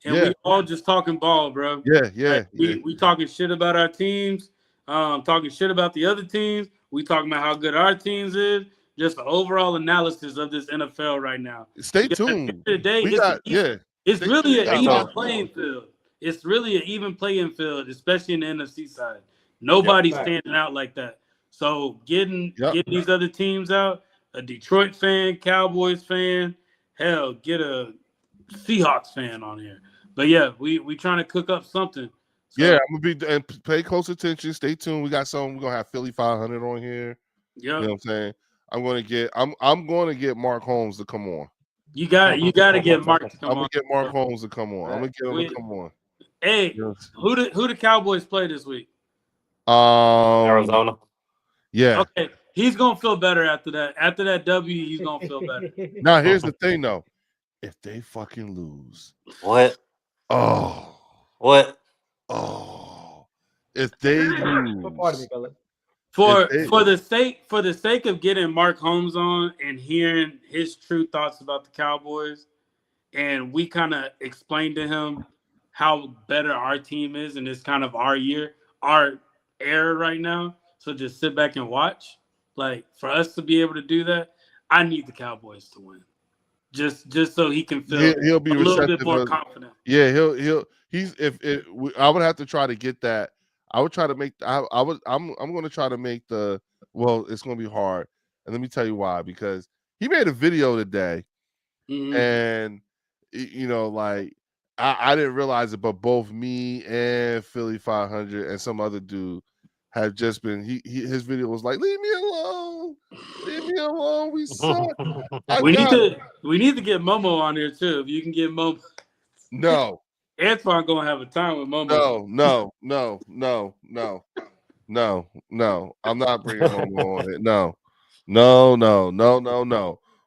and Yeah. we all just talking ball, bro. Yeah. Like, we talking shit about our teams, talking shit about the other teams. We talking about how good our teams is. Just the overall analysis of this NFL right now. Stay Because at the end tuned. of the day, We got it's Stay really tuned. an Yeah, even so- playing field. It's really an even playing field, especially in the NFC side. Nobody's Yep. standing out like that. So getting Yep. these other teams out, a Detroit fan, Cowboys fan, hell, get a Seahawks fan on here. But yeah, we trying to cook up something. So, Yeah, I'm gonna be and pay close attention. Stay tuned. We got something. We're gonna have Philly 500 on here. Yep. You know what I'm saying? I'm gonna get Mark Holmes to come on. You got to get Mark to come I'm gonna on. get Mark Holmes to come on. I'm gonna get him to come on. Hey, Yes. who the Cowboys play this week? Arizona. Yeah. Okay, he's gonna feel better after that. After that W, he's gonna feel better. Now here's the thing though. If they fucking lose, What? oh, if they lose, Pardon me, fella. For If they- for the sake of getting Mark Holmes on and hearing his true thoughts about the Cowboys, and we kind of explained to him how better our team is, and it's kind of our year, our era right now. So just sit back and watch. Like, for us to be able to do that, I need the Cowboys to win, just so he can feel he'll be a little receptive. bit more confident. Yeah, he's I would have to try to get that. I would try to make I'm going to try to make it's going to be hard. And let me tell you why, because he made a video today Mhm. and you know, like I didn't realize it, but both me and Philly 500 and some other dude have just been his video was like, leave me alone, we suck. We need to get Momo on here too. If you can get Momo, No, Antoine gonna have a time with Momo. no. I'm not bringing Momo on it. No.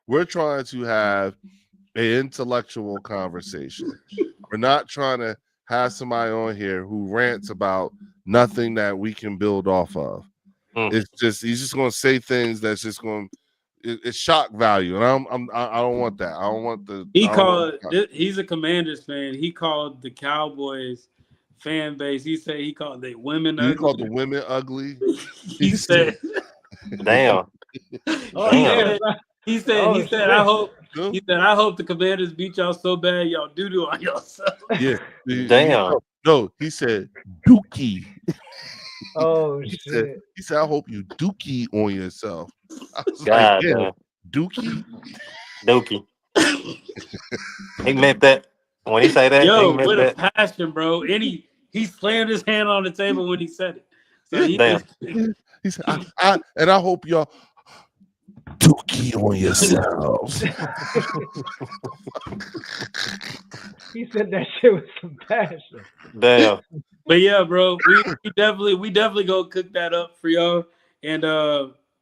We're trying to have an intellectual conversation. We're not trying to have somebody on here who rants about nothing that we can build off of. Mm. It's just he's just going to say things that's just going. it's shock value, and I don't want that. I don't want the. He I don't called. want that. He's a Commanders fan. He called the Cowboys fan base. He said he called the women. He ugly. called the women ugly. He said. Damn. Oh, Damn. yeah. He said. Oh, he said. shit. I hope. Huh? He said. I hope the Commanders beat y'all so bad y'all doo on yourself. Yeah. Damn. No, he said dookie. Oh, He shit. said, I hope you dookie on yourself. I was God like, yeah, damn. dookie. Dookie. He meant that. When he say that, Yo, he meant with that. a passion, bro. And he slammed his hand on the table when he said it. So he Damn. He said, I hope y'all dookie on yourselves. He said that shit with some passion. Damn. But yeah, bro, we definitely go cook that up for y'all, and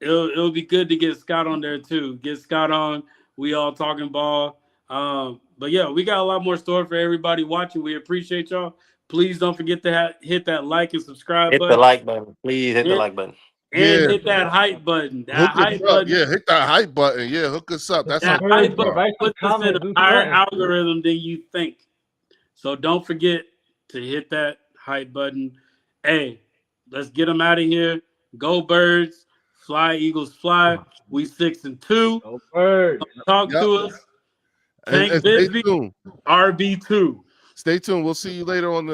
it'll be good to get Scott on there too. Get Scott on. We all talking ball. But yeah, we got a lot more story for everybody watching. We appreciate y'all. Please don't forget to hit that like and subscribe Hit the button, like button. Please hit the like button. and Yeah. hit that hype button. That Hook hype us up. button. Yeah, hit that hype button. Yeah, hook us up. That's That how hype bro, button write some puts us in comments, a do higher something. algorithm than you think. So don't forget to hit that hype button. Hey, let's get them out of here. Go Birds. Fly Eagles fly. We 6-2. Oh, bird. Talk Yep. to us. and Tank stay Bisbee, tuned. RB2. Stay tuned. We'll see you later on the